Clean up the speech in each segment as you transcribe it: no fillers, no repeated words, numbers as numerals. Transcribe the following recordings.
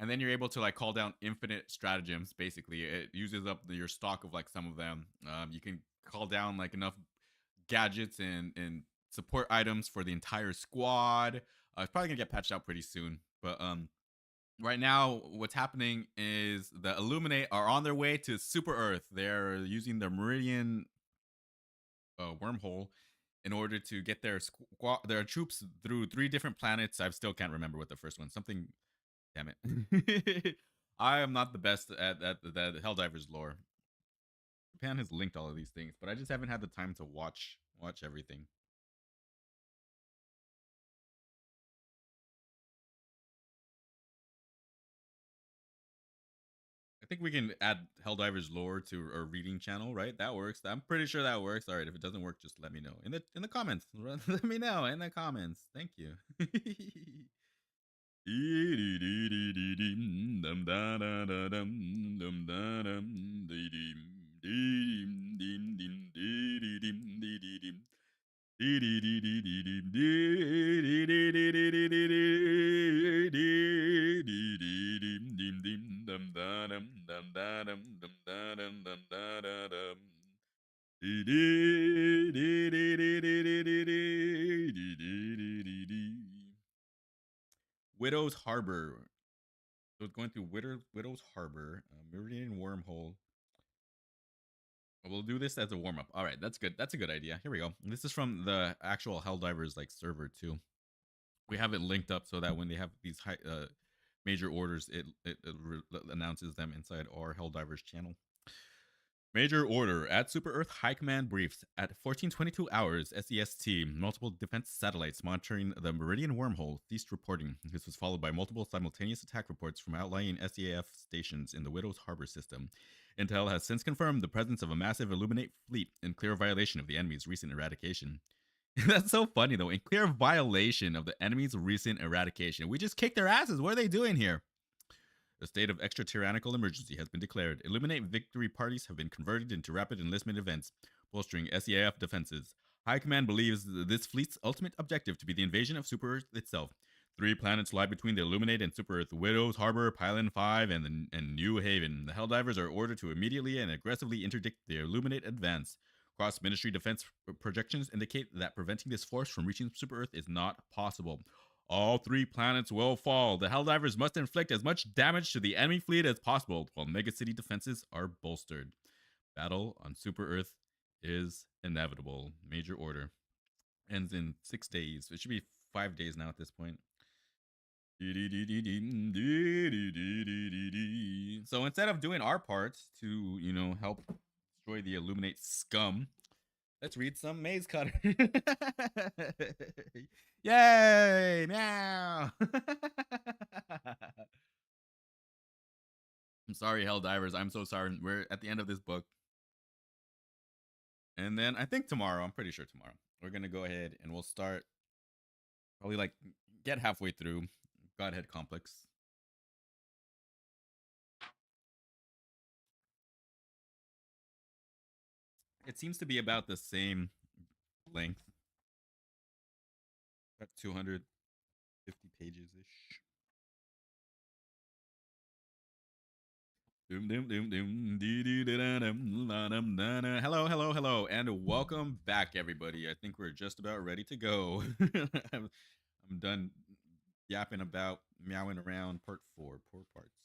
and then you're able to like call down infinite stratagems. Basically, it uses up your stock of like some of them. You can call down like enough gadgets and support items for the entire squad. It's probably gonna get patched out pretty soon, but right now what's happening is the Illuminate are on their way to Super Earth. They're using their Meridian wormhole in order to get their troops through 3 different planets. I still can't remember what the first one. Something. Damn it. I am not the best at the Helldivers lore. Japan has linked all of these things, but I just haven't had the time to watch everything. I think we can add Helldivers lore to our reading channel, right? That works. I'm pretty sure that works. All right, if it doesn't work, just let me know in the comments. Let me know in the comments. Thank you. Widow's Harbor. So it's going through Widow's Harbor, Meridian Wormhole. We'll do this as a warm up. All right, that's good. That's a good idea. Here we go. This is from the actual Helldivers like server too. We have it linked up so that when they have these major orders, it announces them inside our Helldivers channel. Major order at Super Earth High Command briefs at 1422 hours SEST. Multiple defense satellites monitoring the Meridian wormhole ceased reporting. This was followed by multiple simultaneous attack reports from outlying SEAF stations in the Widow's Harbor system. Intel has since confirmed the presence of a massive Illuminate fleet in clear violation of the enemy's recent eradication. That's so funny though. In clear violation of the enemy's recent eradication. We just kicked their asses. What are they doing here? A state of extra tyrannical emergency has been declared. Illuminate victory parties have been converted into rapid enlistment events, bolstering SEAF defenses. High Command believes this fleet's ultimate objective to be the invasion of Super Earth itself. 3 planets lie between the Illuminate and Super Earth: Widow's Harbor, Pylon 5, and New Haven. The Helldivers are ordered to immediately and aggressively interdict the Illuminate advance. Cross-ministry defense projections indicate that preventing this force from reaching Super Earth is not possible. All 3 planets will fall. The Helldivers must inflict as much damage to the enemy fleet as possible while megacity defenses are bolstered. Battle on Super Earth is inevitable. Major order. Ends in 6 days. It should be 5 days now at this point. So instead of doing our part to, help destroy the Illuminate scum, let's read some Maze Cutter. Yay! Meow! I'm sorry, Helldivers. I'm so sorry. We're at the end of this book. And then I think tomorrow, I'm pretty sure tomorrow, we're going to go ahead and we'll start probably like get halfway through Godhead Complex. It seems to be about the same length. About 250 pages ish. Hello, hello, hello, and welcome back, everybody. I think we're just about ready to go. I'm done yapping about, meowing around. Part 4, poor parts.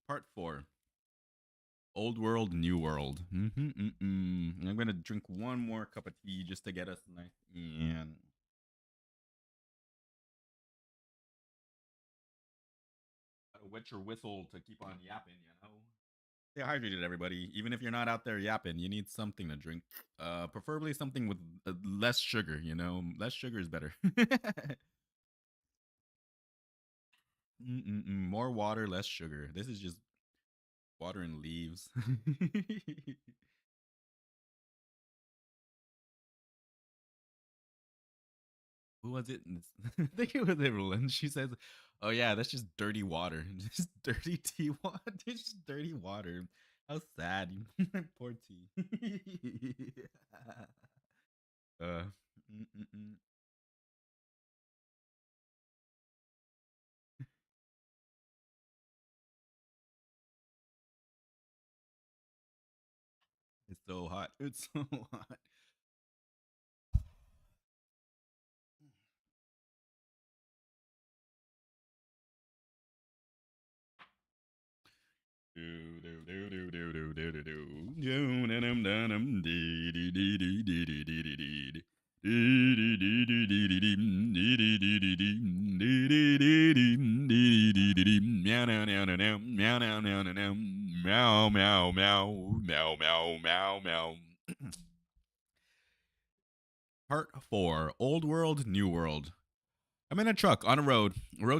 Part 4. Old World, New World. I'm gonna drink one more cup of tea just to get us nice and wet your whistle to keep on yapping, Stay hydrated, everybody. Even if you're not out there yapping, you need something to drink. Preferably something with less sugar. You know, less sugar is better. More water, less sugar. This is just water and leaves. Who was it? I think it was Evelyn. She says, "Oh yeah, that's just dirty water. Just dirty tea water. It's just dirty water. How sad. Poor tea." uh, mm-mm-mm. It's so hot. It's so hot. Meow meow meow meow meow meow meow. Part 4: Old World, New World. I'm in a truck on a road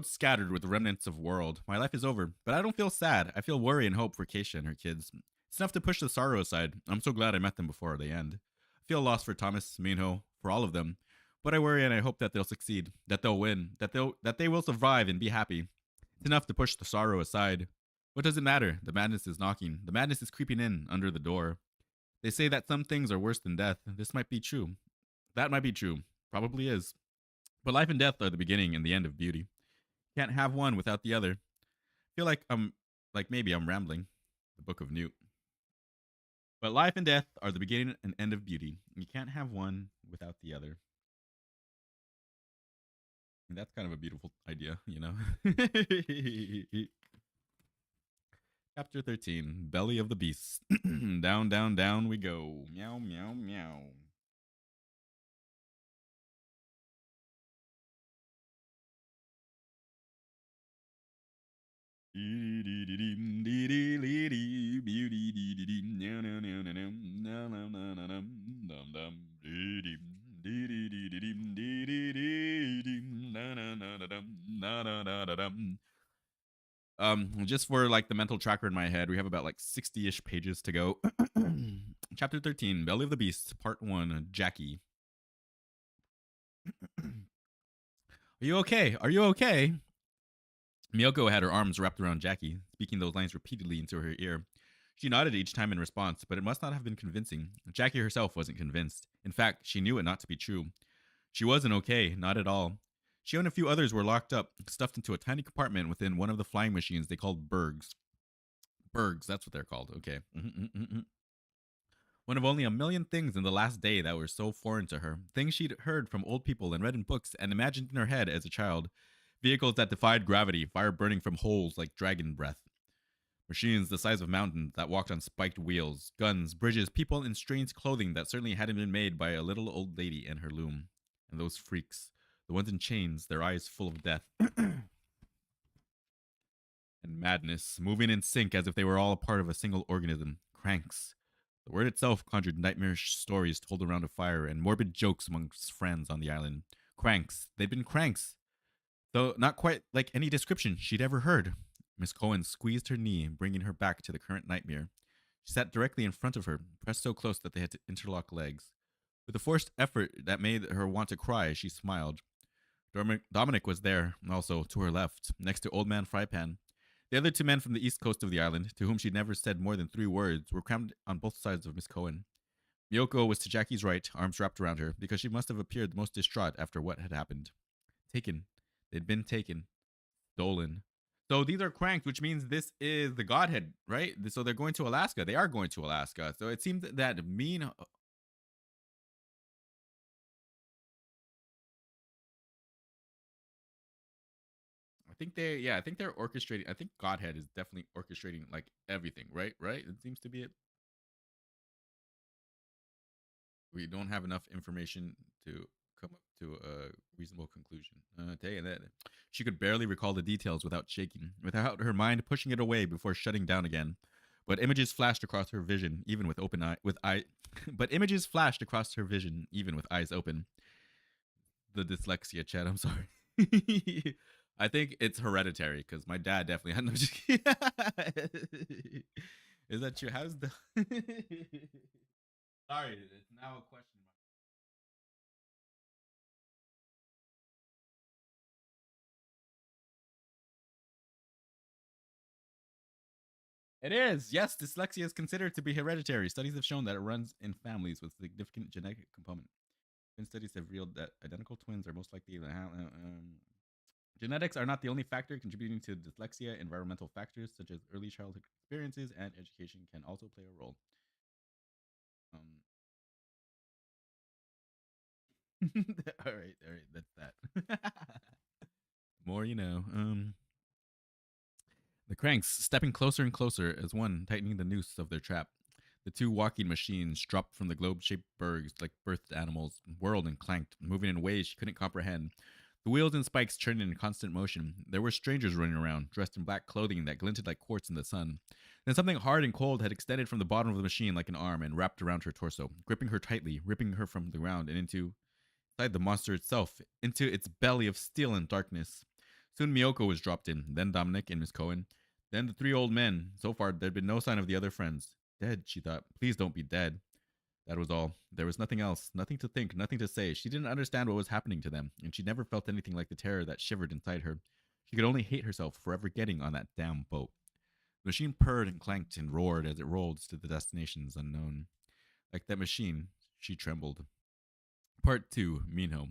scattered with remnants of world. My life is over, but I don't feel sad. I feel worry and hope for Keisha and her kids. It's enough to push the sorrow aside. I'm so glad I met them before they end. I feel lost for Thomas, Minho, for all of them. But I worry and I hope that they'll succeed, that they'll win, that they will survive and be happy. It's enough to push the sorrow aside. What does it matter? The madness is knocking. The madness is creeping in under the door. They say that some things are worse than death. This might be true. That might be true. Probably is. But life and death are the beginning and the end of beauty. Can't have one without the other. Feel like maybe I'm rambling. The Book of Newt. But life and death are the beginning and end of beauty. You can't have one without the other. And that's kind of a beautiful idea, you know? Chapter 13: Belly of the Beast. Down, down, down we go. Meow, meow, meow. Just for like the mental tracker in my head, we have about like 60-ish pages to go. Chapter 13: Belly of the Beast, Part 1, Jackie. Are you okay? Are you okay? Miyoko had her arms wrapped around Jackie, speaking those lines repeatedly into her ear. She nodded each time in response, but it must not have been convincing. Jackie herself wasn't convinced. In fact, she knew it not to be true. She wasn't okay, not at all. She and a few others were locked up, stuffed into a tiny compartment within one of the flying machines they called Bergs. Bergs, that's what they're called. Okay. One of only a million things in the last day that were so foreign to her. Things she'd heard from old people and read in books and imagined in her head as a child. Vehicles that defied gravity, fire burning from holes like dragon breath. Machines the size of mountains that walked on spiked wheels. Guns, bridges, people in strange clothing that certainly hadn't been made by a little old lady and her loom. And those freaks, the ones in chains, their eyes full of death. And madness, moving in sync as if they were all a part of a single organism. Cranks. The word itself conjured nightmarish stories told around a fire and morbid jokes amongst friends on the island. Cranks. They'd been cranks. Though not quite like any description she'd ever heard. Miss Cohen squeezed her knee, bringing her back to the current nightmare. She sat directly in front of her, pressed so close that they had to interlock legs. With a forced effort that made her want to cry, she smiled. Dominic was there, also, to her left, next to Old Man Frypan. The other two men from the east coast of the island, to whom she'd never said more than 3 words, were crammed on both sides of Miss Cohen. Miyoko was to Jackie's right, arms wrapped around her, because she must have appeared the most distraught after what had happened. Taken. They'd been taken. Stolen. So these are cranked, which means this is the Godhead, right? So they're going to Alaska. They are going to Alaska. So it seems that I think they're orchestrating. I think Godhead is definitely orchestrating like everything, right? Right? It seems to be it. We don't have enough information to come up to a reasonable conclusion. Tell you that she could barely recall the details without shaking, without her mind pushing it away before shutting down again. But images flashed across her vision, even with open eye with eye. But images flashed across her vision, even with eyes open. The dyslexia, chat. I'm sorry. I think it's hereditary because my dad definitely had no. Is that true? How's the? Sorry, it's now a question. It is. Yes, dyslexia is considered to be hereditary. Studies have shown that it runs in families with significant genetic component. Twin studies have revealed that identical twins are most likely to have. Genetics are not the only factor contributing to dyslexia. Environmental factors such as early childhood experiences and education can also play a role. Um, all right, that's that. More you know. The cranks stepping closer and closer as one tightening the noose of their trap. The two walking machines dropped from the globe-shaped bergs like birthed animals, whirled and clanked, moving in ways she couldn't comprehend. The wheels and spikes turned in constant motion. There were strangers running around, dressed in black clothing that glinted like quartz in the sun. Then something hard and cold had extended from the bottom of the machine like an arm and wrapped around her torso, gripping her tightly, ripping her from the ground and inside the monster itself, into its belly of steel and darkness. Soon Miyoko was dropped in, then Dominic and Miss Cohen, then the three old men. So far, there'd been no sign of the other friends. Dead, she thought. Please don't be dead. That was all. There was nothing else, nothing to think, nothing to say. She didn't understand what was happening to them, and she never felt anything like the terror that shivered inside her. She could only hate herself for ever getting on that damn boat. The machine purred and clanked and roared as it rolled to the destinations unknown. Like that machine, she trembled. Part 2, Minho.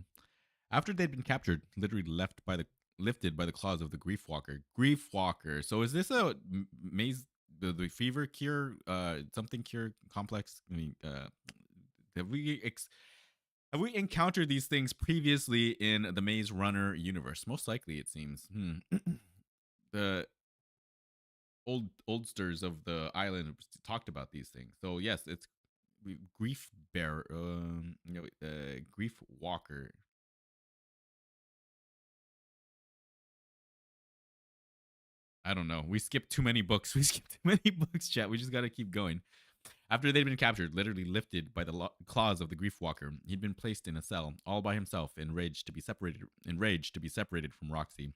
After they'd been captured, literally lifted by the claws of the Grief Walker. Grief Walker. So is this a maze the fever cure something cure complex? I mean, have have we encountered these things previously in the Maze Runner universe? Most likely, it seems. The oldsters of the island talked about these things. So yes, it's grief bear. Grief walker. I don't know. We skipped too many books. We skipped too many books, chat. We just got to keep going. After they'd been captured, literally lifted by the claws of the grief walker, he'd been placed in a cell, all by himself, enraged to be separated from Roxy.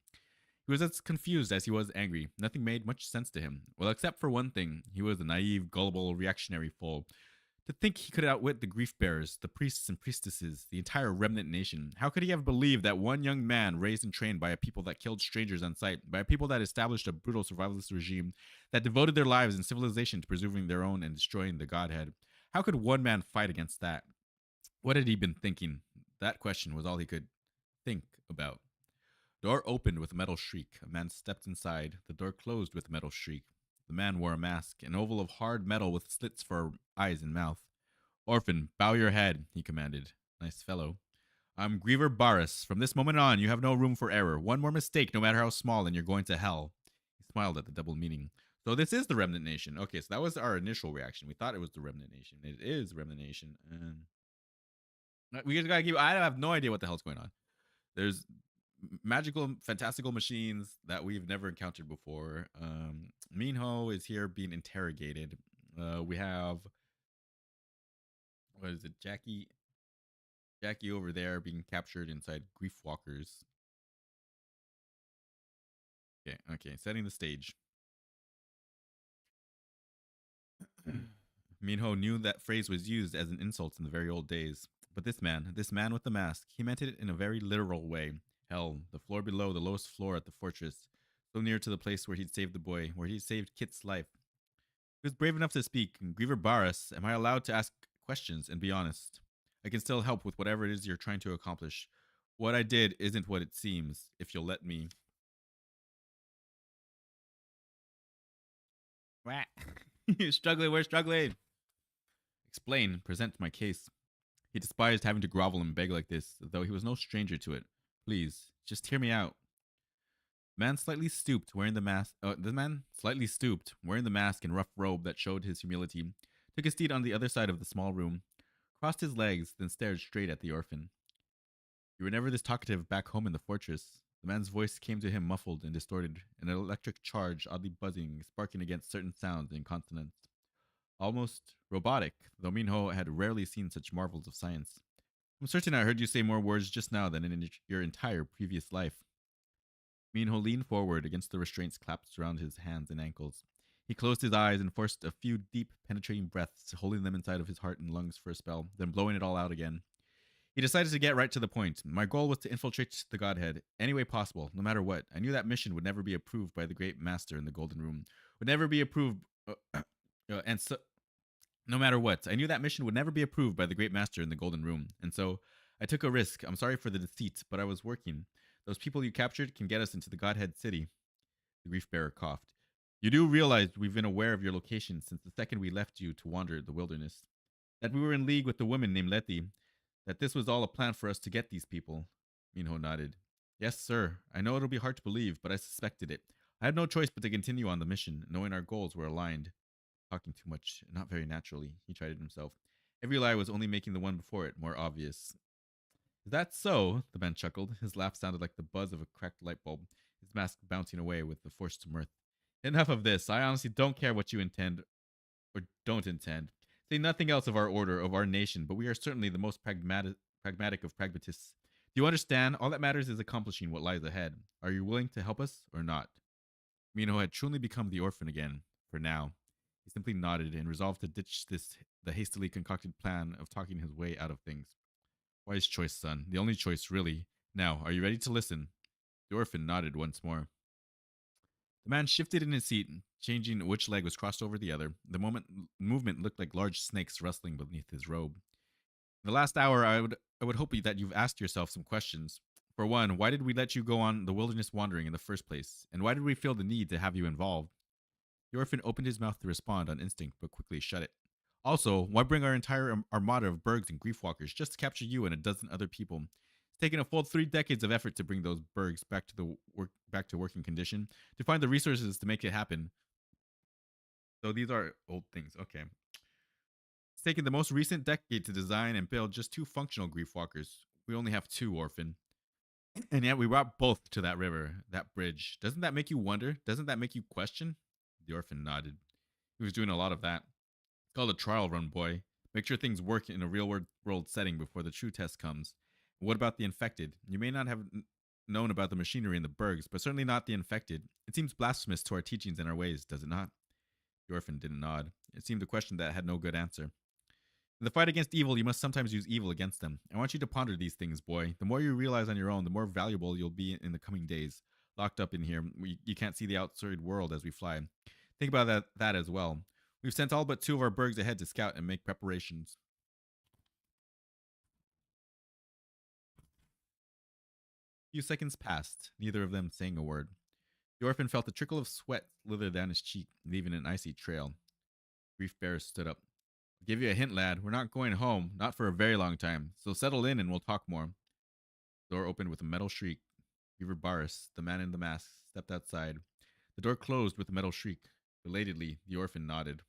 He was as confused as he was angry. Nothing made much sense to him. Well, except for one thing. He was a naive, gullible, reactionary fool. To think he could outwit the grief bearers, the priests and priestesses, the entire remnant nation. How could he have believed that one young man raised and trained by a people that killed strangers on sight, by a people that established a brutal survivalist regime, that devoted their lives and civilization to preserving their own and destroying the godhead? How could one man fight against that? What had he been thinking? That question was all he could think about. Door opened with a metal shriek. A man stepped inside. The door closed with a metal shriek. The man wore a mask, an oval of hard metal with slits for eyes and mouth. Orphan, bow your head, he commanded. Nice fellow. I'm Griever Barris. From this moment on, you have no room for error. One more mistake, no matter how small, and you're going to hell. He smiled at the double meaning. So this is the Remnant Nation. Okay, so that was our initial reaction. We thought it was the Remnant Nation. It is Remnant Nation. And we just gotta keep. I have no idea what the hell's going on. There's magical, fantastical machines that we've never encountered before. Minho is here being interrogated. We have what is it, Jackie? Jackie over there being captured inside grief walkers. Okay, setting the stage. Minho knew that phrase was used as an insult in the very old days. But this man with the mask, he meant it in a very literal way. Hell, the floor below, the lowest floor at the fortress, so near to the place where he'd saved the boy, where he saved Kit's life. He was brave enough to speak. Griever Barris, am I allowed to ask questions and be honest? I can still help with whatever it is you're trying to accomplish. What I did isn't what it seems, if you'll let me. Struggling, we're struggling. Explain, present my case. He despised having to grovel and beg like this, though he was no stranger to it. Please, just hear me out. The man slightly stooped, wearing the mask. The man slightly stooped, wearing the mask and rough robe that showed his humility. Took his seat on the other side of the small room, crossed his legs, then stared straight at the orphan. You were never this talkative back home in the fortress. The man's voice came to him muffled and distorted, an electric charge oddly buzzing, sparking against certain sounds in consonance. Almost robotic, though Minho had rarely seen such marvels of science. I'm certain I heard you say more words just now than in your entire previous life. Minho leaned forward against the restraints clapped around his hands and ankles. He closed his eyes and forced a few deep, penetrating breaths, holding them inside of his heart and lungs for a spell, then blowing it all out again. He decided to get right to the point. My goal was to infiltrate the Godhead any way possible, no matter what. I knew that mission would never be approved by the Great Master in the Golden Room, would never be approved, and so no matter what. I knew that mission would never be approved by the Great Master in the Golden Room, and so I took a risk. I'm sorry for the deceit, but I was working. Those people you captured can get us into the Godhead City. The grief bearer coughed. You do realize we've been aware of your location since the second we left you to wander the wilderness. That we were in league with the woman named Letty. That this was all a plan for us to get these people. Minho nodded. Yes, sir. I know it'll be hard to believe, but I suspected it. I had no choice but to continue on the mission, knowing our goals were aligned. Talking too much, not very naturally, he chided himself. Every lie was only making the one before it more obvious. Is that so? The man chuckled. His laugh sounded like the buzz of a cracked light bulb, his mask bouncing away with the forced mirth. Enough of this. I honestly don't care what you intend or don't intend. Say nothing else of our order, of our nation, but we are certainly the most pragmatic of pragmatists. Do you understand? All that matters is accomplishing what lies ahead. Are you willing to help us or not? Mino had truly become the orphan again, for now. He simply nodded and resolved to ditch the hastily concocted plan of talking his way out of things. Wise choice, son. The only choice, really. Now, are you ready to listen? The orphan nodded once more. The man shifted in his seat, changing which leg was crossed over the other. The movement looked like large snakes rustling beneath his robe. In the last hour, I would hope that you've asked yourself some questions. For one, why did we let you go on the wilderness wandering in the first place? And why did we feel the need to have you involved? The orphan opened his mouth to respond on instinct, but quickly shut it. Also, why bring our entire armada of bergs and griefwalkers just to capture you and a dozen other people? It's taken a full 3 decades of effort to bring those bergs back to working condition, to find the resources to make it happen. So these are old things. Okay. It's taken the most recent decade to design and build just 2 functional griefwalkers. We only have 2, orphan. And yet we brought both to that river, that bridge. Doesn't that make you wonder? Doesn't that make you question? The orphan nodded. He was doing a lot of that. It's called a trial run, boy. Make sure things work in a real world setting before the true test comes. And what about the infected? You may not have known about the machinery in the bergs, but certainly not the infected. It seems blasphemous to our teachings and our ways, does it not? The orphan didn't nod. It seemed a question that had no good answer. In the fight against evil, you must sometimes use evil against them. I want you to ponder these things, boy. The more you realize on your own, the more valuable you'll be in the coming days. Locked up in here, you can't see the outside world as we fly. Think about that as well. We've sent all but 2 of our bergs ahead to scout and make preparations. A few seconds passed, neither of them saying a word. The orphan felt a trickle of sweat slither down his cheek, leaving an icy trail. Grief Bearer stood up. I'll give you a hint, lad. We're not going home, not for a very long time. So settle in and we'll talk more. The door opened with a metal shriek. Beaver Barris, the man in the mask, stepped outside. The door closed with a metal shriek. Belatedly, the orphan nodded.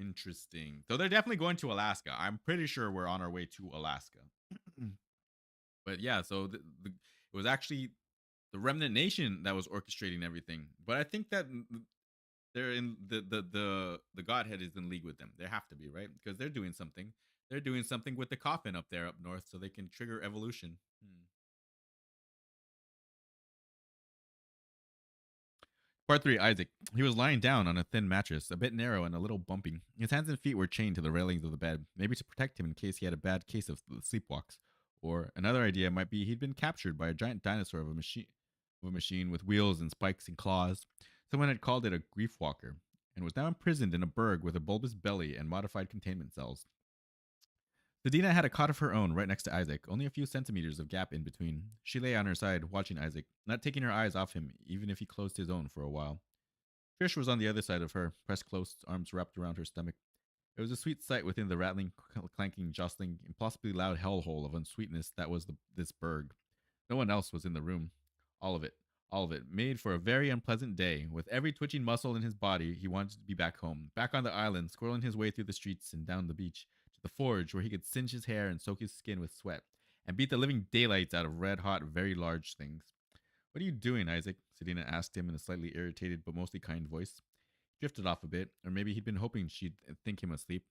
Interesting. So they're definitely going to Alaska. I'm pretty sure we're on our way to Alaska. But yeah, so it was actually the Remnant Nation that was orchestrating everything. But I think that they're in the Godhead is in league with them. They have to be, right? Because they're doing something. They're doing something with the coffin up there up north, so they can trigger evolution. Part 3, Isaac. He was lying down on a thin mattress, a bit narrow and a little bumpy. His hands and feet were chained to the railings of the bed, maybe to protect him in case he had a bad case of the sleepwalks. Or another idea might be he'd been captured by a giant dinosaur of a machine with wheels and spikes and claws. Someone had called it a grief walker, and was now imprisoned in a berg with a bulbous belly and modified containment cells. Sedina had a cot of her own right next to Isaac, only a few centimeters of gap in between. She lay on her side, watching Isaac, not taking her eyes off him, even if he closed his own for a while. Trish was on the other side of her, pressed close, arms wrapped around her stomach. It was a sweet sight within the rattling, clanking, jostling, impossibly loud hellhole of unsweetness that was this berg. No one else was in the room. All of it, all of it, made for a very unpleasant day. With every twitching muscle in his body, he wanted to be back home, back on the island, squirreling his way through the streets and down the beach, to the forge where he could singe his hair and soak his skin with sweat, and beat the living daylights out of red hot, very large things. What are you doing, Isaac? Sedina asked him in a slightly irritated but mostly kind voice. He drifted off a bit, or maybe he'd been hoping she'd think him asleep.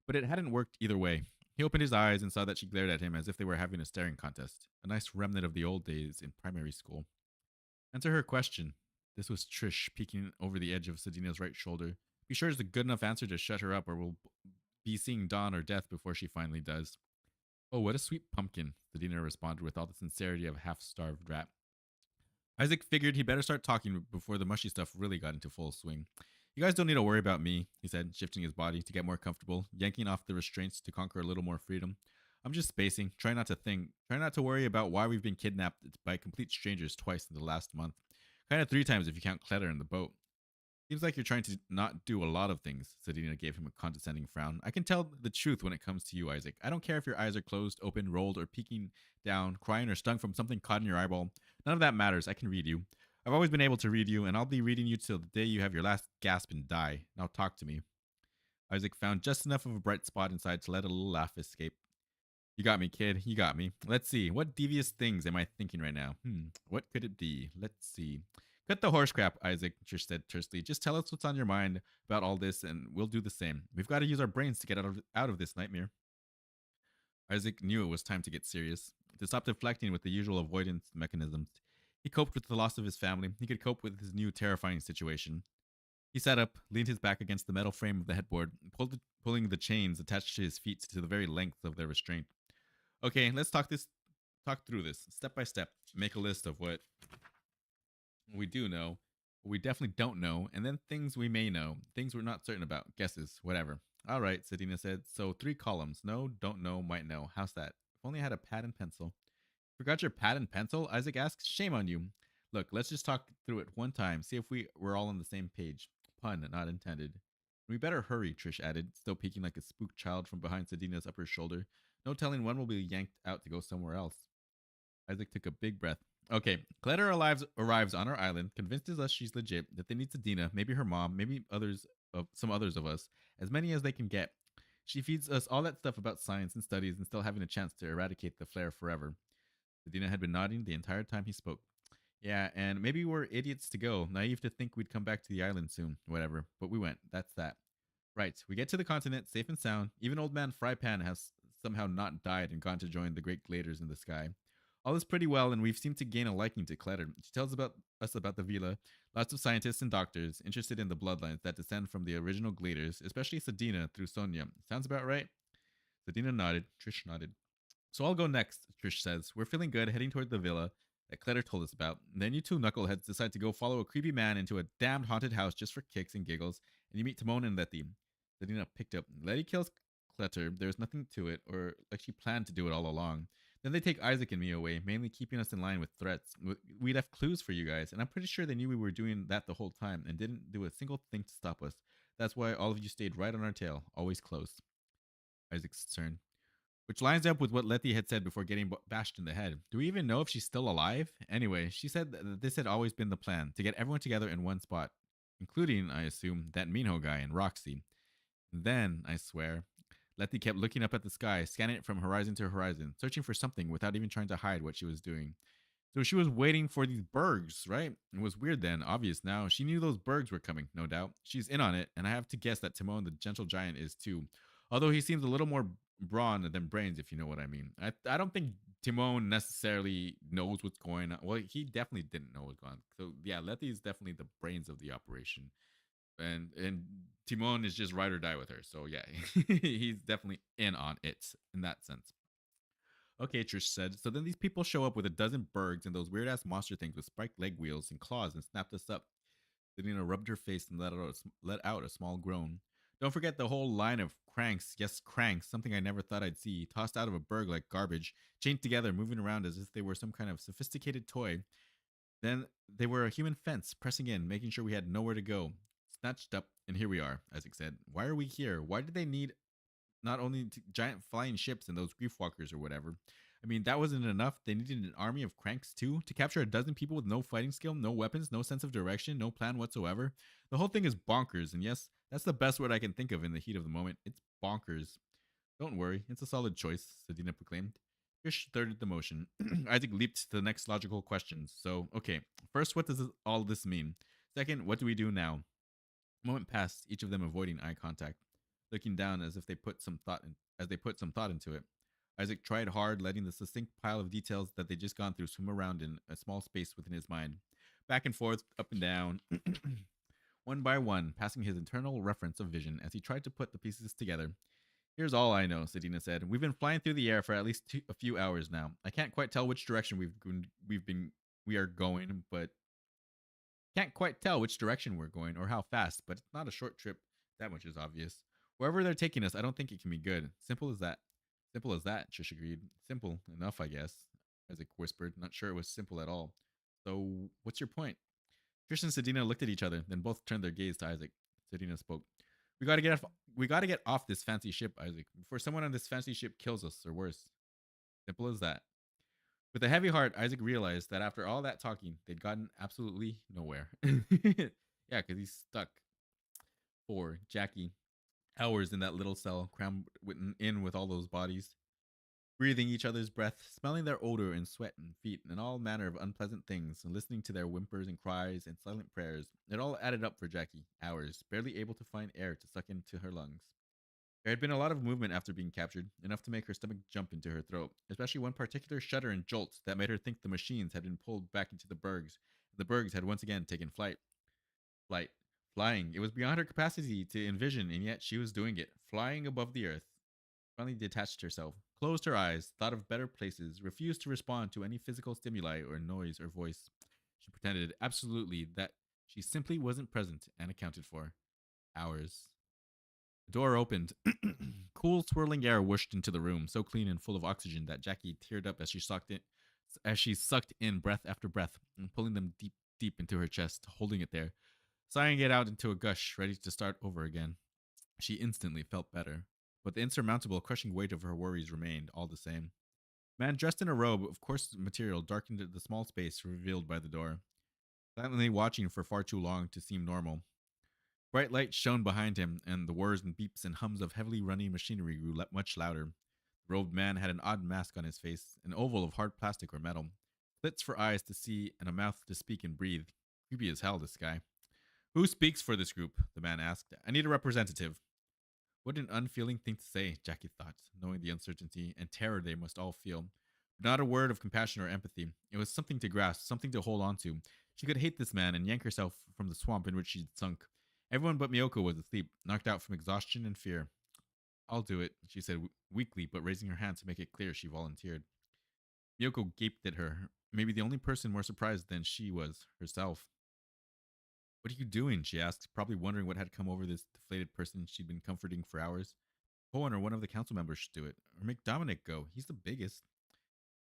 But it hadn't worked either way. He opened his eyes and saw that she glared at him as if they were having a staring contest, a nice remnant of the old days in primary school. Answer her question. This was Trish peeking over the edge of Sedina's right shoulder. Be sure it's a good enough answer to shut her up, or we'll be seeing dawn or death before she finally does. Oh, what a sweet pumpkin, Sedina responded with all the sincerity of a half starved rat. Isaac figured he'd better start talking before the mushy stuff really got into full swing. You guys don't need to worry about me, he said, shifting his body to get more comfortable, yanking off the restraints to conquer a little more freedom. I'm just spacing. Try not to think. Try not to worry about why we've been kidnapped by complete strangers twice in the last month. Kind of 3 times if you count Cletter in the boat. Seems like you're trying to not do a lot of things, Sedina gave him a condescending frown. I can tell the truth when it comes to you, Isaac. I don't care if your eyes are closed, open, rolled, or peeking down, crying, or stung from something caught in your eyeball. None of that matters. I can read you. I've always been able to read you, and I'll be reading you till the day you have your last gasp and die. Now talk to me. Isaac found just enough of a bright spot inside to let a little laugh escape. You got me, kid. You got me. Let's see. What devious things am I thinking right now? What could it be? Let's see. Cut the horse crap, Isaac, Trish said tersely. Just tell us what's on your mind about all this, and we'll do the same. We've got to use our brains to get out of this nightmare. Isaac knew it was time to get serious, to stop deflecting with the usual avoidance mechanisms. He coped with the loss of his family. He could cope with his new terrifying situation. He sat up, leaned his back against the metal frame of the headboard, pulling the chains attached to his feet to the very length of their restraint. Okay, let's talk through this step by step. Make a list of what we do know, what we definitely don't know, and then things we may know, things we're not certain about, guesses, whatever. All right, Sedina said. So 3 columns. No, don't know, might know. How's that? If only I had a pad and pencil. Forgot your pad and pencil? Isaac asked. Shame on you. Look, let's just talk through it one time, see if we're all on the same page. Pun not intended. We better hurry, Trish added, still peeking like a spooked child from behind Sedina's upper shoulder. No telling when we'll be yanked out to go somewhere else. Isaac took a big breath. Okay, Cletter arrives on our island, convinces us she's legit, that they need Sedina, maybe her mom, maybe some others of us, as many as they can get. She feeds us all that stuff about science and studies and still having a chance to eradicate the flare forever. Sedina had been nodding the entire time he spoke. Yeah, and maybe we're idiots to go, naive to think we'd come back to the island soon, whatever, but we went, that's that. Right, we get to the continent, safe and sound. Even old man Frypan has somehow not died and gone to join the great gladers in the sky. All is pretty well, and we've seemed to gain a liking to Cletter. She tells us about the villa, lots of scientists and doctors interested in the bloodlines that descend from the original gladers, especially Sedina through Sonia. Sounds about right? Sedina nodded. Trish nodded. So I'll go next, Trish says. We're feeling good, heading toward the villa that Cletter told us about. Then you two knuckleheads decide to go follow a creepy man into a damned haunted house just for kicks and giggles, and you meet Timon and Letty. Sedina picked up. Letty kills Cletter. There's nothing to it, or like she planned to do it all along. Then they take Isaac and me away, mainly keeping us in line with threats. We left clues for you guys, and I'm pretty sure they knew we were doing that the whole time and didn't do a single thing to stop us. That's why all of you stayed right on our tail, always close. Isaac's turn. Which lines up with what Letty had said before getting bashed in the head. Do we even know if she's still alive? Anyway, she said that this had always been the plan, to get everyone together in one spot, including, I assume, that Minho guy and Roxy. And then, I swear, Letty kept looking up at the sky, scanning it from horizon to horizon, searching for something without even trying to hide what she was doing. So she was waiting for these bergs, right? It was weird then, obvious now. She knew those bergs were coming, no doubt. She's in on it, and I have to guess that Timon the gentle giant is too. Although he seems a little more brawn than brains, if you know what I mean. I don't think Timon necessarily knows what's going on. Well, he definitely didn't know what's going on. So yeah, Letty is definitely the brains of the operation. And Timon is just ride or die with her. So yeah, he's definitely in on it in that sense. Okay, Trish said. So then these people show up with a dozen bergs and those weird ass monster things with spiked leg wheels and claws and snapped us up. Selena rubbed her face and let out a small groan. Don't forget the whole line of cranks, yes, cranks, something I never thought I'd see, tossed out of a berg like garbage, chained together, moving around as if they were some kind of sophisticated toy. Then they were a human fence, pressing in, making sure we had nowhere to go. Snatched up, and here we are, Isaac said. Why are we here? Why did they need not only giant flying ships and those grief walkers or whatever? I mean, that wasn't enough. They needed an army of cranks too to capture a dozen people with no fighting skill, no weapons, no sense of direction, no plan whatsoever. The whole thing is bonkers, and yes, that's the best word I can think of in the heat of the moment. It's bonkers. Don't worry, it's a solid choice, Sedina proclaimed. Fish third the motion. Isaac leaped to the next logical questions. So, okay, first, what does all this mean? Second, what do we do now? A moment passed, each of them avoiding eye contact, looking down as if they put some thought in, as they put some thought into it. Isaac tried hard, letting the succinct pile of details that they'd just gone through swim around in a small space within his mind, back and forth, up and down, one by one, passing his internal reference of vision as he tried to put the pieces together. Here's all I know, Sadina said. We've been flying through the air for at least a few hours now. I can't quite tell which direction we are going, but can't quite tell which direction we're going or how fast, but it's not a short trip. That much is obvious. Wherever they're taking us, I don't think it can be good. Simple as that. Simple as that, Trish agreed. Simple enough, I guess, Isaac whispered, not sure it was simple at all. So, what's your point? Trish and Sadina looked at each other, then both turned their gaze to Isaac. Sadina spoke. We gotta get off this fancy ship, Isaac, before someone on this fancy ship kills us, or worse. Simple as that. With a heavy heart, Isaac realized that after all that talking, they'd gotten absolutely nowhere. Yeah, because he's stuck. Poor Jackie. Hours in that little cell, crammed in with all those bodies, breathing each other's breath, smelling their odor and sweat and feet and all manner of unpleasant things, and listening to their whimpers and cries and silent prayers. It all added up for Jackie. Hours, barely able to find air to suck into her lungs. There had been a lot of movement after being captured, enough to make her stomach jump into her throat, especially one particular shudder and jolt that made her think the machines had been pulled back into the bergs, and the bergs had once again taken flight. Flight. Flying. It was beyond her capacity to envision, and yet she was doing it, flying above the earth. Finally detached herself, closed her eyes, thought of better places, refused to respond to any physical stimuli or noise or voice. She pretended absolutely that she simply wasn't present and accounted for. Hours. The door opened. Cool, swirling air whooshed into the room, so clean and full of oxygen that Jackie teared up as she sucked in breath after breath, and pulling them deep, deep into her chest, holding it there, sighing it out into a gush, ready to start over again. She instantly felt better, but the insurmountable, crushing weight of her worries remained all the same. A man dressed in a robe of coarse material darkened the small space revealed by the door, silently watching for far too long to seem normal. Bright light shone behind him, and the whirs and beeps and hums of heavily running machinery grew much louder. The robed man had an odd mask on his face, an oval of hard plastic or metal, slits for eyes to see and a mouth to speak and breathe. Creepy as hell, this guy. Who speaks for this group? The man asked. I need a representative. What an unfeeling thing to say, Jackie thought, knowing the uncertainty and terror they must all feel. But not a word of compassion or empathy. It was something to grasp, something to hold on to. She could hate this man and yank herself from the swamp in which she'd sunk. Everyone but Miyoko was asleep, knocked out from exhaustion and fear. I'll do it, she said weakly, but raising her hand to make it clear she volunteered. Miyoko gaped at her, maybe the only person more surprised than she was herself. What are you doing? She asked, probably wondering what had come over this deflated person she'd been comforting for hours. Cohen or one of the council members should do it, or make Dominic go. He's the biggest.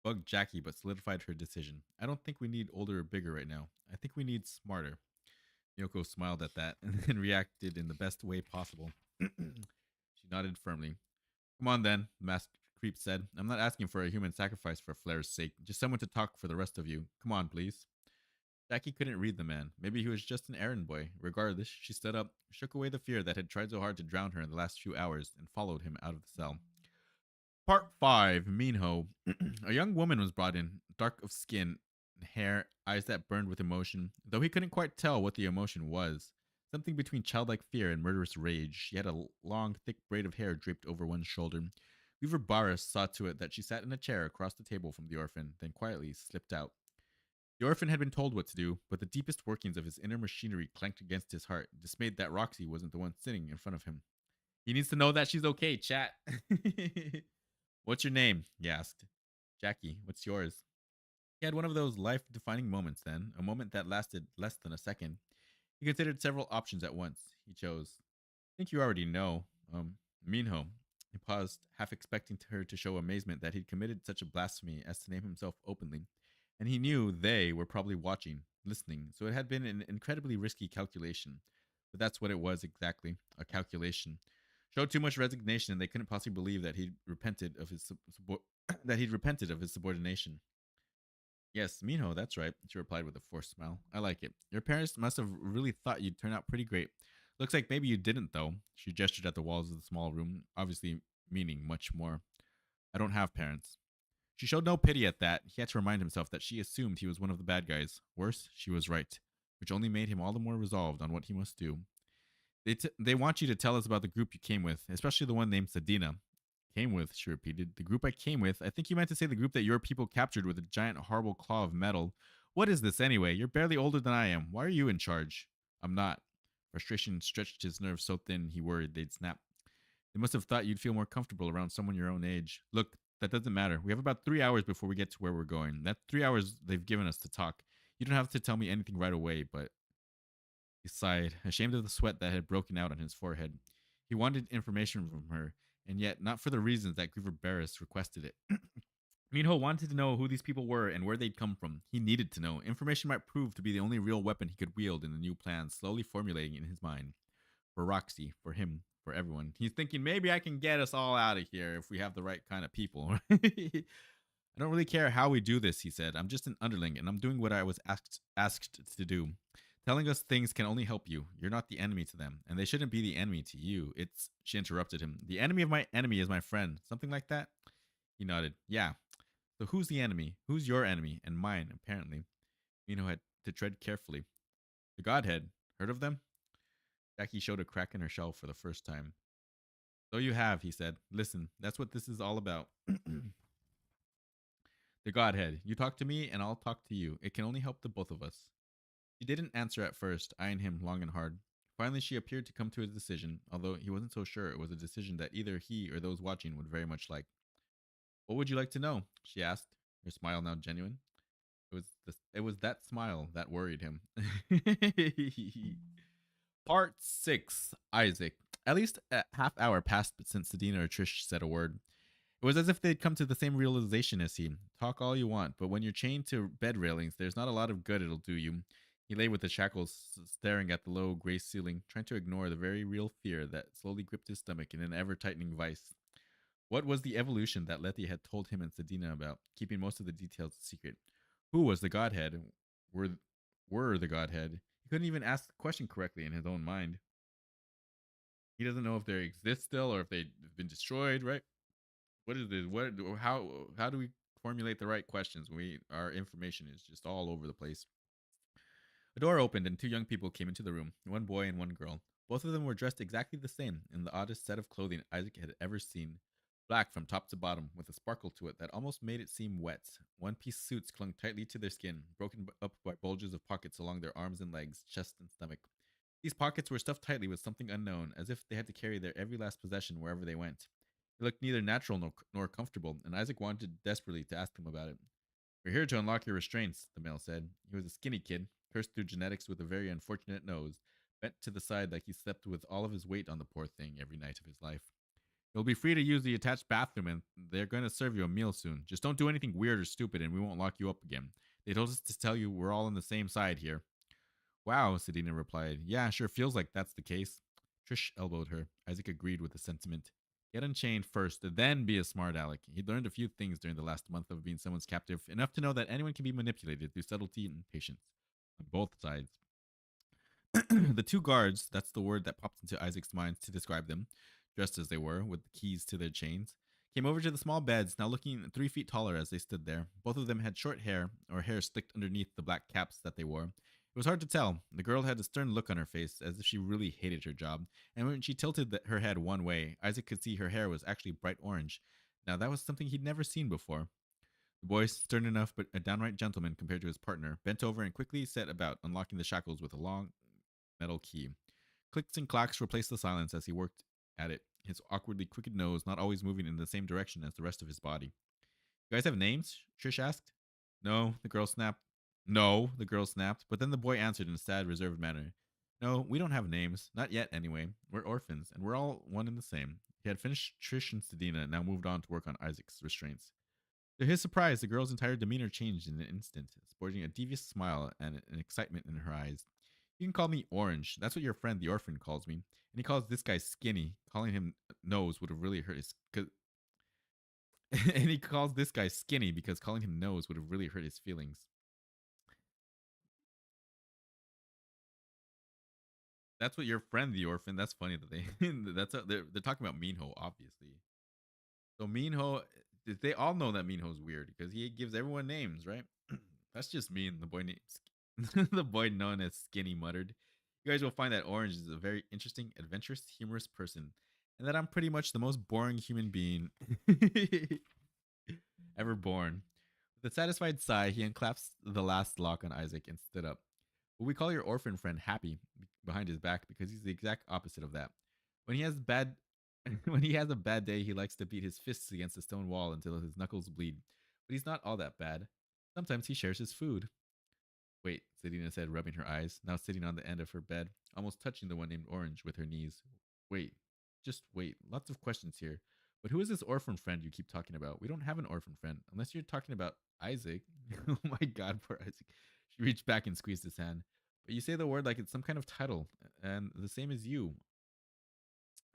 Bugged Jackie, but solidified her decision. I don't think we need older or bigger right now. I think we need smarter. Miyoko smiled at that and then reacted in the best way possible. She nodded firmly. Come on then, the masked creep said. I'm not asking for a human sacrifice for Flair's sake, just someone to talk for the rest of you. Come on, please. Jackie couldn't read the man. Maybe he was just an errand boy. Regardless, she stood up, shook away the fear that had tried so hard to drown her in the last few hours, and followed him out of the cell. Part 5, Minho. A young woman was brought in, dark of skin, hair, eyes that burned with emotion, though he couldn't quite tell what the emotion was. Something between childlike fear and murderous rage. She had a long, thick braid of hair draped over one shoulder. Weaver Barris saw to it that she sat in a chair across the table from the orphan, then quietly slipped out. The orphan had been told what to do, but the deepest workings of his inner machinery clanked against his heart, dismayed that Roxy wasn't the one sitting in front of him. He needs to know that she's okay, chat. What's your name? He asked. Jackie, what's yours? He had one of those life-defining moments then, a moment that lasted less than a second. He considered several options at once. He chose. I think you already know. Minho. He paused, half expecting her to show amazement that he'd committed such a blasphemy as to name himself openly. And he knew they were probably watching, listening, so it had been an incredibly risky calculation. But that's what it was exactly, a calculation. Showed too much resignation, and they couldn't possibly believe that he'd repented of his subordination. Yes, Minho, that's right, she replied with a forced smile. I like it. Your parents must have really thought you'd turn out pretty great. Looks like maybe you didn't, though. She gestured at the walls of the small room, obviously meaning much more. I don't have parents. She showed no pity at that. He had to remind himself that she assumed he was one of the bad guys. Worse, she was right, which only made him all the more resolved on what he must do. They want you to tell us about the group you came with, especially the one named Sadina. Came with, she repeated. The group I came with? I think you meant to say the group that your people captured with a giant, horrible claw of metal. What is this anyway? You're barely older than I am. Why are you in charge? I'm not. Frustration stretched his nerves so thin he worried they'd snap. They must have thought you'd feel more comfortable around someone your own age. Look, that doesn't matter. We have about 3 hours before we get to where we're going. That's 3 hours they've given us to talk. You don't have to tell me anything right away, but he sighed, ashamed of the sweat that had broken out on his forehead. He wanted information from her, and yet not for the reasons that Griever Barris requested it. Minho wanted to know who these people were and where they'd come from. He needed to know. Information might prove to be the only real weapon he could wield in the new plan slowly formulating in his mind. For Roxy, for him, for everyone. He's thinking maybe I can get us all out of here if we have the right kind of people. I don't really care how we do this, he said. I'm just an underling, and I'm doing what I was asked to do. Telling us things can only help you. You're not the enemy to them, and they shouldn't be the enemy to you. It's, she interrupted him. The enemy of my enemy is my friend. Something like that? He nodded. Yeah. So who's the enemy? Who's your enemy? And mine, apparently. Mino had to tread carefully. The Godhead. Heard of them? Jackie showed a crack in her shell for the first time. So you have, he said. Listen, that's what this is all about. The Godhead. You talk to me, and I'll talk to you. It can only help the both of us. She didn't answer at first, eyeing him long and hard. Finally, she appeared to come to a decision, although he wasn't so sure it was a decision that either he or those watching would very much like. What would you like to know? She asked, her smile now genuine. It was that smile that worried him. Part 6. Isaac. At least a half hour passed since Sedina or Trish said a word. It was as if they'd come to the same realization as he. Talk all you want, but when you're chained to bed railings, there's not a lot of good it'll do you. He lay with the shackles, staring at the low gray ceiling, trying to ignore the very real fear that slowly gripped his stomach in an ever-tightening vice. What was the evolution that Letty had told him and Sedina about, keeping most of the details a secret? Who was the Godhead? Were were the Godhead? He couldn't even ask the question correctly in his own mind. He doesn't know if they exist still or if they've been destroyed, right? What is this? What? How do we formulate the right questions when our information is just all over the place? A door opened and two young people came into the room, one boy and one girl. Both of them were dressed exactly the same, in the oddest set of clothing Isaac had ever seen. Black from top to bottom, with a sparkle to it that almost made it seem wet. One-piece suits clung tightly to their skin, broken up by bulges of pockets along their arms and legs, chest and stomach. These pockets were stuffed tightly with something unknown, as if they had to carry their every last possession wherever they went. It looked neither natural nor comfortable, and Isaac wanted desperately to ask them about it. We're here to unlock your restraints, the male said. He was a skinny kid, cursed through genetics with a very unfortunate nose, bent to the side like he slept with all of his weight on the poor thing every night of his life. You'll be free to use the attached bathroom, and they're going to serve you a meal soon. Just don't do anything weird or stupid, and we won't lock you up again. They told us to tell you we're all on the same side here. Wow, Sedina replied. Yeah, sure feels like that's the case. Trish elbowed her. Isaac agreed with the sentiment. Get unchained first, then be a smart aleck. He'd learned a few things during the last month of being someone's captive, enough to know that anyone can be manipulated through subtlety and patience. On both sides. The two guards, that's the word that popped into Isaac's mind to describe them, dressed as they were, with the keys to their chains, came over to the small beds, now looking 3 feet taller as they stood there. Both of them had short hair, or hair slicked underneath the black caps that they wore. It was hard to tell. The girl had a stern look on her face, as if she really hated her job, and when she tilted her head one way, Isaac could see her hair was actually bright orange. Now that was something he'd never seen before. The boy, stern enough but a downright gentleman compared to his partner, bent over and quickly set about unlocking the shackles with a long metal key. Clicks and clacks replaced the silence as he worked at it, his awkwardly crooked nose not always moving in the same direction as the rest of his body. You guys have names? Trish asked. No, the girl snapped. No, the girl snapped, but then the boy answered in a sad, reserved manner. No, we don't have names. Not yet, anyway. We're orphans, and we're all one and the same. He had finished Trish and Sedina and now moved on to work on Isaac's restraints. To his surprise, the girl's entire demeanor changed in an instant, sporting a devious smile and an excitement in her eyes. You can call me Orange. That's what your friend the orphan calls me. And he calls this guy Skinny. Calling him Nose would have really hurt his... and he calls this guy Skinny because calling him Nose would have really hurt his feelings. That's what your friend the orphan... That's funny that they... they're talking about Minho, obviously. So Minho... They all know that Minho's weird because he gives everyone names, right? That's just mean. The boy named the boy known as Skinny muttered. You guys will find that Orange is a very interesting, adventurous, humorous person, and that I'm pretty much the most boring human being ever born. With a satisfied sigh, he unclasped the last lock on Isaac and stood up. Will we call your orphan friend happy behind his back because he's the exact opposite of that. When he has bad when he has a bad day, he likes to beat his fists against the stone wall until his knuckles bleed. But he's not all that bad. Sometimes he shares his food. Wait, Selena said, rubbing her eyes, now sitting on the end of her bed, almost touching the one named Orange with her knees. Wait, just wait. Lots of questions here. But who is this orphan friend you keep talking about? We don't have an orphan friend, unless you're talking about Isaac. Oh my god, poor Isaac. She reached back and squeezed his hand. But you say the word like it's some kind of title, and the same as you.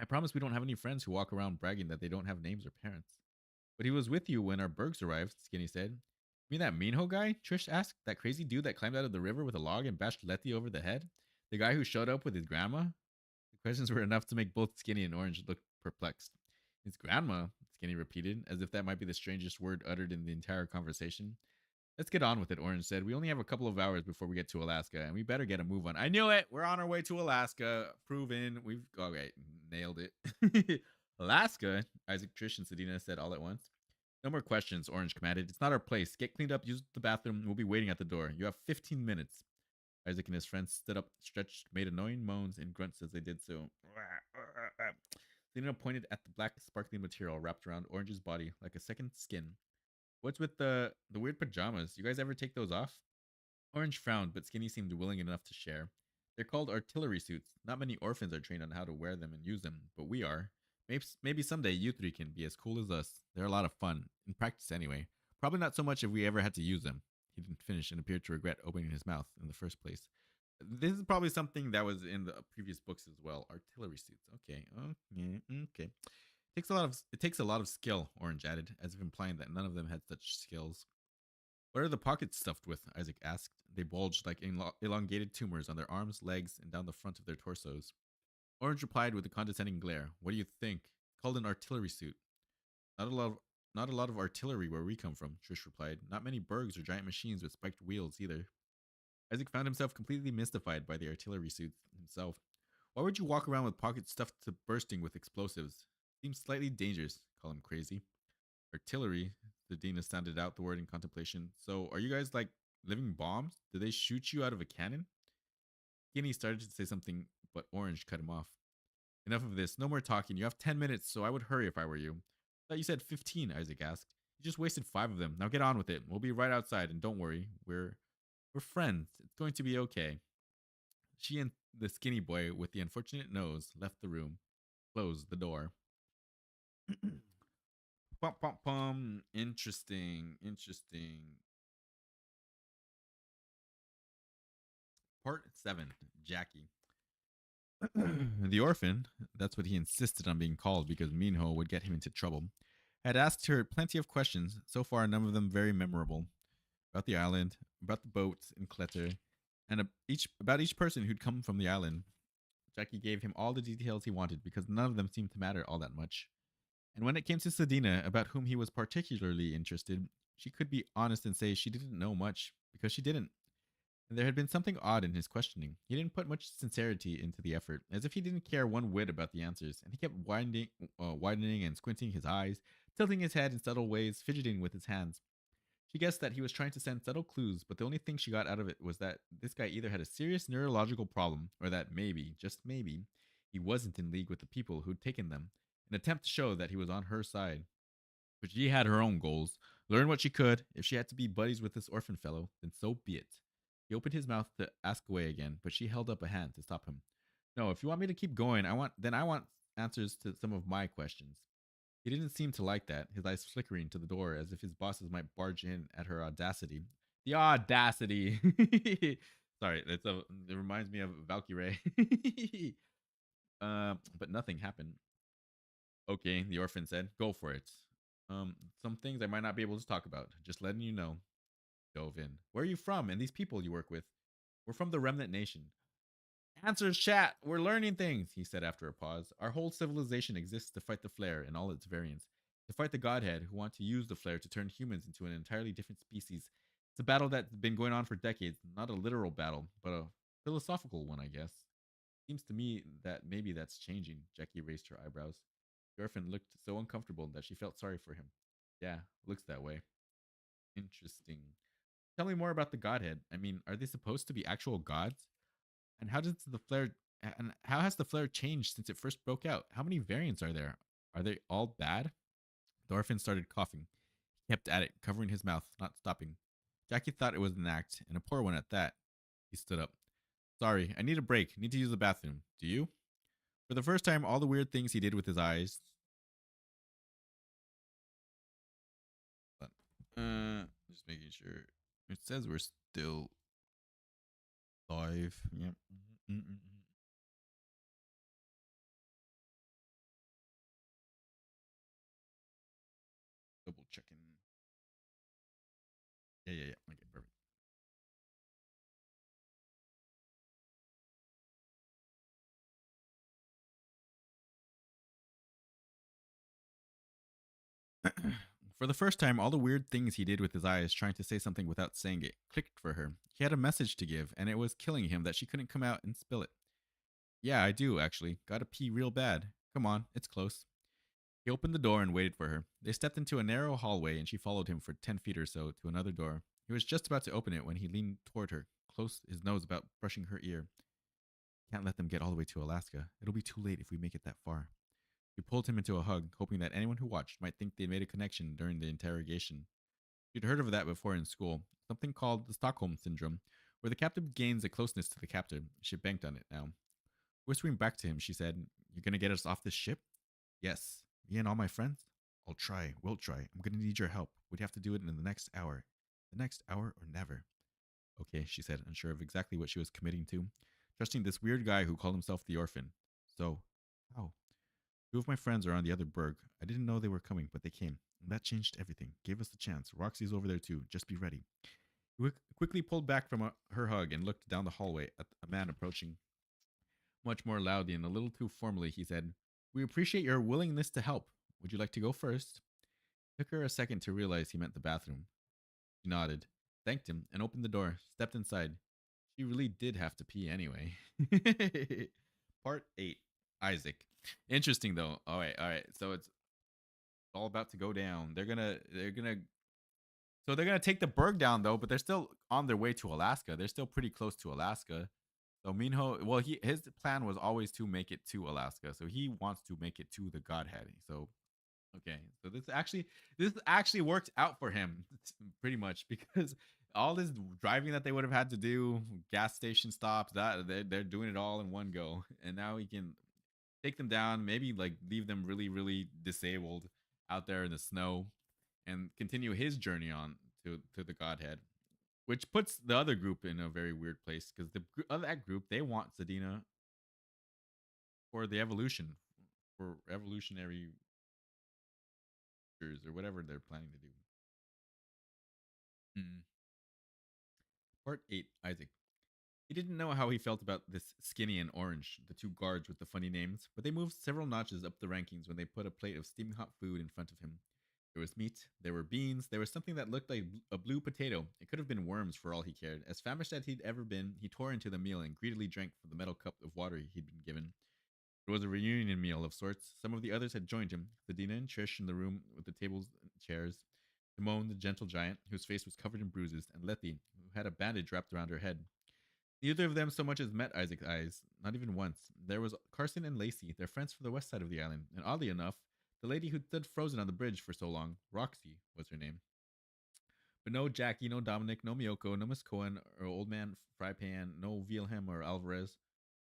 I promise we don't have any friends who walk around bragging that they don't have names or parents. But he was with you when our Bergs arrived, Skinny said. You mean that Minho guy? Trish asked. That crazy dude that climbed out of the river with a log and bashed Letty over the head? The guy who showed up with his grandma? The questions were enough to make both Skinny and Orange look perplexed. His grandma, Skinny repeated, as if that might be the strangest word uttered in the entire conversation. Let's get on with it, Orange said. We only have a couple of hours before we get to Alaska, and we better get a move on. I knew it! We're on our way to Alaska. Proven. We've... Okay, nailed it. Alaska? Isaac, Trish, and Sedina said all at once. No more questions, Orange commanded. It's not our place. Get cleaned up, use the bathroom. We'll be waiting at the door. You have 15 minutes. Isaac and his friends stood up, stretched, made annoying moans and grunts as they did so. Selena pointed at the black, sparkling material wrapped around Orange's body like a second skin. What's with the weird pajamas? You guys ever take those off? Orange frowned, but Skinny seemed willing enough to share. They're called artillery suits. Not many orphans are trained on how to wear them and use them, but we are. Maybe someday you three can be as cool as us. They're a lot of fun, in practice anyway. Probably not so much if we ever had to use them. He didn't finish and appeared to regret opening his mouth in the first place. This is probably something that was in the previous books as well. Artillery suits. Okay. It takes a lot of skill, Orange added, as if implying that none of them had such skills. What are the pockets stuffed with? Isaac asked. They bulged like elongated tumors on their arms, legs, and down the front of their torsos. Orange replied with a condescending glare. What do you think? Called an artillery suit. Not a lot of artillery where we come from, Trish replied. Not many bergs or giant machines with spiked wheels either. Isaac found himself completely mystified by the artillery suit himself. Why would you walk around with pockets stuffed to bursting with explosives? Seems slightly dangerous. Call him crazy. Artillery, the Dina sounded out the word in contemplation. So, are you guys like living bombs? Do they shoot you out of a cannon? Skinny started to say something, but Orange cut him off. Enough of this. No more talking. You have 10 minutes, so I would hurry if I were you. I thought you said 15, Isaac asked. You just wasted 5 of them. Now get on with it. We'll be right outside, and don't worry. We're friends. It's going to be okay. She and the skinny boy with the unfortunate nose left the room, closed the door. Pum, pum, pum. Interesting. Part 7, Jackie. The orphan, that's what he insisted on being called because Minho would get him into trouble, had asked her plenty of questions, so far none of them very memorable, about the island, about the boats in Kletter, and about each person who'd come from the island. Jackie gave him all the details he wanted because none of them seemed to matter all that much. And when it came to Sedina, about whom he was particularly interested, she could be honest and say she didn't know much because she didn't. And there had been something odd in his questioning. He didn't put much sincerity into the effort, as if he didn't care one whit about the answers, and he kept widening and squinting his eyes, tilting his head in subtle ways, fidgeting with his hands. She guessed that he was trying to send subtle clues, but the only thing she got out of it was that this guy either had a serious neurological problem, or that maybe, just maybe, he wasn't in league with the people who'd taken them, an attempt to show that he was on her side. But she had her own goals. Learn what she could. If she had to be buddies with this orphan fellow, then so be it. He opened his mouth to ask away again, but she held up a hand to stop him. No, if you want me to keep going, I want answers to some of my questions. He didn't seem to like that, his eyes flickering to the door as if his bosses might barge in at her audacity. The audacity! Sorry, it reminds me of Valkyrie. But nothing happened. Okay, the orphan said, go for it. Some things I might not be able to talk about. Just letting you know. Dove in. Where are you from? And these people you work with? We're from the Remnant Nation. Answers, chat. We're learning things, he said after a pause. Our whole civilization exists to fight the flare in all its variants. to fight the Godhead who want to use the flare to turn humans into an entirely different species. It's a battle that's been going on for decades, not a literal battle, but a philosophical one, I guess. Seems to me that maybe that's changing. Jackie raised her eyebrows. The orphan looked so uncomfortable that she felt sorry for him. Yeah, looks that way. Interesting. Tell me more about the Godhead. I mean, are they supposed to be actual gods? And how has the flare changed since it first broke out? How many variants are there? Are they all bad? The orphan started coughing. He kept at it, covering his mouth, not stopping. Jackie thought it was an act, and a poor one at that. He stood up. Sorry, I need a break. Need to use the bathroom. Do you? For the first time, all the weird things he did with his eyes. Just making sure. It says we're still live. Yep. Double checking. Yeah. Okay, perfect. For the first time, all the weird things he did with his eyes, trying to say something without saying it, clicked for her. He had a message to give, and it was killing him that she couldn't come out and spill it. Yeah, I do, actually. Gotta pee real bad. Come on, it's close. He opened the door and waited for her. They stepped into a narrow hallway, and she followed him for 10 feet or so to another door. He was just about to open it when he leaned toward her, close his nose about brushing her ear. Can't let them get all the way to Alaska. It'll be too late if we make it that far. She pulled him into a hug, hoping that anyone who watched might think they'd made a connection during the interrogation. She'd heard of that before in school, something called the Stockholm Syndrome, where the captive gains a closeness to the captor. She banked on it now. Whispering back to him, she said, "You're gonna get us off this ship?" "Yes. Me and all my friends?" "I'll try. We'll try. I'm gonna need your help. We'd have to do it in the next hour. The next hour or never." "Okay," she said, unsure of exactly what she was committing to, trusting this weird guy who called himself the orphan. "So, how?" "Two of my friends are on the other berg. I didn't know they were coming, but they came. And that changed everything. Gave us the chance. Roxy's over there too. Just be ready." He quickly pulled back from her hug and looked down the hallway at a man approaching. Much more loudly and a little too formally, he said, "We appreciate your willingness to help. Would you like to go first?" It took her a second to realize he meant the bathroom. She nodded, thanked him, and opened the door, stepped inside. She really did have to pee anyway. Part 8. Isaac. Interesting though. All right. So it's all about to go down. They're gonna take the berg down though, but they're still on their way to Alaska. They're still pretty close to Alaska. So Minho, well, his plan was always to make it to Alaska. So he wants to make it to the Godhead. So okay, so this actually worked out for him pretty much because all this driving that they would have had to do, gas station stops, that they're doing it all in one go, and now he can take them down, maybe like leave them really really disabled out there in the snow, and continue his journey on to the Godhead, which puts the other group in a very weird place because that group they want Sedina for the evolution, for evolutionary or whatever they're planning to do. Mm. Part 8. Isaac. He didn't know how he felt about this Skinny and Orange, the two guards with the funny names, but they moved several notches up the rankings when they put a plate of steaming hot food in front of him. There was meat, there were beans, there was something that looked like a blue potato. It could have been worms for all he cared. As famished as he'd ever been, he tore into the meal and greedily drank from the metal cup of water he'd been given. It was a reunion meal of sorts. Some of the others had joined him, Sedina and Trish in the room with the tables and chairs, Timon, the gentle giant, whose face was covered in bruises, and Letty, who had a bandage wrapped around her head. Neither of them so much as met Isaac's eyes, not even once. There was Carson and Lacey, their friends from the west side of the island, and oddly enough, the lady who'd stood frozen on the bridge for so long, Roxy, was her name. But no Jackie, no Dominic, no Miyoko, no Miss Cohen, or Old Man Frypan, no Wilhelm or Alvarez.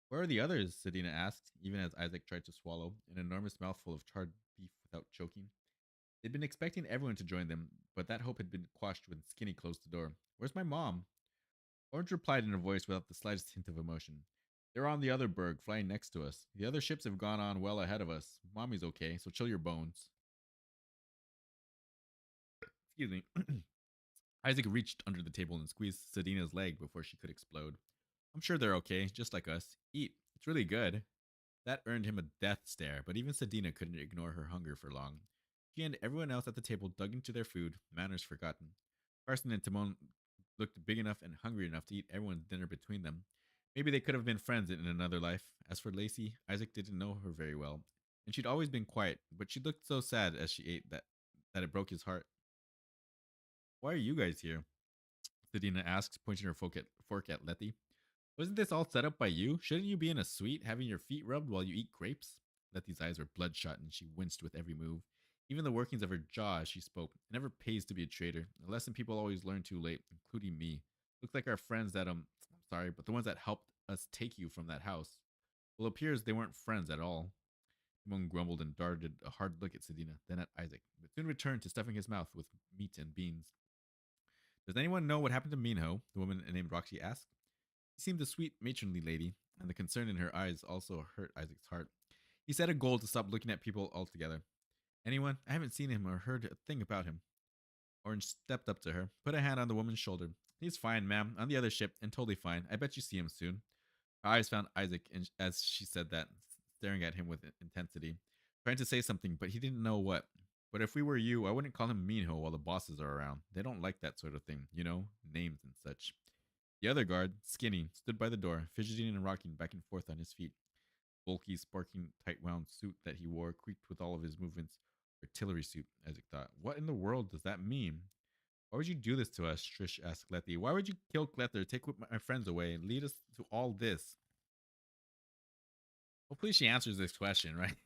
"Where are the others?" Sedina asked, even as Isaac tried to swallow an enormous mouthful of charred beef without choking. They'd been expecting everyone to join them, but that hope had been quashed when Skinny closed the door. "Where's my mom?" Orange replied in a voice without the slightest hint of emotion. "They're on the other berg, flying next to us. The other ships have gone on well ahead of us. Mommy's okay, so chill your bones." Excuse me. Isaac reached under the table and squeezed Sedina's leg before she could explode. "I'm sure they're okay, just like us. Eat. It's really good." That earned him a death stare, but even Sedina couldn't ignore her hunger for long. She and everyone else at the table dug into their food, manners forgotten. Carson and Timon looked big enough and hungry enough to eat everyone's dinner between them. Maybe they could have been friends in another life. As for Lacey, Isaac didn't know her very well, and she'd always been quiet, but she looked so sad as she ate that it broke his heart. Why are you guys here? Sedina asked, pointing her fork at Letty. Wasn't this all set up by you? Shouldn't you be in a suite having your feet rubbed while you eat grapes? Letty's eyes were bloodshot and she winced with every move. Even the workings of her jaw as she spoke. It never pays to be a traitor. A lesson people always learn too late, including me. Looks like our friends that, I'm sorry, but the ones that helped us take you from that house. Well, it appears they weren't friends at all. Timon grumbled and darted a hard look at Sedina, then at Isaac, but soon returned to stuffing his mouth with meat and beans. Does anyone know what happened to Minho? The woman named Roxy asked. She seemed a sweet, matronly lady, and the concern in her eyes also hurt Isaac's heart. He set a goal to stop looking at people altogether. Anyone? I haven't seen him or heard a thing about him. Orange stepped up to her, put a hand on the woman's shoulder. He's fine, ma'am, on the other ship, and totally fine. I bet you see him soon. Her eyes found Isaac as she said that, staring at him with intensity, trying to say something, but he didn't know what. But if we were you, I wouldn't call him Minho while the bosses are around. They don't like that sort of thing, you know, names and such. The other guard, skinny, stood by the door, fidgeting and rocking back and forth on his feet. Bulky, sparking, tight-wound suit that he wore creaked with all of his movements. Artillery suit, Isaac thought. What in the world does that mean? Why would you do this to us? Trish asked Letty. Why would you kill Clether, take my friends away, and lead us to all this? Hopefully she answers this question, right?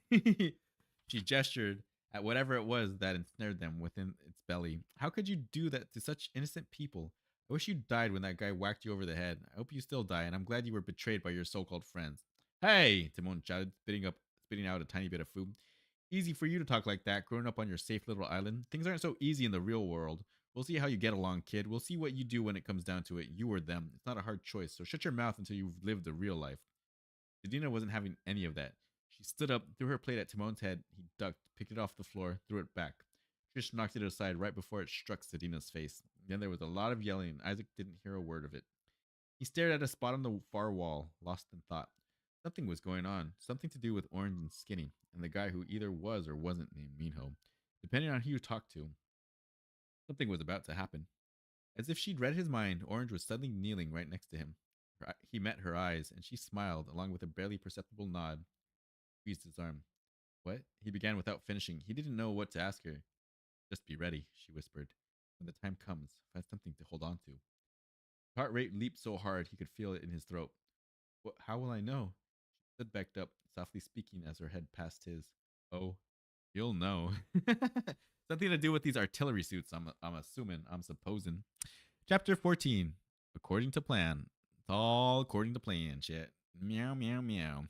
She gestured at whatever it was that ensnared them within its belly. How could you do that to such innocent people? I wish you died when that guy whacked you over the head. I hope you still die, and I'm glad you were betrayed by your so-called friends. Hey, Timon shouted, spitting out a tiny bit of food. Easy for you to talk like that, growing up on your safe little island. Things aren't so easy in the real world. We'll see how you get along, kid. We'll see what you do when it comes down to it. You or them. It's not a hard choice, so shut your mouth until you've lived the real life. Sedina wasn't having any of that. She stood up, threw her plate at Timon's head. He ducked, picked it off the floor, threw it back. Trish knocked it aside right before it struck Sedina's face. Then there was a lot of yelling, and Isaac didn't hear a word of it. He stared at a spot on the far wall, lost in thought. Something was going on, something to do with Orange and Skinny, and the guy who either was or wasn't named Minho. Depending on who you talked to, something was about to happen. As if she'd read his mind, Orange was suddenly kneeling right next to him. He met her eyes, and she smiled, along with a barely perceptible nod. Squeezed his arm. What? He began without finishing. He didn't know what to ask her. Just be ready, she whispered. When the time comes, find something to hold on to. His heart rate leaped so hard he could feel it in his throat. How will I know? She stood back up, softly speaking as her head passed his. Oh, you'll know. Something to do with these artillery suits, I'm assuming, I'm supposing. Chapter 14. According to plan. It's all according to plan, shit. Meow, meow, meow.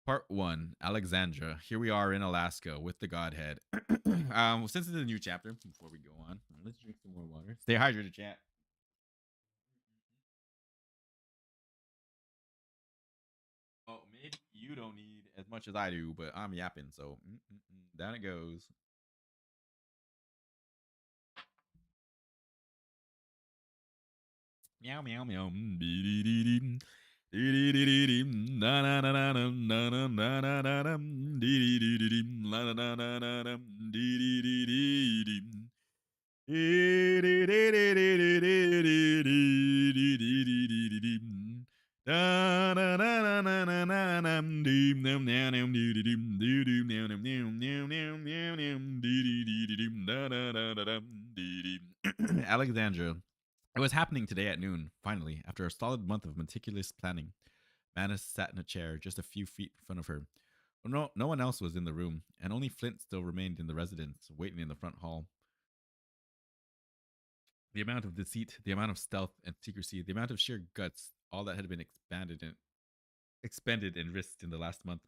Part 1. Alexandra. Here we are in Alaska with the Godhead. Since it's a new chapter, before we go on, let's drink some more water. Stay hydrated, chat. Oh, maybe you don't need as much as I do, but I'm yapping, so down it goes. Meow, meow, meow. Alexandra. It was happening today at noon, finally, after a solid month of meticulous planning. Manus sat in a chair just a few feet in front of her. No one else was in the room, and only Flint still remained in the residence, waiting in the front hall. The amount of deceit, the amount of stealth and secrecy, the amount of sheer guts, all that had been expended and risked in the last month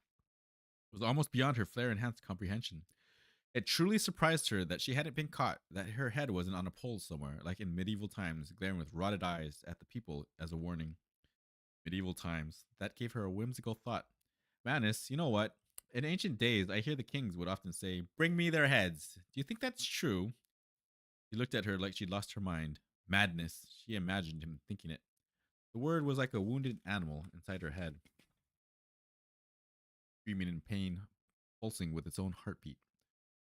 was almost beyond her flare-enhanced comprehension. It truly surprised her that she hadn't been caught, that her head wasn't on a pole somewhere, like in medieval times, glaring with rotted eyes at the people as a warning. Medieval times. That gave her a whimsical thought. Manus, you know what? In ancient days, I hear the kings would often say, "Bring me their heads." Do you think that's true? He looked at her like she'd lost her mind. Madness. She imagined him thinking it. The word was like a wounded animal inside her head, screaming in pain. pulsing with its own heartbeat.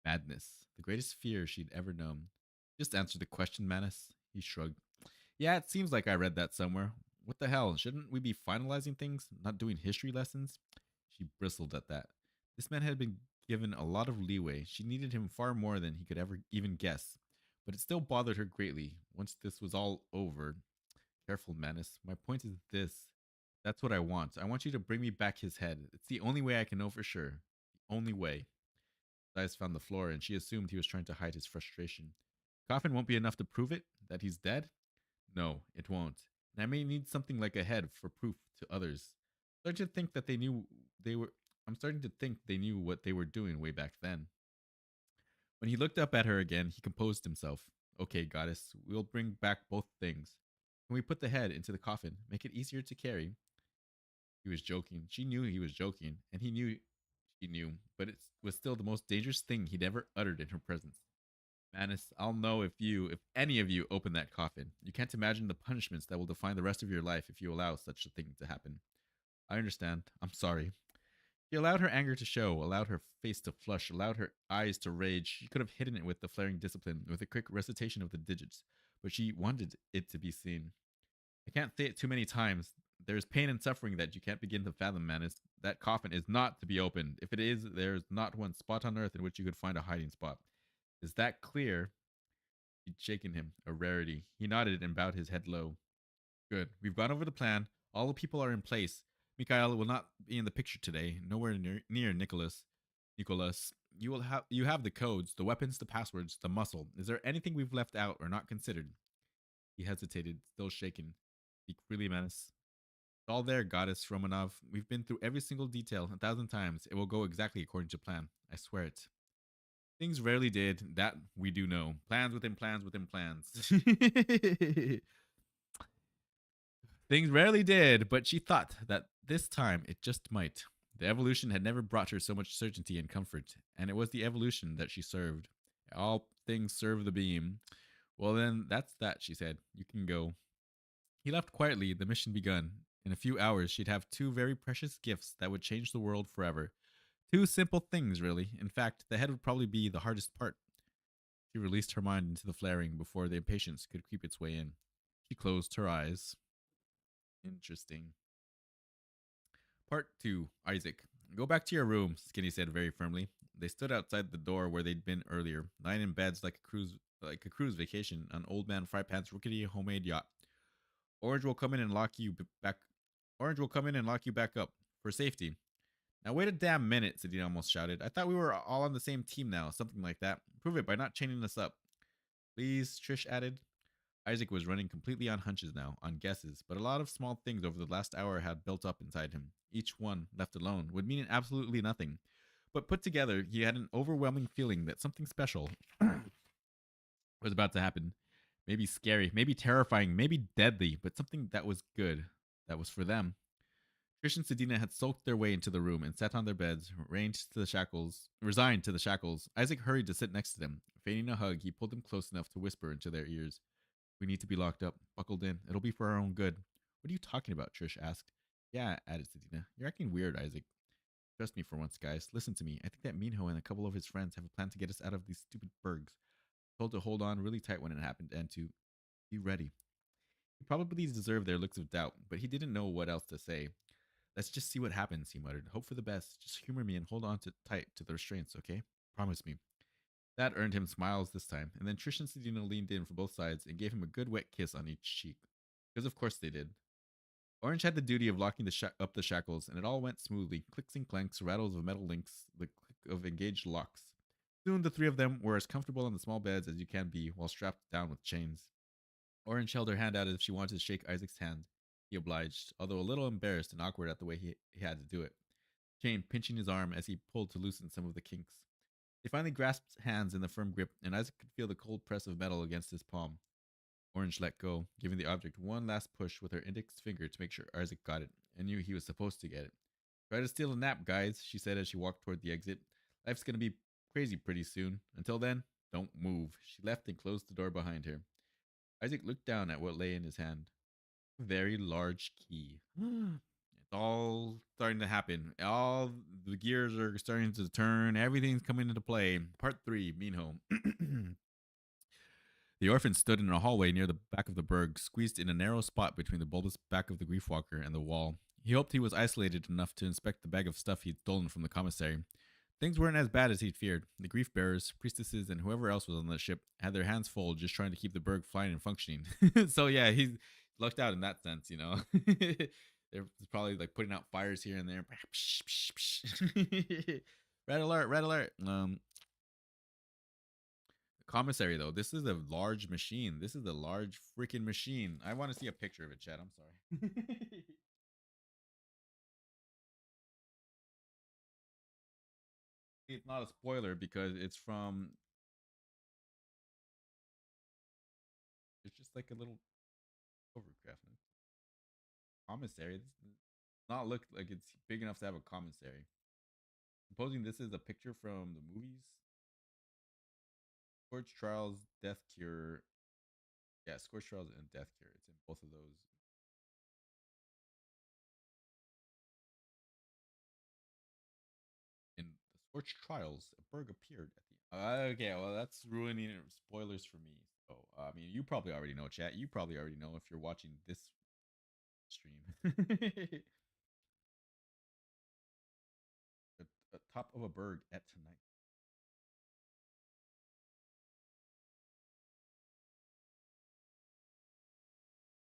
Madness, the greatest fear she'd ever known. Just answer the question, Manus. He shrugged. Yeah, it seems like I read that somewhere. What the hell? Shouldn't we be finalizing things, not doing history lessons? She bristled at that. This man had been given a lot of leeway. She needed him far more than he could ever even guess. But it still bothered her greatly. Once this was all over, careful, Manus. My point is this. That's what I want. I want you to bring me back his head. It's the only way I can know for sure. The only way. His eyes found the floor, and she assumed he was trying to hide his frustration. Coffin won't be enough to prove it? That he's dead? No, it won't. And I may need something like a head for proof to others. Starting to think that they knew they were I'm starting to think they knew what they were doing way back then. When he looked up at her again, he composed himself. Okay, goddess, we'll bring back both things. Can we put the head into the coffin? Make it easier to carry? He was joking. She knew he was joking, and he knew she knew, but it was still the most dangerous thing he'd ever uttered in her presence. Manus, I'll know if any of you open that coffin. You can't imagine the punishments that will define the rest of your life if you allow such a thing to happen. I understand. I'm sorry. She allowed her anger to show, allowed her face to flush, allowed her eyes to rage. She could have hidden it with the flaring discipline, with a quick recitation of the digits, but she wanted it to be seen. I can't say it too many times. There is pain and suffering that you can't begin to fathom, Manus. That coffin is not to be opened. If it is, there is not one spot on earth in which you could find a hiding spot. Is that clear? She'd shaken him, a rarity. He nodded and bowed his head low. Good. We've gone over the plan. All the people are in place. Mikhail will not be in the picture today. Nowhere near Nicholas. Nicholas, you have the codes, the weapons, the passwords, the muscle. Is there anything we've left out or not considered? He hesitated, still shaken. Speak freely, Manus. It's all there, Goddess Romanov. We've been through every single detail 1,000 times. It will go exactly according to plan. I swear it. Things rarely did. That we do know. Plans within plans within plans. Things rarely did, but she thought that this time it just might. The evolution had never brought her so much certainty and comfort, and it was the evolution that she served. All things serve the beam. Well, then, that's that, she said. You can go. He left quietly, the mission begun. In a few hours, she'd have two very precious gifts that would change the world forever. Two simple things, really. In fact, the head would probably be the hardest part. She released her mind into the flaring before the impatience could creep its way in. She closed her eyes. Interesting. Part 2. Isaac. Go back to your room, Skinny said very firmly. They stood outside the door where they'd been earlier, lying in beds like a cruise vacation on Old Man Frypan's rickety homemade yacht. Orange will come in and lock you back. Orange will come in and lock you back up for safety. Now wait a damn minute, Sadina almost shouted. I thought we were all on the same team now, something like that. Prove it by not chaining us up. Please, Trish added. Isaac was running completely on hunches now, on guesses, but a lot of small things over the last hour had built up inside him. Each one, left alone, would mean absolutely nothing. But put together, he had an overwhelming feeling that something special was about to happen. Maybe scary, maybe terrifying, maybe deadly, but something that was good. That was for them. Trish and Sedina had sulked their way into the room and sat on their beds, resigned to the shackles. Isaac hurried to sit next to them. Feigning a hug, he pulled them close enough to whisper into their ears. We need to be locked up, buckled in. It'll be for our own good. What are you talking about? Trish asked. Yeah, added Sedina. You're acting weird, Isaac. Trust me for once, guys. Listen to me. I think that Minho and a couple of his friends have a plan to get us out of these stupid bergs. Told to hold on really tight when it happened and to be ready. He probably deserved their looks of doubt, but he didn't know what else to say. Let's just see what happens, he muttered. Hope for the best. Just humor me and hold on tight to the restraints, okay? Promise me. That earned him smiles this time, and then Trish and Sedina leaned in from both sides and gave him a good wet kiss on each cheek. Because of course they did. Orange had the duty of locking up the shackles, and it all went smoothly. Clicks and clanks, rattles of metal links, the click of engaged locks. Soon the three of them were as comfortable on the small beds as you can be while strapped down with chains. Orange held her hand out as if she wanted to shake Isaac's hand. He obliged, although a little embarrassed and awkward at the way he had to do it. Chain pinching his arm as he pulled to loosen some of the kinks. They finally grasped hands in the firm grip, and Isaac could feel the cold press of metal against his palm. Orange let go, giving the object one last push with her index finger to make sure Isaac got it, and knew he was supposed to get it. Try to steal a nap, guys, she said as she walked toward the exit. Life's gonna be crazy pretty soon. Until then, don't move. She left and closed the door behind her. Isaac looked down at what lay in his hand. A very large key. And It's all starting to happen. All the gears are starting to turn. Everything's coming into play. Part three, Minho. The orphan stood in a hallway near the back of the burg, squeezed in a narrow spot between the bulbous back of the grief walker and the wall. He hoped he was isolated enough to inspect the bag of stuff he'd stolen from the commissary. Things weren't as bad as he'd feared. The grief bearers, priestesses, and whoever else was on the ship had their hands full just trying to keep the burg flying and functioning. So yeah, he's lucked out in that sense, you know. They're probably like putting out fires here and there. Red alert, red alert. Commissary though, this is a large machine. This is a large freaking machine. I want to see a picture of it, Chad. I'm sorry. It's not a spoiler because it's from. It's just like a little overcraft. Commissary. This does not look like it's big enough to have a commissary. Supposing this is a picture from the movies. Scorch Trials, Death Cure. Yeah, Scorch Trials and Death Cure. It's in both of those. In the Scorch Trials, a berg appeared at the. Okay, well that's ruining spoilers for me. So I mean, you probably already know, chat. You probably already know if you're watching this stream. The top of a berg at tonight.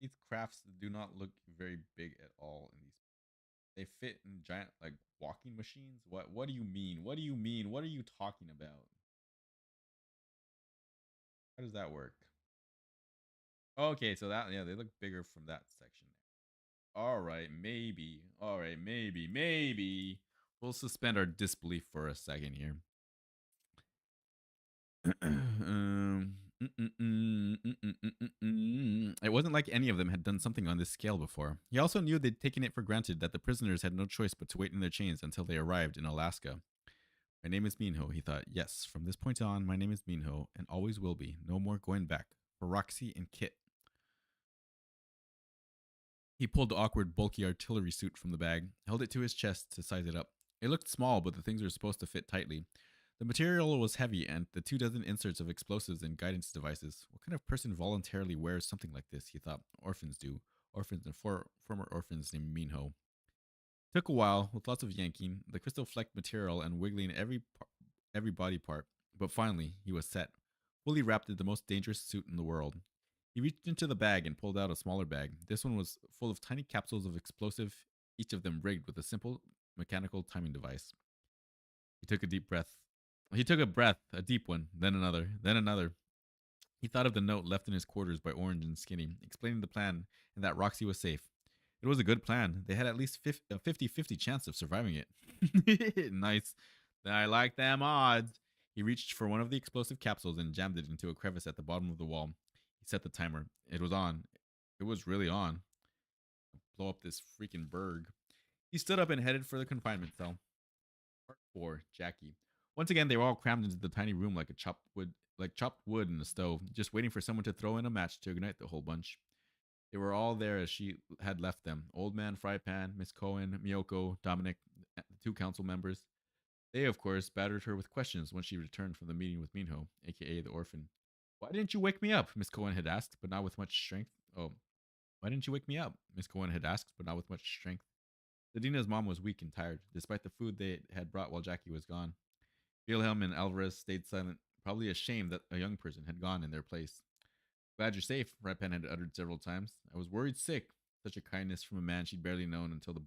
These crafts do not look very big at all in these. They fit in giant like walking machines. What do you mean? What do you mean? What are you talking about? How does that work? Okay, so that yeah, they look bigger from that section. All right, maybe. All right, maybe. We'll suspend our disbelief for a second here. It wasn't like any of them had done something on this scale before. He also knew they'd taken it for granted that the prisoners had no choice but to wait in their chains until they arrived in Alaska. My name is Minho, he thought. Yes, from this point on, my name is Minho, and always will be. No more going back. For Roxy and Kit. He pulled the awkward, bulky artillery suit from the bag, held it to his chest to size it up. It looked small, but the things were supposed to fit tightly. The material was heavy, and the 2 dozen inserts of explosives and guidance devices. What kind of person voluntarily wears something like this, he thought. Orphans do. Orphans and former orphans named Minho. It took a while, with lots of yanking, the crystal flecked material and wiggling every body part, but finally he was set, fully wrapped in the most dangerous suit in the world. He reached into the bag and pulled out a smaller bag. This one was full of tiny capsules of explosive, each of them rigged with a simple mechanical timing device. He took a deep breath. He took a breath, a deep one, then another, then another. He thought of the note left in his quarters by Orange and Skinny, explaining the plan and that Roxy was safe. It was a good plan. They had at least a 50-50 chance of surviving it. Nice. I like them odds. He reached for one of the explosive capsules and jammed it into a crevice at the bottom of the wall. He set the timer. It was on. It was really on. Blow up this freaking berg. He stood up and headed for the confinement cell. Part 4, Jackie. Once again, they were all crammed into the tiny room like chopped wood in a stove, just waiting for someone to throw in a match to ignite the whole bunch. They were all there as she had left them. Old Man Frypan, Miss Cohen, Miyoko, Dominic, the 2 council members. They, of course, battered her with questions when she returned from the meeting with Minho, aka the orphan. Why didn't you wake me up? Miss Cohen had asked, but not with much strength. Oh, why didn't you wake me up? Miss Cohen had asked, but not with much strength. Sedina's mom was weak and tired, despite the food they had brought while Jackie was gone. Wilhelm and Alvarez stayed silent, probably ashamed that a young person had gone in their place. Glad you're safe, Redpan had uttered several times. I was worried sick. Such a kindness from a man she'd barely known until the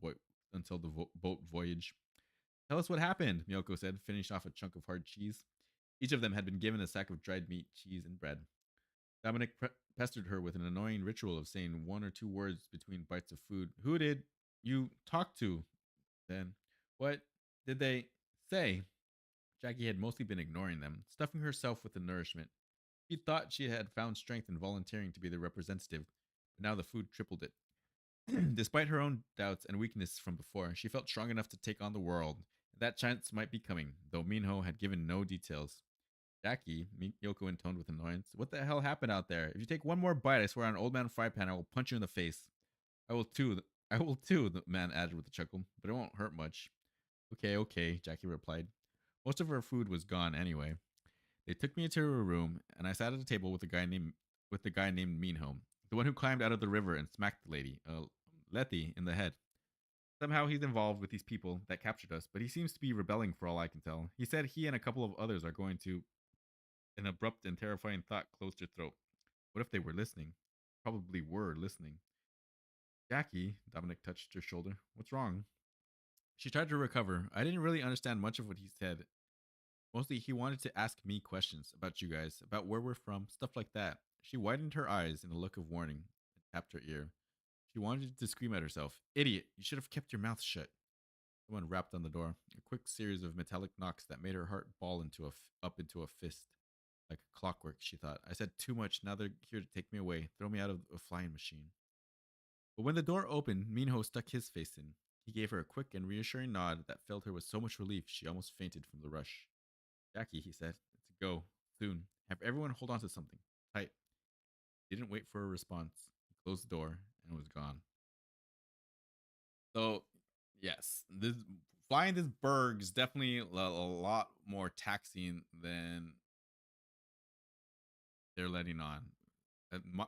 boat voyage. Tell us what happened, Miyoko said, finished off a chunk of hard cheese. Each of them had been given a sack of dried meat, cheese, and bread. Dominic pestered her with an annoying ritual of saying 1 or 2 words between bites of food. Who did you talk to, then? What did they say? Jackie had mostly been ignoring them, stuffing herself with the nourishment. She thought she had found strength in volunteering to be the representative, but now the food tripled it. Despite her own doubts and weakness from before, she felt strong enough to take on the world. That chance might be coming, though Minho had given no details. Jackie, Yoko intoned with annoyance, what the hell happened out there? If you take one more bite, I swear on Old Man Frypan, I will punch you in the face. I will too. I will too, the man added with a chuckle, but it won't hurt much. Okay, okay, Jackie replied. Most of her food was gone anyway. They took me into her room, and I sat at a table with the guy named Minho, the one who climbed out of the river and smacked the lady, Letty, in the head. Somehow he's involved with these people that captured us, but he seems to be rebelling for all I can tell. He said he and a couple of others are going to. An abrupt and terrifying thought closed her throat. What if they were listening? Probably were listening. Jackie, Dominic touched her shoulder. What's wrong? She tried to recover. I didn't really understand much of what he said. Mostly, he wanted to ask me questions about you guys, about where we're from, stuff like that. She widened her eyes in a look of warning and tapped her ear. She wanted to scream at herself. Idiot, you should have kept your mouth shut. Someone rapped on the door, a quick series of metallic knocks that made her heart ball up into a fist. Like clockwork, she thought. I said too much. Now they're here to take me away, throw me out of a flying machine. But when the door opened, Minho stuck his face in. He gave her a quick and reassuring nod that filled her with so much relief she almost fainted from the rush. Jackie, he said, it's a go. Soon. Have everyone hold on to something. Tight. He didn't wait for a response. He closed the door and was gone. So, yes, this flying this berg is definitely a lot more taxing than they're letting on.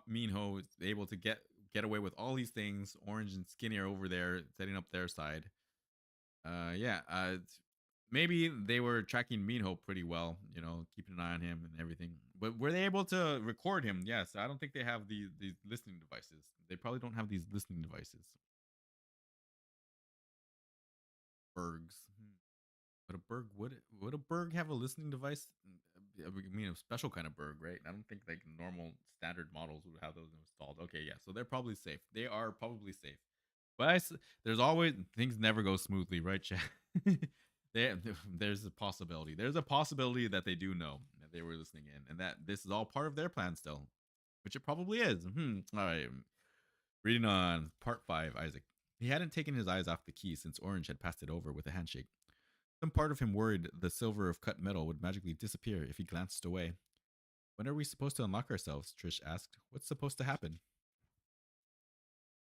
Minho is able to get away with all these things. Orange and Skinny are over there setting up their side. Yeah. Maybe they were tracking Minho pretty well, keeping an eye on him and everything. But were they able to record him? Yes. I don't think they have these listening devices. They probably don't have these listening devices. Bergs. But a berg would a berg have a listening device? I mean, a special kind of berg, right? I don't think like normal standard models would have those installed. Okay, yeah, so they're probably safe. They are probably safe. But there's always things never go smoothly, right, Chad? There's a possibility. There's a possibility that they do know that they were listening in, and that this is all part of their plan still, which it probably is. All right, reading on part 5. Isaac. He hadn't taken his eyes off the key since Orange had passed it over with a handshake. Some part of him worried the silver of cut metal would magically disappear if he glanced away. When are we supposed to unlock ourselves? Trish asked. What's supposed to happen?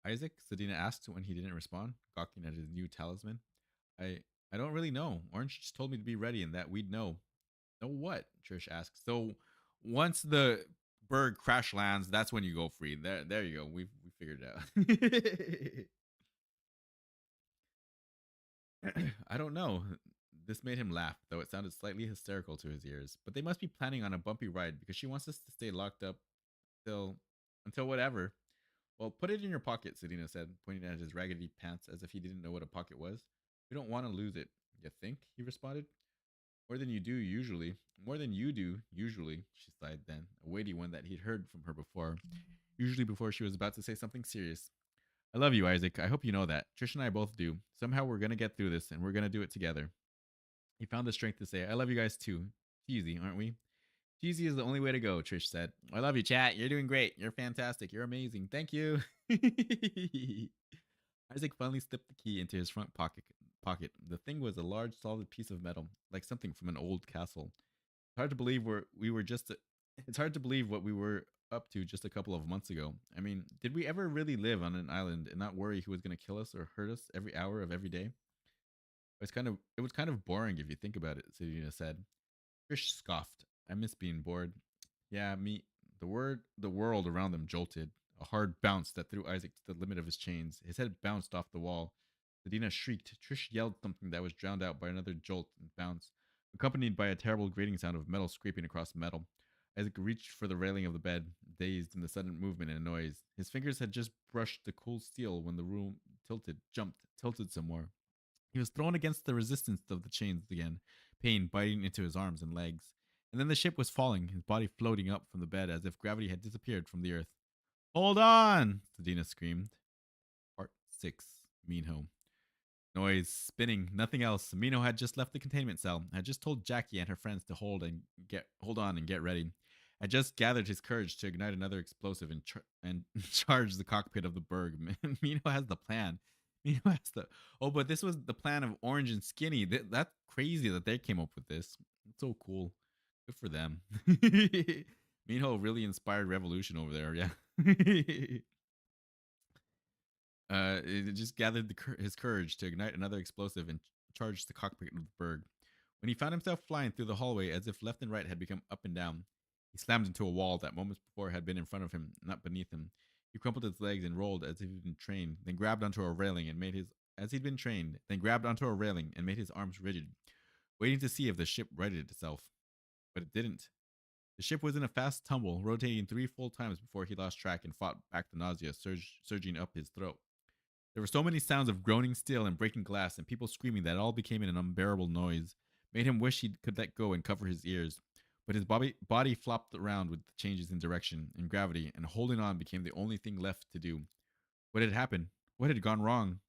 Isaac, Sedina asked when he didn't respond, gawking at his new talisman. I I don't really know. Orange just told me to be ready and that we'd know. Know what? Trish asked. So once the bird crash lands, that's when you go free. There you go. We figured it out. I don't know. This made him laugh, though it sounded slightly hysterical to his ears. But they must be planning on a bumpy ride because she wants us to stay locked up till until whatever. Well, put it in your pocket, Sedina said, pointing at his raggedy pants as if he didn't know what a pocket was. We don't want to lose it. You think? He responded. More than you do usually. More than you do usually, she sighed then, a weighty one that he'd heard from her before. Usually before she was about to say something serious. I love you, Isaac. I hope you know that. Trish and I both do. Somehow we're gonna get through this and we're gonna do it together. He found the strength to say, I love you guys too. Cheesy, aren't we? Cheesy is the only way to go, Trish said. I love you, chat. You're doing great. You're fantastic. You're amazing. Thank you. Isaac finally slipped the key into his front pocket. The thing was a large, solid piece of metal, like something from an old castle. It's hard to believe we were just. It's hard to believe what we were up to just a couple of months ago. I mean, did we ever really live on an island and not worry who was going to kill us or hurt us every hour of every day? It was kind of boring if you think about it, Selena said. Trish scoffed. I miss being bored. Yeah, me. The world around them jolted. A hard bounce that threw Isaac to the limit of his chains. His head bounced off the wall. Sedina shrieked. Trish yelled something that was drowned out by another jolt and bounce, accompanied by a terrible grating sound of metal scraping across metal. Isaac reached for the railing of the bed, dazed in the sudden movement and noise. His fingers had just brushed the cold steel when the room tilted some more. He was thrown against the resistance of the chains again, pain biting into his arms and legs. And then the ship was falling, his body floating up from the bed as if gravity had disappeared from the earth. Hold on! Sedina screamed. Part 6. Minho. Noise, spinning, nothing else. Mino had just left the containment cell, had just told Jackie and her friends to hold on and get ready. Had just gathered his courage to ignite another explosive and charge the cockpit of the Berg. Mino has the plan. Mino has the but this was the plan of Orange and Skinny. That's crazy that they came up with this. It's so cool. Good for them. Minho really inspired revolution over there. Yeah. It just gathered his courage to ignite another explosive and charge the cockpit of the Berg. When he found himself flying through the hallway as if left and right had become up and down, he slammed into a wall that moments before had been in front of him, not beneath him. He crumpled his legs and rolled as if he'd been trained, then grabbed onto a railing and made his as he'd been trained, then grabbed onto a railing and made his arms rigid, waiting to see if the ship righted itself. But it didn't. The ship was in a fast tumble, rotating 3 full times before he lost track and fought back the nausea surging up his throat. There were so many sounds of groaning steel and breaking glass and people screaming that it all became an unbearable noise, made him wish he could let go and cover his ears. But his body flopped around with the changes in direction and gravity, and holding on became the only thing left to do. What had happened? What had gone wrong?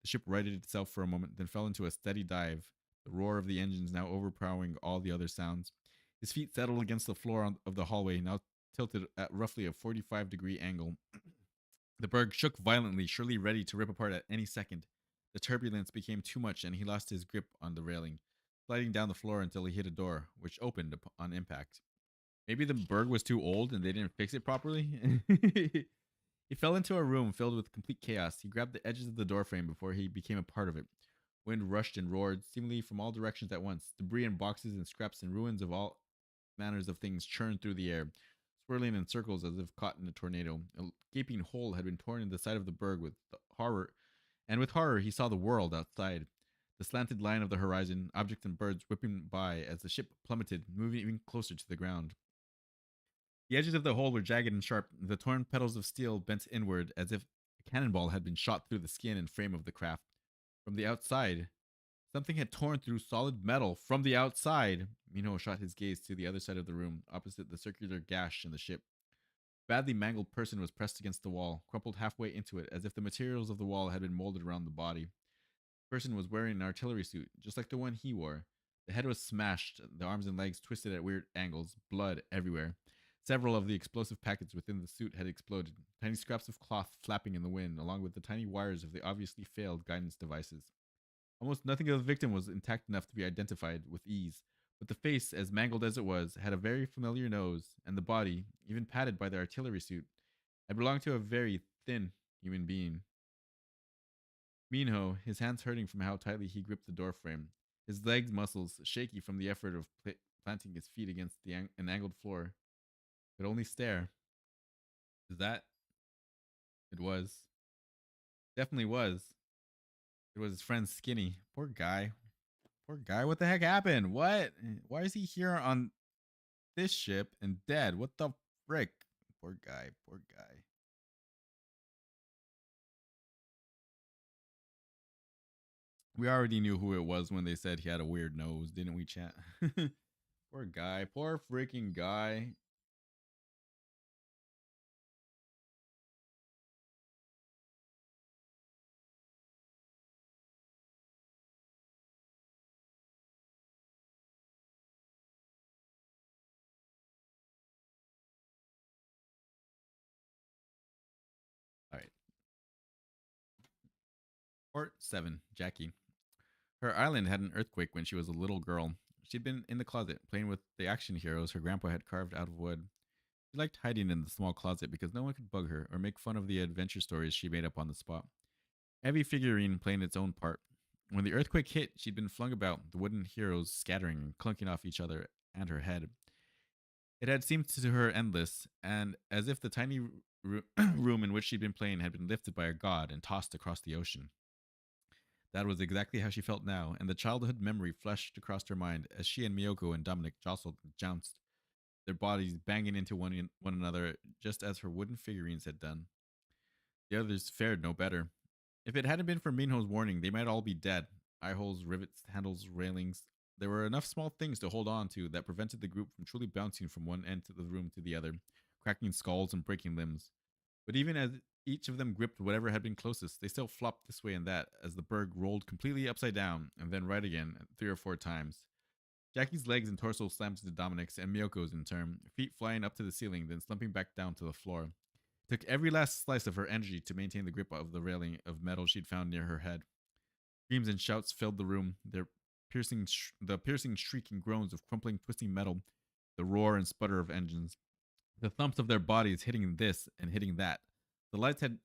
The ship righted itself for a moment, then fell into a steady dive, the roar of the engines now overpowering all the other sounds. His feet settled against the floor of the hallway, now tilted at roughly a 45-degree angle. The berg shook violently, surely ready to rip apart at any second. The turbulence became too much, and he lost his grip on the railing, sliding down the floor until he hit a door, which opened on impact. Maybe the berg was too old and they didn't fix it properly? He fell into a room filled with complete chaos. He grabbed the edges of the doorframe before he became a part of it. Wind rushed and roared, seemingly from all directions at once. Debris and boxes and scraps and ruins of all manners of things churned through the air, swirling in circles as if caught in a tornado. A gaping hole had been torn in the side of the berg with horror, and with horror he saw the world outside. The slanted line of the horizon, objects and birds whipping by as the ship plummeted, moving even closer to the ground. The edges of the hole were jagged and sharp, the torn petals of steel bent inward as if a cannonball had been shot through the skin and frame of the craft. From the outside, something had torn through solid metal. From the outside, Minho shot his gaze to the other side of the room, opposite the circular gash in the ship. A badly mangled person was pressed against the wall, crumpled halfway into it, as if the materials of the wall had been molded around the body. The person was wearing an artillery suit, just like the one he wore. The head was smashed, the arms and legs twisted at weird angles, blood everywhere. Several of the explosive packets within the suit had exploded, tiny scraps of cloth flapping in the wind, along with the tiny wires of the obviously failed guidance devices. Almost nothing of the victim was intact enough to be identified with ease, but the face, as mangled as it was, had a very familiar nose, and the body, even padded by the artillery suit, had belonged to a very thin human being. Minho, his hands hurting from how tightly he gripped the doorframe, his legs muscles shaky from the effort of planting his feet against an angled floor, could only stare. Is that? It was. Definitely was. It was his friend Skinny. Poor guy. Poor guy. What the heck happened? What? Why is he here on this ship and dead? What the frick? Poor guy. Poor guy. We already knew who it was when they said he had a weird nose, didn't we, chat? Poor guy. Poor freaking guy. All right. Port 7, Jackie. Her island had an earthquake when she was a little girl. She'd been in the closet playing with the action heroes her grandpa had carved out of wood. She liked hiding in the small closet because no one could bug her or make fun of the adventure stories she made up on the spot. Every figurine playing its own part. When the earthquake hit, she'd been flung about, the wooden heroes scattering and clunking off each other and her head. It had seemed to her endless, and as if the tiny room in which she'd been playing had been lifted by a god and tossed across the ocean. That was exactly how she felt now, and the childhood memory flashed across her mind as she and Miyoko and Dominic jostled and jounced, their bodies banging into one another just as her wooden figurines had done. The others fared no better. If it hadn't been for Minho's warning, they might all be dead. Eye holes, rivets, handles, railings. There were enough small things to hold on to that prevented the group from truly bouncing from one end of the room to the other, cracking skulls and breaking limbs. But even as each of them gripped whatever had been closest, they still flopped this way and that as the berg rolled completely upside down and then right again 3 or 4 times. Jackie's legs and torso slammed into Dominic's and Miyoko's in turn, feet flying up to the ceiling, then slumping back down to the floor. It took every last slice of her energy to maintain the grip of the railing of metal she'd found near her head. Screams and shouts filled the room, the piercing shriek and groans of crumpling, twisting metal, the roar and sputter of engines, the thumps of their bodies hitting this and hitting that, The lights had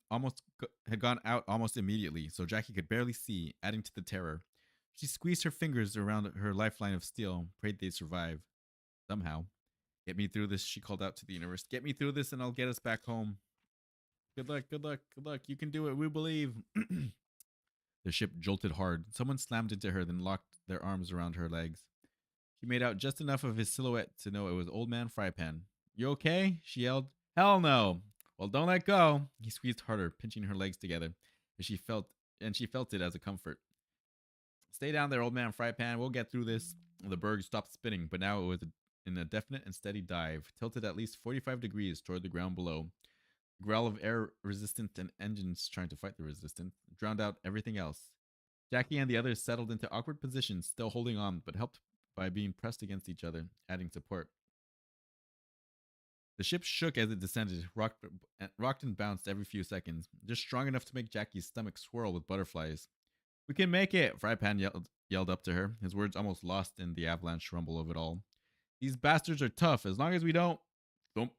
gone out almost immediately, so Jackie could barely see, adding to the terror. She squeezed her fingers around her lifeline of steel, prayed they'd survive. Somehow. Get me through this, she called out to the universe. Get me through this and I'll get us back home. Good luck, good luck, good luck. You can do it. We believe. The ship jolted hard. Someone slammed into her, then locked their arms around her legs. She made out just enough of his silhouette to know it was Old Man Frypan. You okay? She yelled. Hell no. Well, don't let go. He squeezed harder, pinching her legs together, as she felt it as a comfort. Stay down there, Old Man Frypan. We'll get through this. The berg stopped spinning, but now it was in a definite and steady dive, tilted at least 45 degrees toward the ground below. The growl of air resistance and engines trying to fight the resistance drowned out everything else. Jackie and the others settled into awkward positions, still holding on, but helped by being pressed against each other, adding support. The ship shook as it descended, rocked and bounced every few seconds, just strong enough to make Jackie's stomach swirl with butterflies. We can make it, Frypan yelled up to her, his words almost lost in the avalanche rumble of it all. These bastards are tough, as long as we don't... Thump.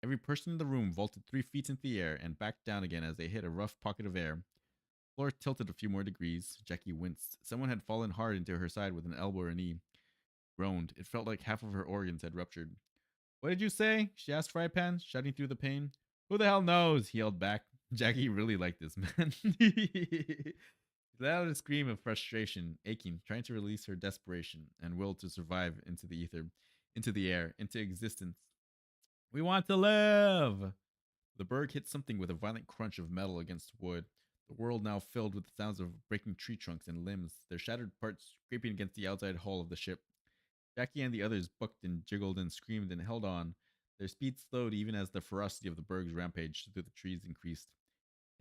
Every person in the room vaulted 3 feet into the air and backed down again as they hit a rough pocket of air. The floor tilted a few more degrees. Jackie winced. Someone had fallen hard into her side with an elbow or knee. Groaned. It felt like half of her organs had ruptured. What did you say? She asked Frypan, shouting through the pain. Who the hell knows? He yelled back. Jackie really liked this man. He let out a scream of frustration, aching, trying to release her desperation and will to survive into the ether, into the air, into existence. We want to live! The berg hit something with a violent crunch of metal against wood. The world now filled with the sounds of breaking tree trunks and limbs, their shattered parts scraping against the outside hull of the ship. Jackie and the others bucked and jiggled and screamed and held on. Their speed slowed even as the ferocity of the berg's rampage through the trees increased.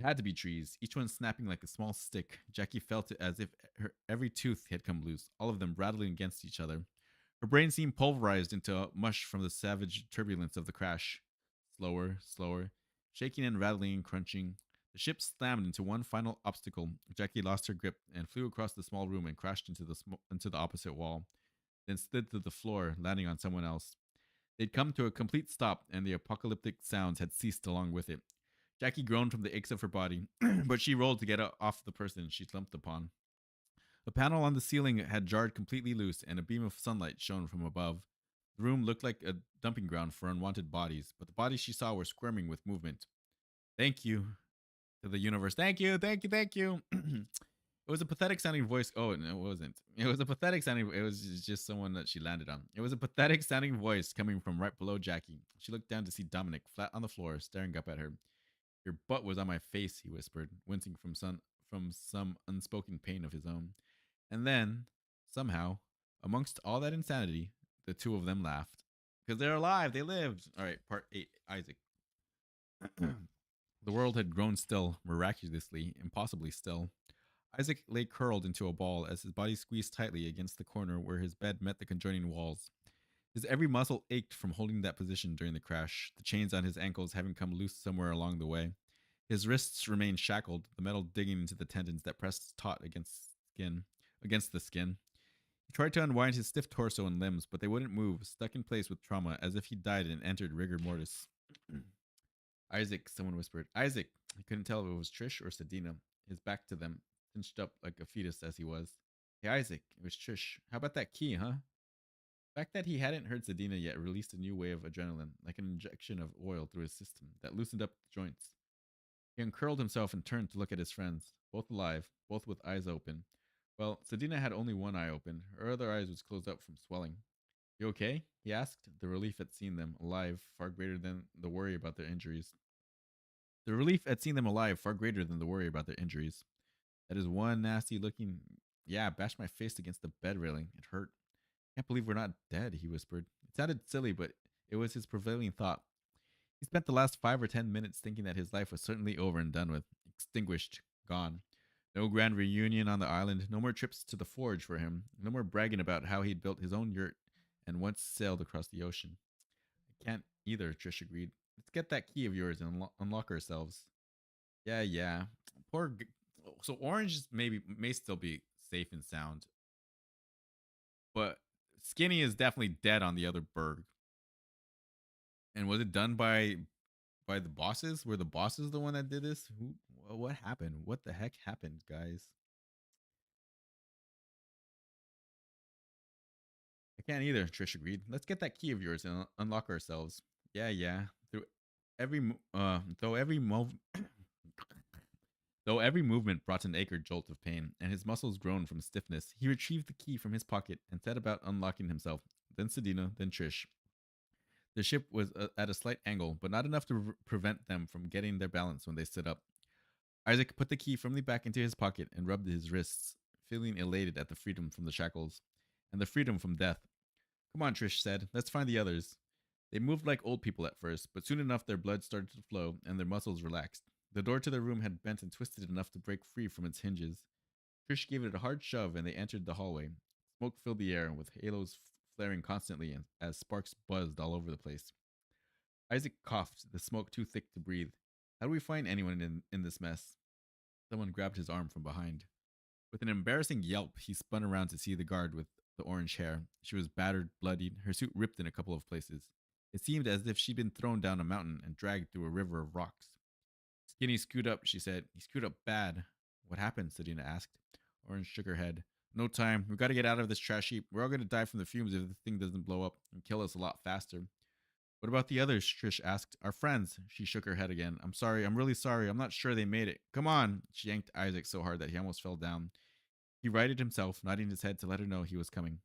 It had to be trees, each one snapping like a small stick. Jackie felt it as if every tooth had come loose, all of them rattling against each other. Her brain seemed pulverized into mush from the savage turbulence of the crash. Slower, slower, shaking and rattling and crunching. The ship slammed into one final obstacle. Jackie lost her grip and flew across the small room and crashed into the opposite wall, then slid to the floor, landing on someone else. They'd come to a complete stop, and the apocalyptic sounds had ceased along with it. Jackie groaned from the aches of her body, but she rolled to get off the person she slumped upon. A panel on the ceiling had jarred completely loose, and a beam of sunlight shone from above. The room looked like a dumping ground for unwanted bodies, but the bodies she saw were squirming with movement. Thank you to the universe. Thank you, thank you, thank you. It was a pathetic sounding voice. Oh, no, it wasn't. It was a pathetic sounding. It was just someone that she landed on. It was a pathetic sounding voice coming from right below Jackie. She looked down to see Dominic flat on the floor, staring up at her. Your butt was on my face, he whispered, wincing from some unspoken pain of his own. And then, somehow, amongst all that insanity, the two of them laughed. Because they're alive, they lived. All right, part 8, Isaac. The world had grown still, miraculously, impossibly still. Isaac lay curled into a ball as his body squeezed tightly against the corner where his bed met the conjoining walls. His every muscle ached from holding that position during the crash, the chains on his ankles having come loose somewhere along the way. His wrists remained shackled, the metal digging into the tendons that pressed taut against the skin. He tried to unwind his stiff torso and limbs, but they wouldn't move, stuck in place with trauma, as if he died and entered rigor mortis. Isaac, someone whispered. Isaac! He couldn't tell if it was Trish or Sadina, his back to them, cinched up like a fetus as he was. Hey, Isaac, it was Trish. How about that key, huh? The fact that he hadn't heard Sadina yet released a new wave of adrenaline, like an injection of oil through his system, that loosened up the joints. He uncurled himself and turned to look at his friends, both alive, both with eyes open. Well, Sadina had only one eye open. Her other eye was closed up from swelling. You okay? He asked, the relief at seeing them alive far greater than the worry about their injuries. The relief at seeing them alive far greater than the worry about their injuries. That is one nasty looking... Yeah, bashed my face against the bed railing. It hurt. Can't believe we're not dead, he whispered. It sounded silly, but it was his prevailing thought. He spent the last 5 or 10 minutes thinking that his life was certainly over and done with. Extinguished. Gone. No grand reunion on the island. No more trips to the forge for him. No more bragging about how he'd built his own yurt and once sailed across the ocean. I can't either, Trish agreed. Let's get that key of yours and unlock ourselves. Yeah. So Orange may still be safe and sound, but Skinny is definitely dead on the other berg. And was it done by By the bosses? Were the bosses the one that did this? Who? What happened? What the heck happened, guys? I can't either. Trish agreed. Let's get that key of yours and unlock ourselves. Yeah, yeah. Through every though every though every movement brought an acre jolt of pain, and his muscles groaned from stiffness, he retrieved the key from his pocket and set about unlocking himself. Then Sedina, then Trish. The ship was at a slight angle, but not enough to prevent them from getting their balance when they stood up. Isaac put the key firmly back into his pocket and rubbed his wrists, feeling elated at the freedom from the shackles and the freedom from death. Come on, Trish said. Let's find the others. They moved like old people at first, but soon enough their blood started to flow and their muscles relaxed. The door to their room had bent and twisted enough to break free from its hinges. Trish gave it a hard shove and they entered the hallway. Smoke filled the air, with halos flaring constantly as sparks buzzed all over the place. Isaac coughed, the smoke too thick to breathe. How do we find anyone in this mess? Someone grabbed his arm from behind. With an embarrassing yelp, he spun around to see the guard with the orange hair. She was battered, bloodied, her suit ripped in a couple of places. It seemed as if she'd been thrown down a mountain and dragged through a river of rocks. Skinny screwed up, she said. He screwed up bad. What happened? Sedina asked. Orange shook her head. No time. We've got to get out of this trash heap. We're all going to die from the fumes if the thing doesn't blow up and kill us a lot faster. What about the others? Trish asked. Our friends. She shook her head again. I'm sorry. I'm really sorry. I'm not sure they made it. Come on. She yanked Isaac so hard that he almost fell down. He righted himself, nodding his head to let her know he was coming.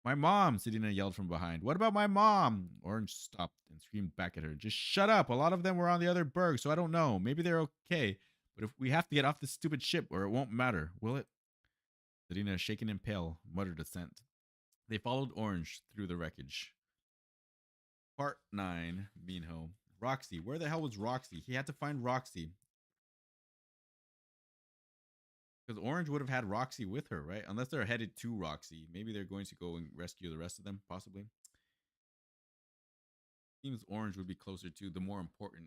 My mom, Sedina yelled from behind. What about my mom? Orange stopped and screamed back at her. Just shut up. A lot of them were on the other berg, so I don't know. Maybe they're okay. But if we have to get off this stupid ship, or it won't matter, will it? Sedina, shaken and pale, muttered assent. They followed Orange through the wreckage. Part 9, Minho. Roxy. Where the hell was Roxy? He had to find Roxy. Because Orange would have had Roxy with her, right? Unless they're headed to Roxy. Maybe they're going to go and rescue the rest of them, possibly. Seems Orange would be closer to the more important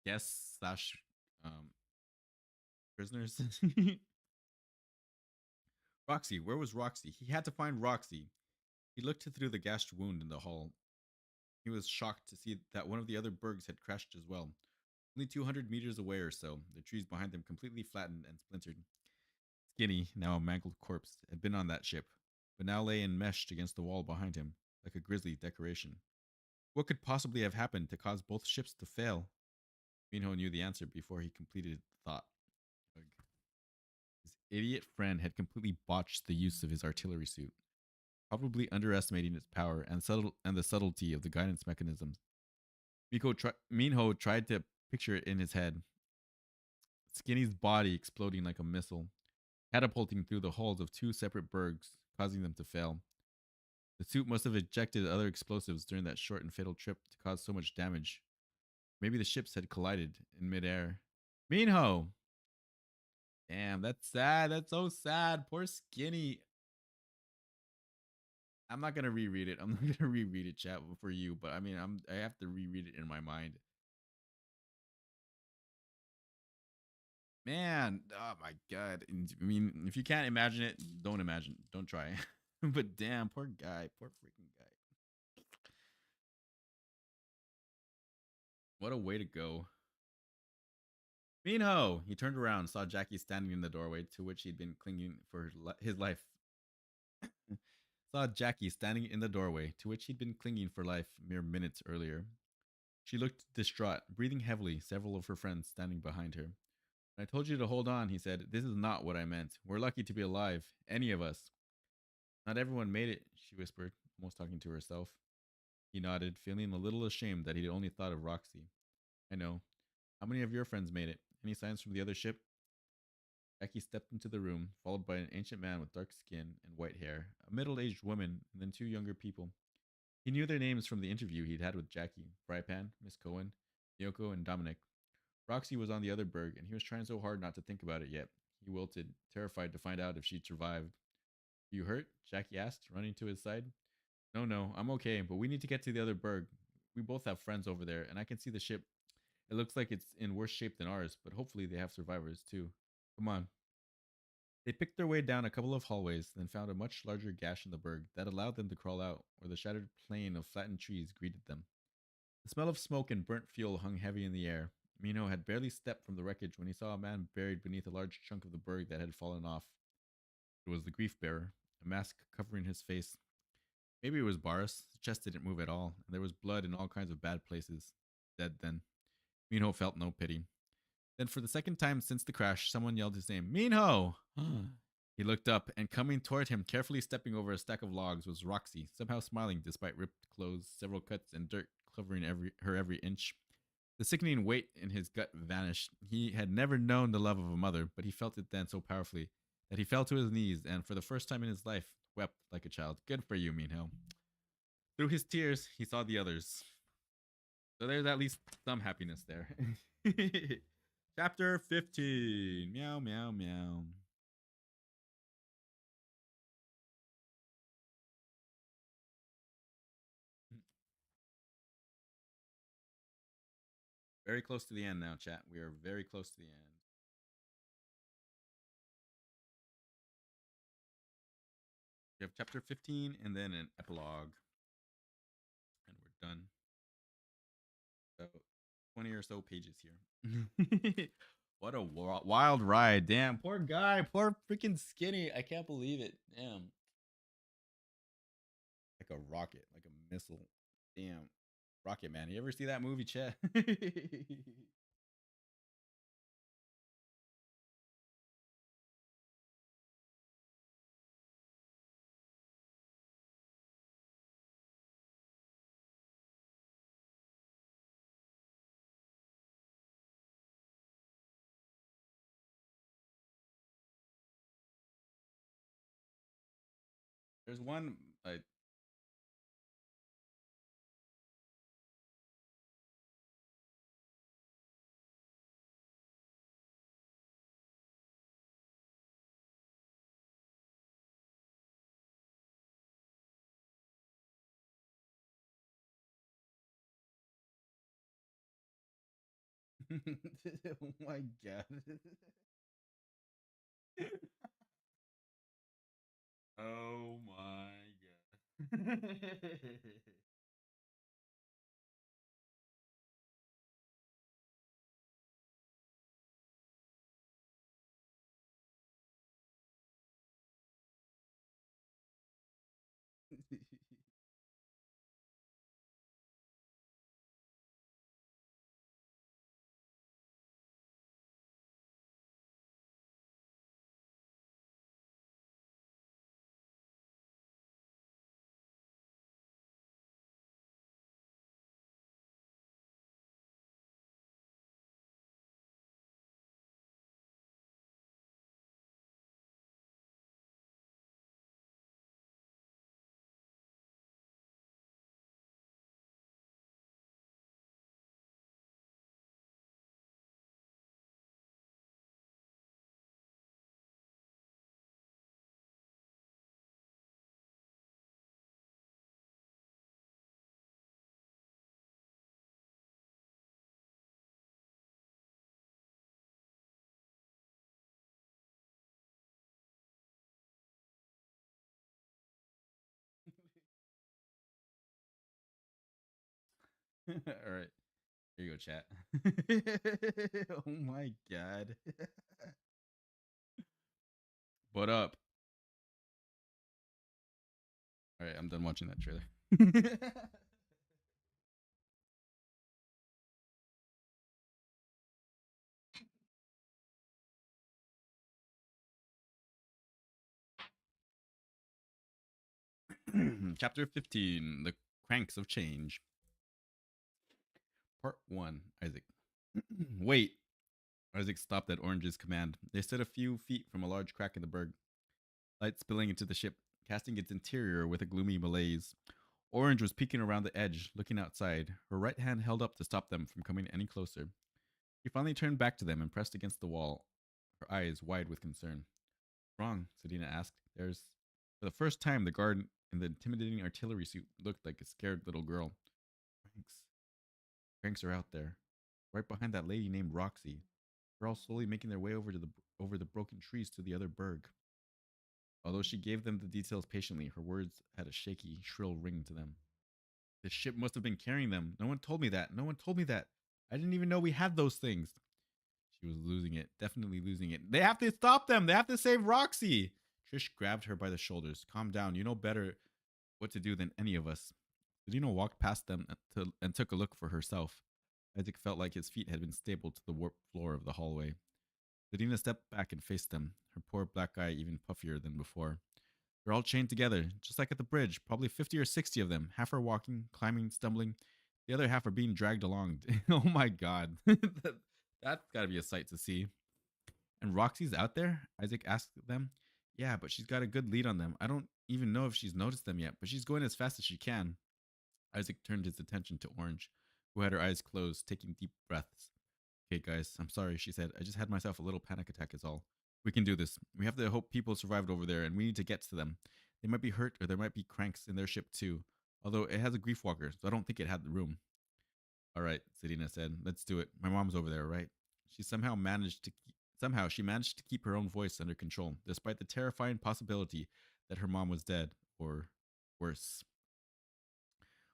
guests slash prisoners. Roxy, where was Roxy? He had to find Roxy. He looked through the gashed wound in the hull. He was shocked to see that one of the other bergs had crashed as well. Only 200 meters away or so, the trees behind them completely flattened and splintered. Skinny, now a mangled corpse, had been on that ship, but now lay enmeshed against the wall behind him, like a grisly decoration. What could possibly have happened to cause both ships to fail? Minho knew the answer before he completed the thought. His idiot friend had completely botched the use of his artillery suit, probably underestimating its power and the subtlety of the guidance mechanisms. Minho tried to picture it in his head. Skinny's body exploding like a missile, catapulting through the hulls of two separate bergs, causing them to fail. The suit must have ejected other explosives during that short and fatal trip to cause so much damage. Maybe the ships had collided in midair. Minho! Damn, that's sad. That's so sad. Poor Skinny. I'm not gonna reread it. I'm not gonna reread it, chat, for you. But I mean, I have to reread it in my mind. Man, oh my god. I mean, if you can't imagine it, don't imagine. Don't try. But damn, poor guy. Poor freaking guy. What a way to go. Minho! He turned around, saw Jackie standing in the doorway to which he'd been clinging for his life. Saw Jackie standing in the doorway to which he'd been clinging for life mere minutes earlier. She looked distraught, breathing heavily, several of her friends standing behind her. I told you to hold on, he said. This is not what I meant. We're lucky to be alive. Any of us. Not everyone made it, she whispered, almost talking to herself. He nodded, feeling a little ashamed that he'd only thought of Roxy. I know. How many of your friends made it? Any signs from the other ship? Jackie stepped into the room, followed by an ancient man with dark skin and white hair, a middle-aged woman, and then two younger people. He knew their names from the interview he'd had with Jackie, Frypan, Miss Cohen, Miyoko, and Dominic. Roxy was on the other berg, and he was trying so hard not to think about it yet. He wilted, terrified to find out if she'd survived. You hurt? Jackie asked, running to his side. No, no, I'm okay, but we need to get to the other berg. We both have friends over there, and I can see the ship. It looks like it's in worse shape than ours, but hopefully they have survivors too. Come on. They picked their way down a couple of hallways, then found a much larger gash in the berg that allowed them to crawl out, where the shattered plain of flattened trees greeted them. The smell of smoke and burnt fuel hung heavy in the air. Mino had barely stepped from the wreckage when he saw a man buried beneath a large chunk of the berg that had fallen off. It was the grief bearer, a mask covering his face. Maybe it was Boris. His chest didn't move at all, and there was blood in all kinds of bad places. Dead then. Minho felt no pity. Then, for the second time since the crash, someone yelled his name, Minho! He looked up, and coming toward him, carefully stepping over a stack of logs, was Roxy, somehow smiling despite ripped clothes, several cuts, and dirt covering her every inch. The sickening weight in his gut vanished. He had never known the love of a mother, but he felt it then so powerfully that he fell to his knees and, for the first time in his life, wept like a child. Good for you, Minho. Through his tears, he saw the others. So there's at least some happiness there. Chapter 15. Meow, meow, meow. Very close to the end now, chat. We are very close to the end. We have chapter 15 and then an epilogue. And we're done. So 20 or so pages here. What a wild ride. Damn, poor guy. Poor freaking Skinny. I can't believe it. Damn. Like a rocket, like a missile. Damn. Rocket Man. You ever see that movie, chat? There's one. Oh my god. Oh my god. All right. Here you go, chat. Oh my god. What up? All right, I'm done watching that trailer. Chapter 15, The Cranks of Change. Part 1, Isaac. Wait. Isaac stopped at Orange's command. They stood a few feet from a large crack in the berg, light spilling into the ship, casting its interior with a gloomy malaise. Orange was peeking around the edge, looking outside, her right hand held up to stop them from coming any closer. She finally turned back to them and pressed against the wall, her eyes wide with concern. Wrong? Sedina asked. There's. For the first time, the guard in the intimidating artillery suit looked like a scared little girl. Cranks. Cranks are out there, right behind that lady named Roxy. They're all slowly making their way over the broken trees to the other berg. Although she gave them the details patiently, her words had a shaky, shrill ring to them. The ship must have been carrying them. No one told me that. No one told me that. I didn't even know we had those things. She was losing it, definitely losing it. They have to stop them. They have to save Roxy. Trish grabbed her by the shoulders. Calm down. You know better what to do than any of us. Selena walked past them and took a look for herself. Isaac felt like his feet had been stapled to the warped floor of the hallway. Selena stepped back and faced them, her poor black eye even puffier than before. They're all chained together, just like at the bridge, probably 50 or 60 of them. Half are walking, climbing, stumbling. The other half are being dragged along. Oh my god. That's gotta be a sight to see. And Roxy's out there? Isaac asked them. Yeah, but she's got a good lead on them. I don't even know if she's noticed them yet, but she's going as fast as she can. Isaac turned his attention to Orange, who had her eyes closed, taking deep breaths. Okay, guys, I'm sorry, she said. I just had myself a little panic attack, is all. We can do this. We have to hope people survived over there, and we need to get to them. They might be hurt, or there might be cranks in their ship, too. Although it has a grief walker, so I don't think it had the room. All right, Selena said. Let's do it. My mom's over there, right? She somehow she managed to keep her own voice under control, despite the terrifying possibility that her mom was dead, or worse.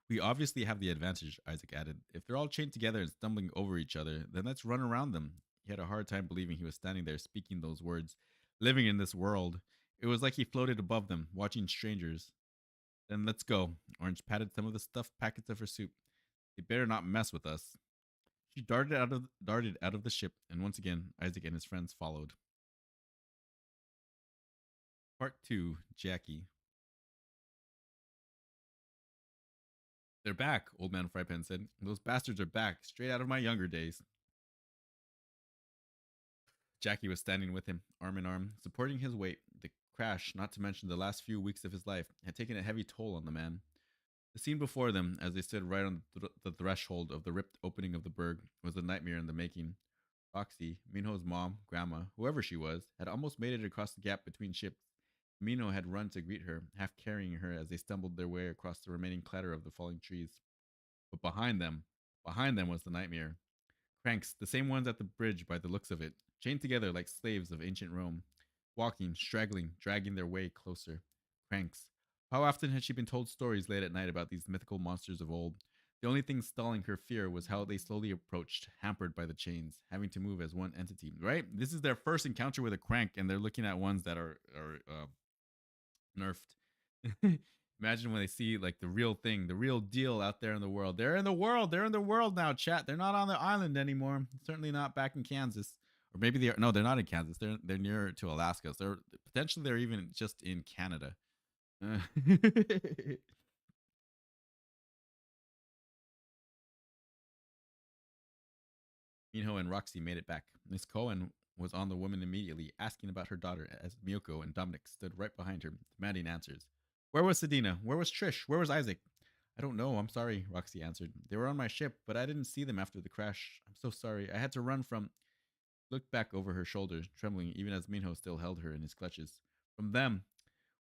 We obviously have the advantage, Isaac added. If they're all chained together and stumbling over each other, then let's run around them. He had a hard time believing he was standing there speaking those words, living in this world. It was like he floated above them, watching strangers. Then let's go. Orange patted some of the stuffed packets of her soup. They better not mess with us. She darted out of the ship, and once again, Isaac and his friends followed. Part 2, Jackie. They're back, Old Man Frypan said. Those bastards are back, straight out of my younger days. Jackie was standing with him, arm in arm, supporting his weight. The crash, not to mention the last few weeks of his life, had taken a heavy toll on the man. The scene before them, as they stood right on the threshold of the ripped opening of the berg, was a nightmare in the making. Roxy, Minho's mom, grandma, whoever she was, had almost made it across the gap between ships. Minho had run to greet her, half carrying her as they stumbled their way across the remaining clatter of the falling trees. But behind them was the nightmare. Cranks, the same ones at the bridge by the looks of it, chained together like slaves of ancient Rome, walking, straggling, dragging their way closer. Cranks. How often had she been told stories late at night about these mythical monsters of old? The only thing stalling her fear was how they slowly approached, hampered by the chains, having to move as one entity. Right? This is their first encounter with a crank, and they're looking at ones that are nerfed. Imagine when they see like the real thing, the real deal out there in the world. They're in the world. They're in the world now, chat. They're not on the island anymore. Certainly not back in Kansas. Or maybe they're no, they're not in Kansas. They're nearer to Alaska. So they're potentially they're even just in Canada. Minho and Roxy made it back. Miss Cohen was on the woman immediately, asking about her daughter as Miyoko and Dominic stood right behind her, demanding answers. Where was Sedina? Where was Trish? Where was Isaac? I don't know. I'm sorry, Roxy answered. They were on my ship, but I didn't see them after the crash. I'm so sorry. I had to run from. Looked back over her shoulder, trembling even as Minho still held her in his clutches. From them.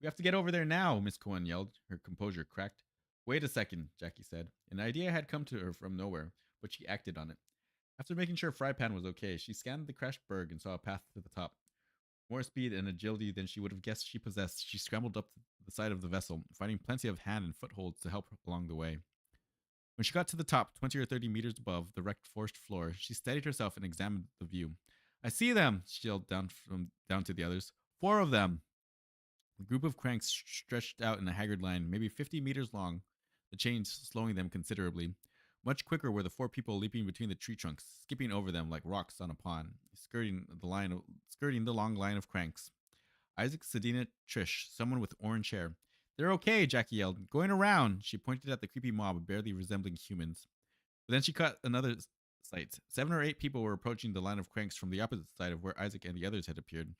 We have to get over there now, Miss Cohen yelled. Her composure cracked. Wait a second, Jackie said. An idea had come to her from nowhere, but she acted on it. After making sure Frypan was okay, she scanned the crashed berg and saw a path to the top. More speed and agility than she would have guessed she possessed, she scrambled up the side of the vessel, finding plenty of hand and footholds to help along the way. When she got to the top, 20 or 30 meters above the wrecked forest floor, she steadied herself and examined the view. I see them, she yelled down to the others. 4 of them. The group of cranks stretched out in a haggard line, maybe 50 meters long, the chains slowing them considerably. Much quicker were the 4 people leaping between the tree trunks, skipping over them like rocks on a pond, skirting the long line of cranks. Isaac, Sedina, Trish, someone with orange hair. They're okay, Jackie yelled. Going around. She pointed at the creepy mob, barely resembling humans. But then she caught another sight. 7 or 8 people were approaching the line of cranks from the opposite side of where Isaac and the others had appeared.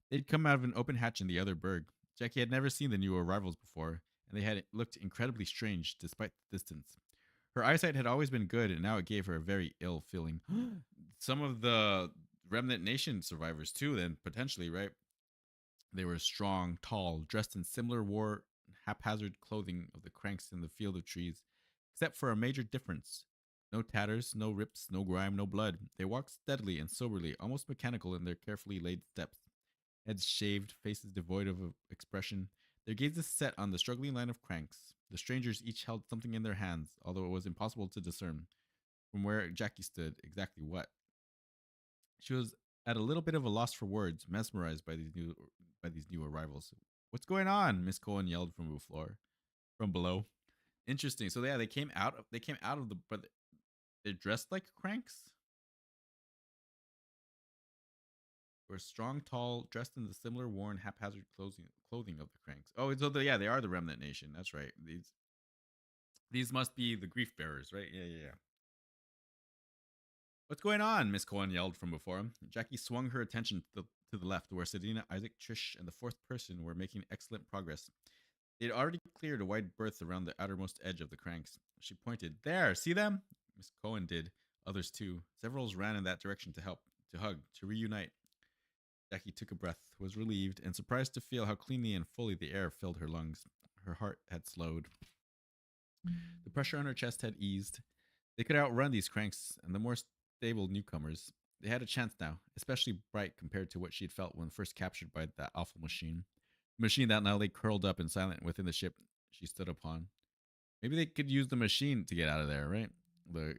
They'd come out of an open hatch in the other berg. Jackie had never seen the new arrivals before, and they had looked incredibly strange despite the distance. Her eyesight had always been good, and now it gave her a very ill feeling. Some of the Remnant Nation survivors, too, then, potentially, right? They were strong, tall, dressed in similar war haphazard clothing of the cranks in the field of trees, except for a major difference. No tatters, no rips, no grime, no blood. They walked steadily and soberly, almost mechanical in their carefully laid steps. Heads shaved, faces devoid of expression, Their gazes set on the struggling line of cranks. The strangers each held something in their hands, although it was impossible to discern from where Jackie stood exactly what. She was at a little bit of a loss for words, mesmerized by these new arrivals. What's going on? Miss Cohen yelled from the floor, from below. Interesting. So yeah, they came out of the but they're dressed like cranks. Were strong, tall, dressed in the similar worn, haphazard clothing of the cranks. Oh, so yeah, they are the remnant nation. That's right. These must be the grief bearers, right? Yeah, yeah, yeah. What's going on? Miss Cohen yelled from before him. Jackie swung her attention to the left, where Sedina, Isaac, Trish, and the fourth person were making excellent progress. They had already cleared a wide berth around the outermost edge of the cranks. She pointed. There, see them? Miss Cohen did. Others too. Several ran in that direction to help, to hug, to reunite. Jackie took a breath, was relieved, and surprised to feel how cleanly and fully the air filled her lungs. Her heart had slowed. The pressure on her chest had eased. They could outrun these cranks and the more stable newcomers. They had a chance now, especially bright compared to what she had felt when first captured by that awful machine. The machine that now lay curled up and silent within the ship she stood upon. Maybe they could use the machine to get out of there, right? The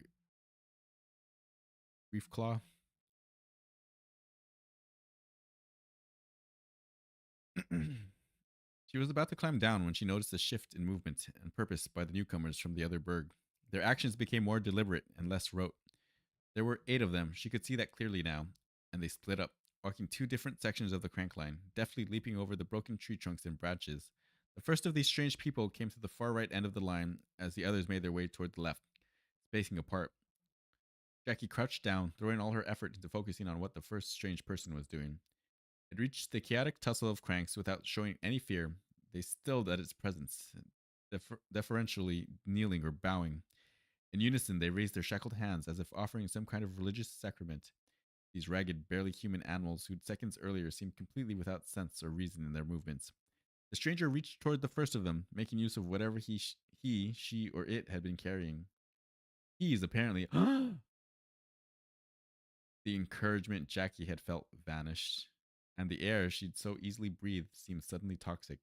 reef claw. She was about to climb down when she noticed a shift in movement and purpose by the newcomers from the other berg. Their actions became more deliberate and less rote. There were 8 of them, she could see that clearly now, and they split up, walking 2 different sections of the crank line, deftly leaping over the broken tree trunks and branches. The first of these strange people came to the far right end of the line as the others made their way toward the left, spacing apart. Jackie crouched down, throwing all her effort into focusing on what the first strange person was doing. It reached the chaotic tussle of cranks without showing any fear. They stilled at its presence, deferentially kneeling or bowing. In unison, they raised their shackled hands as if offering some kind of religious sacrament. These ragged, barely human animals who'd seconds earlier seemed completely without sense or reason in their movements. The stranger reached toward the first of them, making use of whatever he, she, or it had been carrying. He's apparently. The encouragement Jackie had felt vanished, and the air she'd so easily breathed seemed suddenly toxic.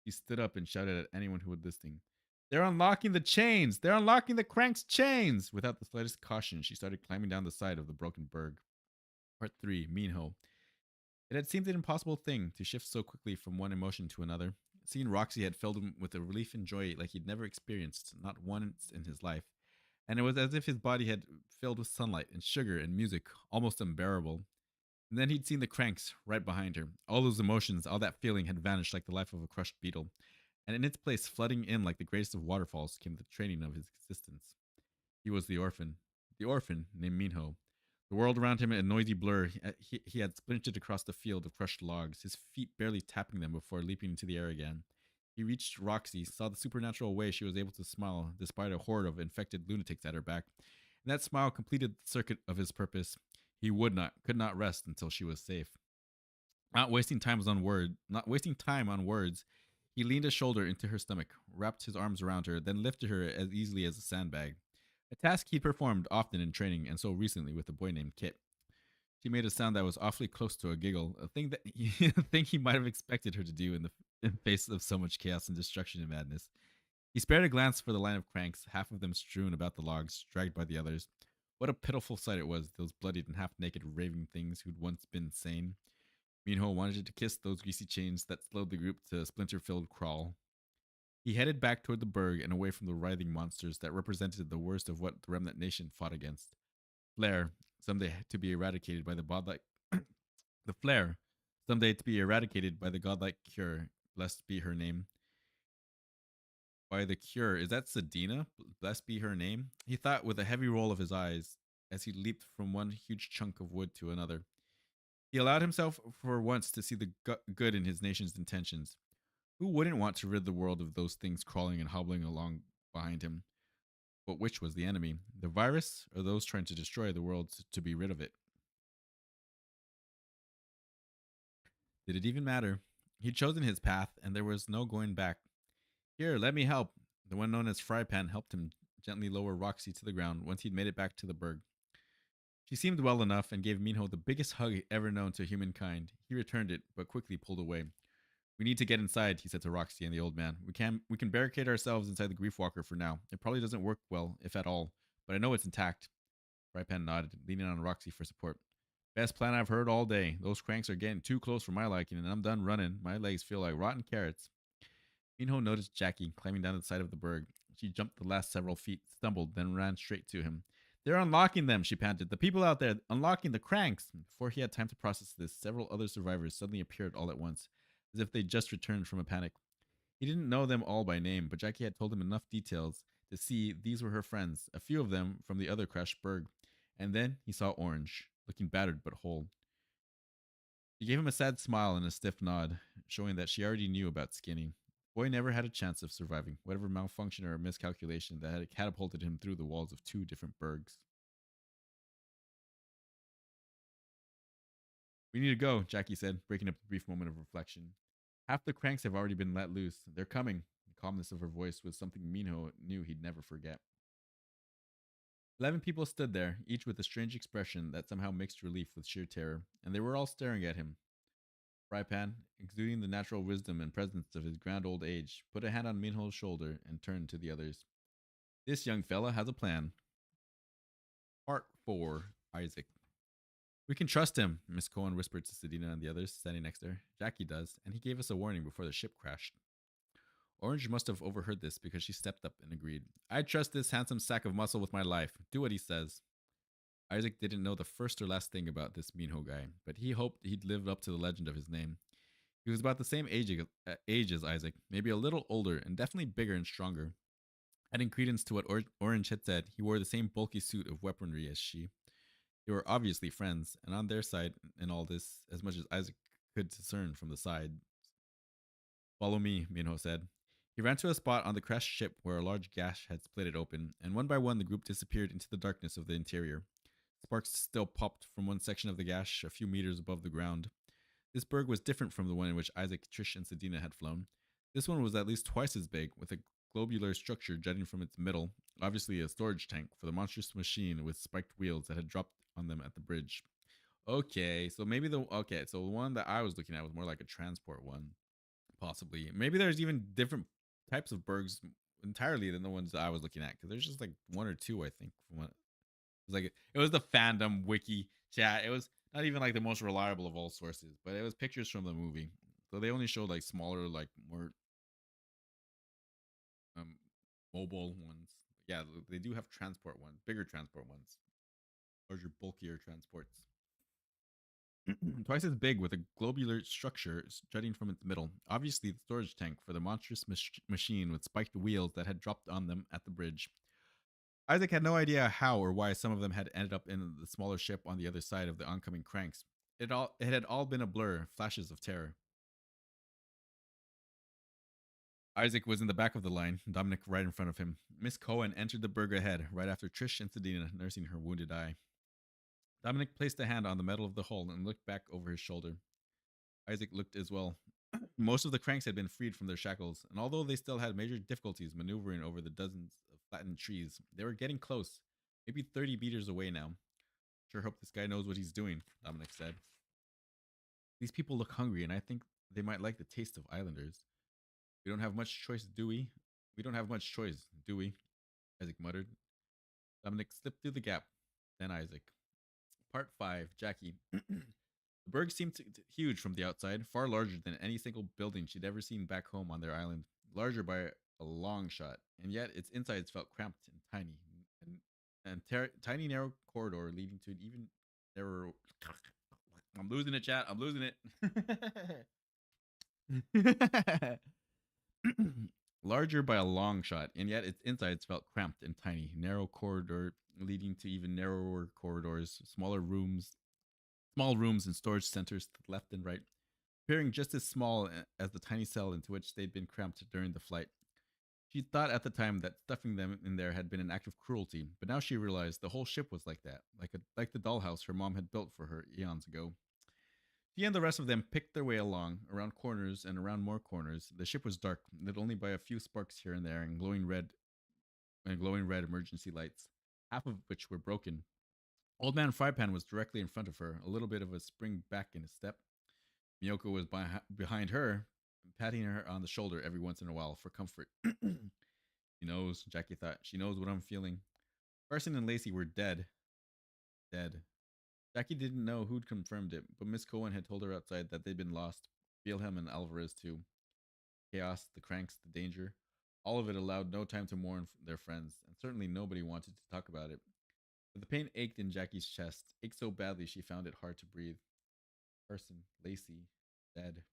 She stood up and shouted at anyone who was listening. They're unlocking the chains! They're unlocking the crank's chains! Without the slightest caution, she started climbing down the side of the broken berg. Part 3, Minho. It had seemed an impossible thing to shift so quickly from one emotion to another. Seeing Roxy had filled him with a relief and joy like he'd never experienced, not once in his life. And it was as if his body had filled with sunlight and sugar and music, almost unbearable. And then he'd seen the cranks right behind her. All those emotions, all that feeling had vanished like the life of a crushed beetle. And in its place, flooding in like the greatest of waterfalls, came the training of his existence. He was the orphan named Minho. The world around him a noisy blur. He had splintered across the field of crushed logs, his feet barely tapping them before leaping into the air again. He reached Roxy, saw the supernatural way she was able to smile despite a horde of infected lunatics at her back, and that smile completed the circuit of his purpose. He could not rest until she was safe. Not wasting time on words, he leaned a shoulder into her stomach, wrapped his arms around her, then lifted her as easily as a sandbag. A task he'd performed often in training, and so recently with a boy named Kit. She made a sound that was awfully close to a giggle, a thing he might have expected her to do in face of so much chaos and destruction and madness. He spared a glance for the line of cranks, half of them strewn about the logs, dragged by the others. What a pitiful sight it was, those bloodied and half-naked raving things who'd once been sane. Minho wanted to kiss those greasy chains that slowed the group to a splinter-filled crawl. He headed back toward the berg and away from the writhing monsters that represented the worst of what the remnant nation fought against. Flare, someday to be eradicated by the godlike the flare, someday to be eradicated by the godlike cure, blessed be her name. By the cure, is that Sedina? Blessed be her name? He thought with a heavy roll of his eyes as he leaped from one huge chunk of wood to another. He allowed himself for once to see the good in his nation's intentions. Who wouldn't want to rid the world of those things crawling and hobbling along behind him? But which was the enemy? The virus or those trying to destroy the world to be rid of it? Did it even matter? He'd chosen his path, and there was no going back. Here, let me help. The one known as Frypan helped him gently lower Roxy to the ground once he'd made it back to the berg. She seemed well enough and gave Minho the biggest hug ever known to humankind. He returned it, but quickly pulled away. We need to get inside, he said to Roxy and the old man. We can barricade ourselves inside the grief walker for now. It probably doesn't work well, if at all, but I know it's intact. Frypan nodded, leaning on Roxy for support. Best plan I've heard all day. Those cranks are getting too close for my liking, and I'm done running. My legs feel like rotten carrots. Minho noticed Jackie climbing down the side of the berg. She jumped the last several feet, stumbled, then ran straight to him. They're unlocking them, she panted. The people out there, unlocking the cranks. Before he had time to process this, several other survivors suddenly appeared all at once, as if they'd just returned from a panic. He didn't know them all by name, but Jackie had told him enough details to see these were her friends, a few of them from the other crashed berg. And then he saw Orange, looking battered but whole. She gave him a sad smile and a stiff nod, showing that she already knew about Skinny. The boy never had a chance of surviving, whatever malfunction or miscalculation that had catapulted him through the walls of two different bergs. We need to go, Jackie said, breaking up the brief moment of reflection. Half the cranks have already been let loose. They're coming. The calmness of her voice was something Minho knew he'd never forget. 11 people stood there, each with a strange expression that somehow mixed relief with sheer terror, and they were all staring at him. Frypan, exuding the natural wisdom and presence of his grand old age, put a hand on Minho's shoulder and turned to the others. This young fella has a plan. Part 4. Isaac. We can trust him, Miss Cohen whispered to Sedina and the others standing next to her. Jackie does, and he gave us a warning before the ship crashed. Orange must have overheard this because she stepped up and agreed. I trust this handsome sack of muscle with my life. Do what he says. Isaac didn't know the first or last thing about this Minho guy, but he hoped he'd lived up to the legend of his name. He was about the same age as Isaac, maybe a little older, and definitely bigger and stronger. Adding credence to what Orange had said, he wore the same bulky suit of weaponry as she. They were obviously friends, and on their side in all this, as much as Isaac could discern from the side. Follow me, Minho said. He ran to a spot on the crashed ship where a large gash had split it open, and one by one the group disappeared into the darkness of the interior. Sparks still popped from one section of the gash a few meters above the ground. This berg was different from the one in which Isaac, Trish, and Sedina had flown. This one was at least twice as big, with a globular structure jutting from its middle, obviously a storage tank for the monstrous machine with spiked wheels that had dropped on them at the bridge. Okay, so the one that I was looking at was more like a transport one, possibly. Maybe there's even different types of bergs entirely than the ones that I was looking at, because there's just like one or two, I think, from what it was the fandom wiki chat. It was not even like the most reliable of all sources, but it was pictures from the movie. So they only showed like smaller, like more um mobile ones. Yeah, they do have transport ones, bigger transport ones, larger, bulkier transports. Twice as big with a globular structure jutting from its middle. Obviously, the storage tank for the monstrous machine with spiked wheels that had dropped on them at the bridge. Isaac had no idea how or why some of them had ended up in the smaller ship on the other side of the oncoming cranks. It had all been a blur, flashes of terror. Isaac was in the back of the line, Dominic right in front of him. Miss Cohen entered the berg ahead, right after Trish and Sedina nursing her wounded eye. Dominic placed a hand on the metal of the hull and looked back over his shoulder. Isaac looked as well. Most of the cranks had been freed from their shackles, and although they still had major difficulties maneuvering over the dozens of flattened trees, they were getting close, maybe 30 meters away now. Sure hope this guy knows what he's doing, Dominic said. These people look hungry, and I think they might like the taste of islanders. We don't have much choice, do we? We don't have much choice, do we? Isaac muttered. Dominic slipped through the gap. Then Isaac. Part 5. Jackie. The berg seemed huge from the outside, far larger than any single building she'd ever seen back home on their island. Larger by a long shot, and yet its insides felt cramped and tiny. Tiny narrow corridor leading to an even narrower. I'm losing it, chat. I'm losing it. Larger by a long shot, and yet its insides felt cramped and tiny. Narrow corridor leading to even narrower corridors, small rooms and storage centers to the left and right, appearing just as small as the tiny cell into which they'd been cramped during the flight. She thought at the time that stuffing them in there had been an act of cruelty, but now she realized the whole ship was like that, like the dollhouse her mom had built for her eons ago. She and the rest of them picked their way along, around corners and around more corners. The ship was dark, lit only by a few sparks here and there, and glowing red emergency lights, half of which were broken. Old Man Frypan was directly in front of her, a little bit of a spring back in his step. Miyoko was behind her, patting her on the shoulder every once in a while for comfort. She knows, Jackie thought. She knows what I'm feeling. Carson and Lacey were dead. Dead. Jackie didn't know who'd confirmed it, but Miss Cohen had told her outside that they'd been lost. Wilhelm and Alvarez, too. Chaos, the cranks, the danger. All of it allowed no time to mourn their friends, and certainly nobody wanted to talk about it. But the pain ached in Jackie's chest, ached so badly she found it hard to breathe. Carson, Lacey, dead.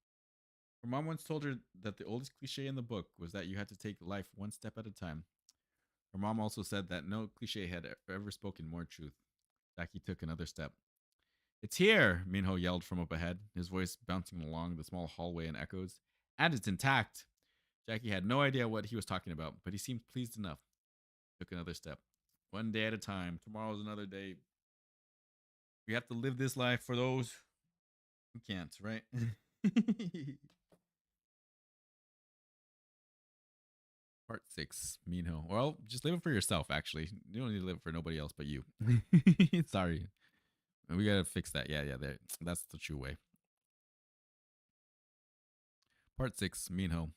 Her mom once told her that the oldest cliche in the book was that you had to take life one step at a time. Her mom also said that no cliche had ever spoken more truth. Jackie took another step. It's here, Minho yelled from up ahead, his voice bouncing along the small hallway in echoes. And it's intact. Jackie had no idea what he was talking about, but he seemed pleased enough. Took another step. One day at a time. Tomorrow's another day. We have to live this life for those who can't, right? Part 6, Minho. Well, just live it for yourself, actually. You don't need to live it for nobody else but you. Sorry. We gotta fix that. Yeah, there. That's the true way. Part 6, Minho.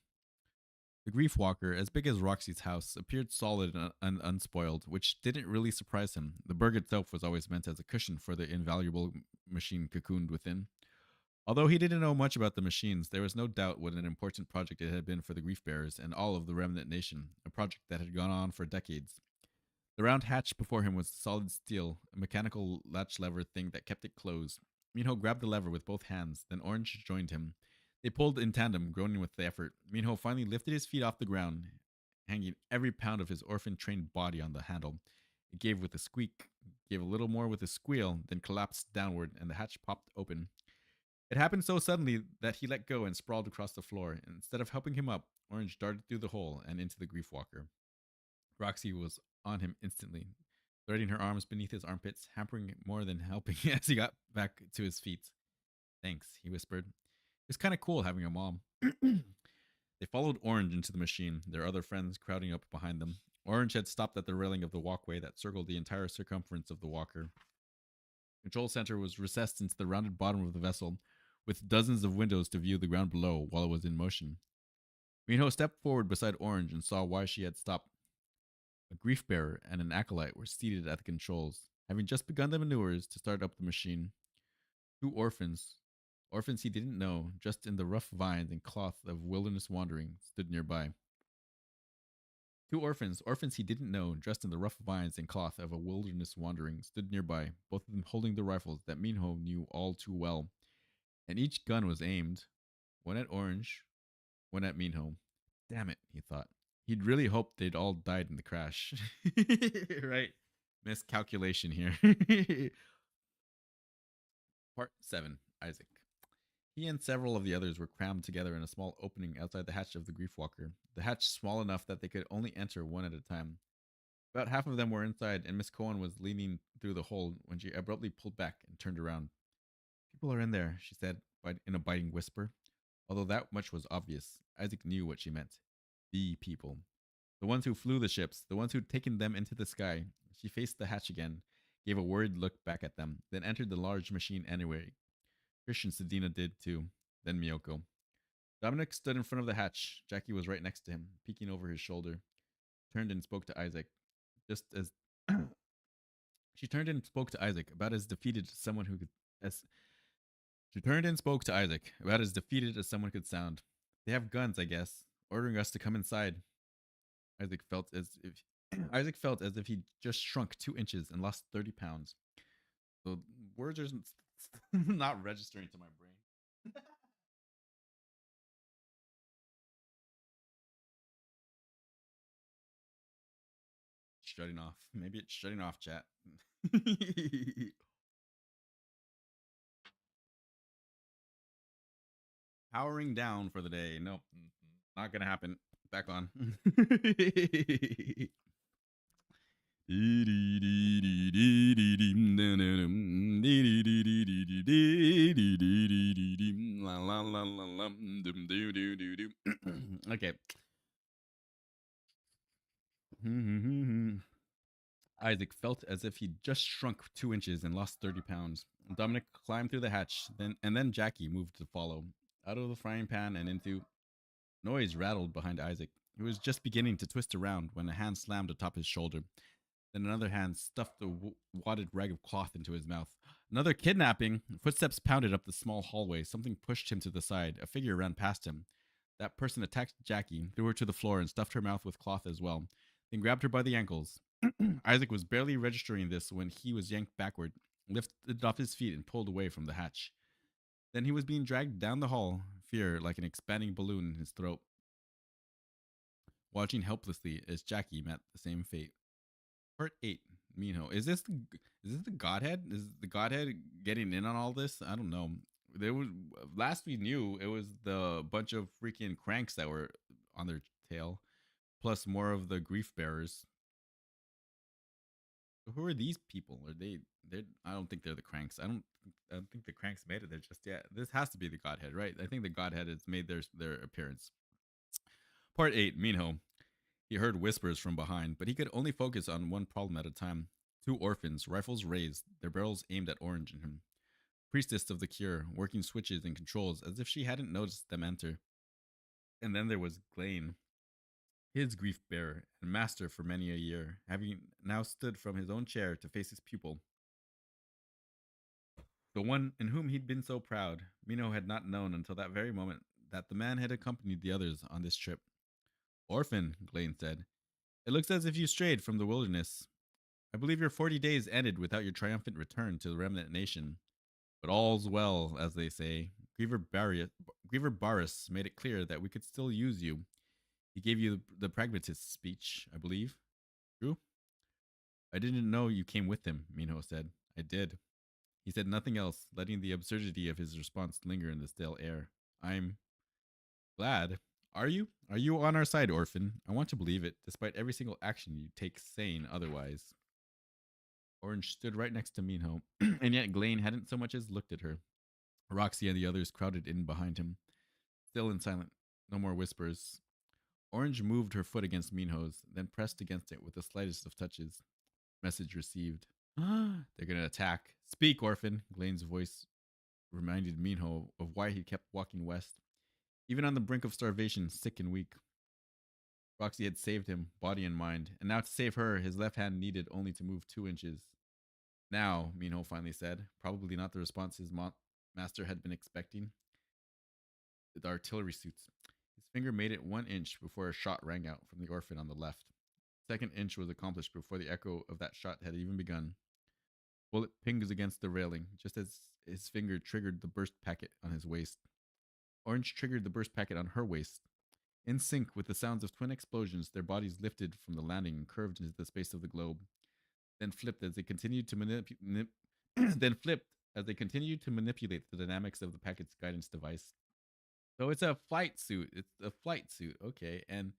The Grief Walker, as big as Roxy's house, appeared solid and unspoiled, which didn't really surprise him. The berg itself was always meant as a cushion for the invaluable machine cocooned within. Although he didn't know much about the machines, there was no doubt what an important project it had been for the Grief Bearers and all of the Remnant Nation, a project that had gone on for decades. The round hatch before him was solid steel, a mechanical latch lever thing that kept it closed. Minho grabbed the lever with both hands, then Orange joined him. They pulled in tandem, groaning with the effort. Minho finally lifted his feet off the ground, hanging every pound of his orphan-trained body on the handle. It gave with a squeak, gave a little more with a squeal, then collapsed downward, and the hatch popped open. It happened so suddenly that he let go and sprawled across the floor. Instead of helping him up, Orange darted through the hole and into the Grief Walker. Roxy was on him instantly, threading her arms beneath his armpits, hampering more than helping as he got back to his feet. Thanks, he whispered. It's kind of cool having a mom. They followed Orange into the machine, their other friends crowding up behind them. Orange had stopped at the railing of the walkway that circled the entire circumference of the walker. Control center was recessed into the rounded bottom of the vessel, with dozens of windows to view the ground below while it was in motion. Minho stepped forward beside Orange and saw why she had stopped. A grief bearer and an acolyte were seated at the controls, having just begun the maneuvers to start up the machine. Two orphans he didn't know, dressed in the rough vines and cloth of wilderness wandering, stood nearby. Two orphans he didn't know, dressed in the rough vines and cloth of a wilderness wandering, stood nearby, both of them holding the rifles that Minho knew all too well. And each gun was aimed, one at Orange, one at Minho. Damn it, he thought. He'd really hoped they'd all died in the crash. Right? Miscalculation here. Part 7, Isaac. He and several of the others were crammed together in a small opening outside the hatch of the Grief Walker, the hatch small enough that they could only enter one at a time. About half of them were inside, and Miss Cohen was leaning through the hole when she abruptly pulled back and turned around. People are in there, she said in a biting whisper. Although that much was obvious, Isaac knew what she meant. The people. The ones who flew the ships, the ones who'd taken them into the sky. She faced the hatch again, gave a worried look back at them, then entered the large machine anyway. Christian Sedina did too, then Miyoko. Dominic stood in front of the hatch. Jackie was right next to him, peeking over his shoulder. Turned and spoke to Isaac. Just as she turned and spoke to Isaac, about as defeated as someone who could as she turned and spoke to Isaac, about as defeated as someone could sound. They have guns, I guess, ordering us to come inside. Isaac felt as if he just shrunk 2 inches and lost 30 pounds. The words are not registering to my brain. Shutting off. Maybe it's shutting off, chat. Powering down for the day. Nope. Not gonna happen. Back on. Okay. Isaac felt as if he'd just shrunk 2 inches and lost 30 pounds. Dominic climbed through the hatch, then Jackie moved to follow, out of the frying pan and into Noise rattled behind Isaac. He was just beginning to twist around when a hand slammed atop his shoulder. Then another hand stuffed a wadded rag of cloth into his mouth. Another kidnapping! Footsteps pounded up the small hallway. Something pushed him to the side. A figure ran past him. That person attacked Jackie, threw her to the floor, and stuffed her mouth with cloth as well, then grabbed her by the ankles. Isaac was barely registering this when he was yanked backward, lifted off his feet, and pulled away from the hatch. Then he was being dragged down the hall, fear like an expanding balloon in his throat, watching helplessly as Jackie met the same fate. Part 8. Minho. Is this the Godhead? Is the Godhead getting in on all this? I don't know. There was last we knew it was the bunch of freaking cranks that were on their tail, plus more of the grief bearers. So who are these people? Are they? They? I don't think they're the cranks. I don't think the cranks made it there just yet. This has to be the Godhead, right? I think the Godhead has made their appearance. Part 8. Minho. He heard whispers from behind, but he could only focus on one problem at a time. Two orphans, rifles raised, their barrels aimed at Orange and him. Priestess of the cure, working switches and controls as if she hadn't noticed them enter. And then there was Glaine, his grief bearer and master for many a year, having now stood from his own chair to face his pupil. The one in whom he'd been so proud. Minho had not known until that very moment that the man had accompanied the others on this trip. Orphan, Glaine said, it looks as if you strayed from the wilderness. I believe your 40 days ended without your triumphant return to the remnant nation. But all's well, as they say. Griever Barris made it clear that we could still use you. He gave you the pragmatist speech, I believe. True? I didn't know you came with him, Minho said. I did. He said nothing else, letting the absurdity of his response linger in the stale air. I'm glad. Are you? Are you on our side, Orphan? I want to believe it, despite every single action you take saying otherwise. Orange stood right next to Minho, and yet Glaine hadn't so much as looked at her. Roxy and the others crowded in behind him, still and silent. No more whispers. Orange moved her foot against Minho's, then pressed against it with the slightest of touches. Message received. They're gonna attack. Speak, Orphan. Glaine's voice reminded Minho of why he kept walking west, even on the brink of starvation, sick and weak. Roxy had saved him, body and mind, and now to save her, his left hand needed only to move 2 inches. Now, Minho finally said, probably not the response his master had been expecting. The artillery suits. His finger made it 1 inch before a shot rang out from the orphan on the left. The second inch was accomplished before the echo of that shot had even begun. Bullet pings against the railing, just as his finger triggered the burst packet on his waist. Orange triggered the burst packet on her waist. In sync with the sounds of twin explosions, their bodies lifted from the landing and curved into the space of the globe. Then flipped as they continued to manipulate the dynamics of the packet's guidance device. So it's a flight suit. It's a flight suit, okay. And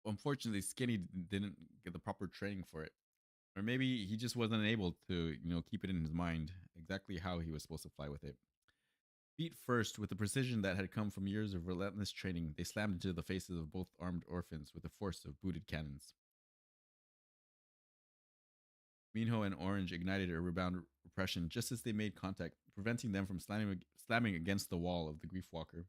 unfortunately, Skinny didn't get the proper training for it, or maybe he just wasn't able to, keep it in his mind exactly how he was supposed to fly with it. Feet first, with the precision that had come from years of relentless training, they slammed into the faces of both armed orphans with the force of booted cannons. Minho and Orange ignited a rebound repression just as they made contact, preventing them from slamming against the wall of the Grief Walker.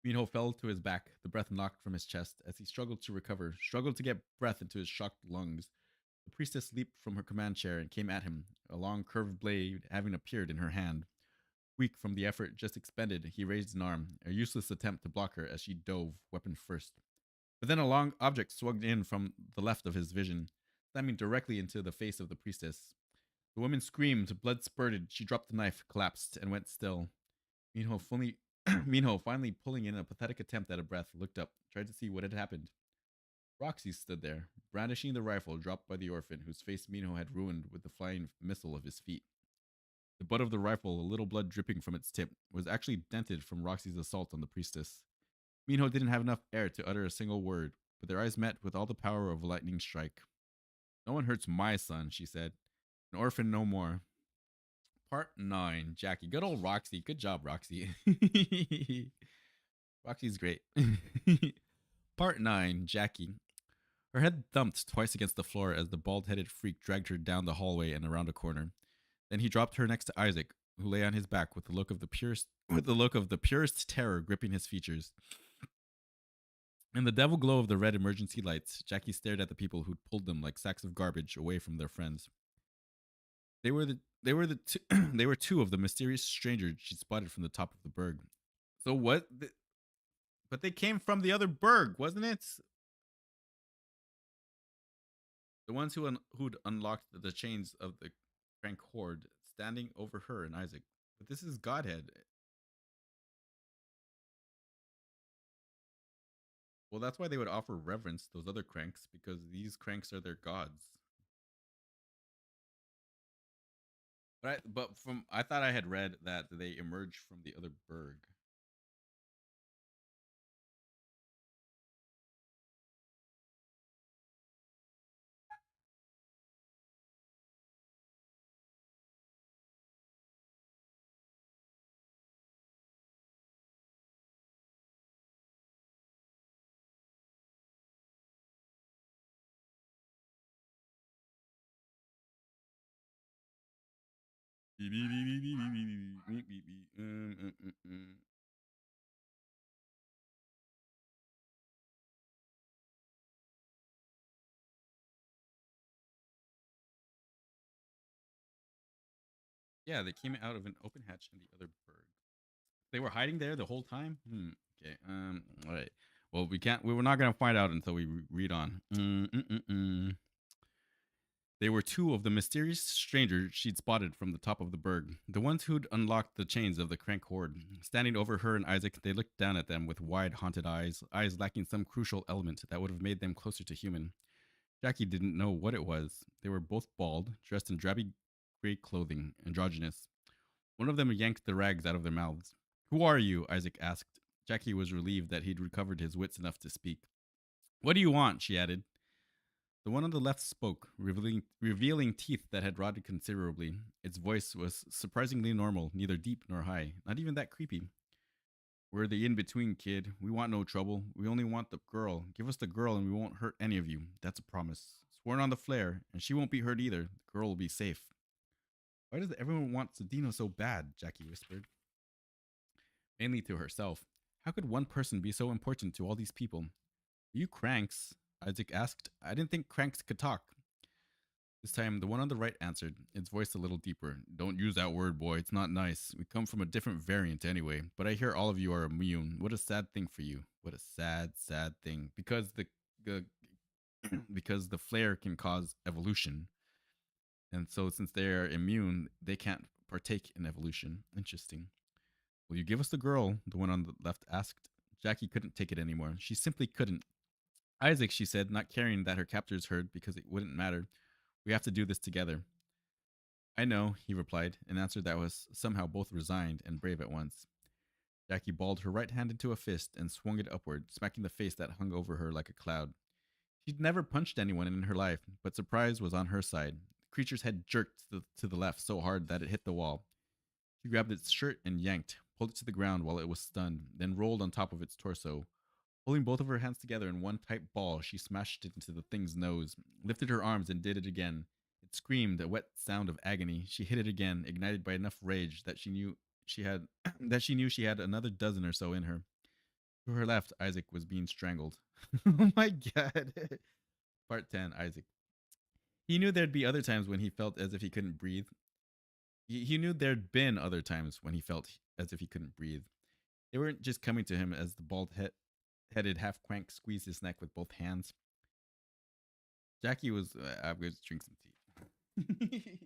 Minho fell to his back, the breath knocked from his chest as he struggled to recover, struggled to get breath into his shocked lungs. The priestess leaped from her command chair and came at him, a long curved blade having appeared in her hand. Weak from the effort just expended, he raised an arm, a useless attempt to block her as she dove, weapon first. But then a long object swung in from the left of his vision, slamming directly into the face of the priestess. The woman screamed, blood spurted, she dropped the knife, collapsed, and went still. Minho, finally pulling in a pathetic attempt at a breath, looked up, tried to see what had happened. Roxy stood there, brandishing the rifle dropped by the orphan, whose face Minho had ruined with the flying missile of his feet. The butt of the rifle, a little blood dripping from its tip, was actually dented from Roxy's assault on the priestess. Minho didn't have enough air to utter a single word, but their eyes met with all the power of a lightning strike. No one hurts my son, she said. An orphan no more. Part 9. Jackie. Good old Roxy. Good job, Roxy. Roxy's great. Part 9. Jackie. Her head thumped twice against the floor as the bald-headed freak dragged her down the hallway and around a corner. Then he dropped her next to Isaac, who lay on his back with the look of the purest terror gripping his features. In the devil glow of the red emergency lights, Jackie stared at the people who'd pulled them like sacks of garbage away from their friends. They were two of the mysterious strangers she'd spotted from the top of the berg. So what? But they came from the other berg, wasn't it? The ones who'd unlocked the chains of the crank horde, standing over her and Isaac. But this is Godhead. Well, that's why they would offer reverence to those other cranks, because these cranks are their gods. But from I thought I had read that they emerged from the other berg. Yeah, they came out of an open hatch in the other berg. They were hiding there the whole time. Okay. All right. Well, we can't. We were not gonna find out until we read on. They were two of the mysterious strangers she'd spotted from the top of the berg, the ones who'd unlocked the chains of the crank horde. Standing over her and Isaac, they looked down at them with wide, haunted eyes lacking some crucial element that would have made them closer to human. Jackie didn't know what it was. They were both bald, dressed in drabby gray clothing, androgynous. One of them yanked the rags out of their mouths. Who are you? Isaac asked. Jackie was relieved that he'd recovered his wits enough to speak. What do you want? She added. The one on the left spoke, revealing teeth that had rotted considerably. Its voice was surprisingly normal, neither deep nor high, not even that creepy. We're the in between, kid. We want no trouble. We only want the girl. Give us the girl and we won't hurt any of you. That's a promise. Sworn on the flare, and she won't be hurt either. The girl will be safe. Why does everyone want Sedino so bad? Jackie whispered, mainly to herself. How could one person be so important to all these people? Are you cranks? Isaac asked. I didn't think cranks could talk. This time, the one on the right answered, its voice a little deeper. Don't use that word, boy. It's not nice. We come from a different variant anyway. But I hear all of you are immune. What a sad thing for you. What a sad, sad thing. Because the because the flare can cause evolution. And so since they are immune, they can't partake in evolution. Interesting. Will you give us the girl? The one on the left asked. Jackie couldn't take it anymore. She simply couldn't. Isaac, she said, not caring that her captors heard because it wouldn't matter. We have to do this together. I know, he replied, an answer that was somehow both resigned and brave at once. Jackie balled her right hand into a fist and swung it upward, smacking the face that hung over her like a cloud. She'd never punched anyone in her life, but surprise was on her side. The creature's head jerked to the left so hard that it hit the wall. She grabbed its shirt and yanked, pulled it to the ground while it was stunned, then rolled on top of its torso. Holding both of her hands together in one tight ball, she smashed it into the thing's nose, lifted her arms, and did it again. It screamed a wet sound of agony. She hit it again, ignited by enough rage that she knew she had she had another dozen or so in her. To her left, Isaac was being strangled. Oh my god. Part 10, Isaac. He knew there'd be other times when he felt as if he couldn't breathe. He knew there'd been other times when he felt as if he couldn't breathe. They weren't just coming to him as the headed half crank squeezed his neck with both hands. Jackie was. I'm going to drink some tea.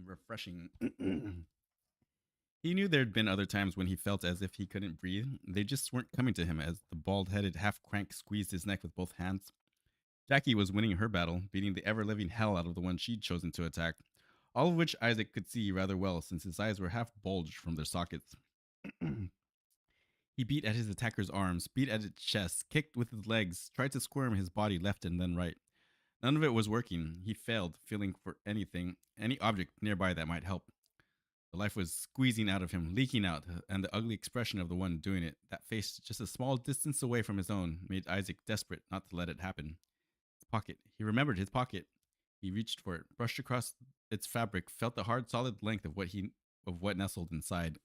Refreshing. He knew there'd been other times when he felt as if he couldn't breathe. They just weren't coming to him as the bald headed half crank squeezed his neck with both hands. Jackie was winning her battle, beating the ever living hell out of the one she'd chosen to attack, all of which Isaac could see rather well since his eyes were half bulged from their sockets. He beat at his attacker's arms, beat at its chest, kicked with his legs, tried to squirm his body left and then right. None of it was working. He failed, feeling for anything, any object nearby that might help. The life was squeezing out of him, leaking out, and the ugly expression of the one doing it, that face just a small distance away from his own, made Isaac desperate not to let it happen. Pocket. He remembered his pocket. He reached for it, brushed across its fabric, felt the hard, solid length of what nestled inside.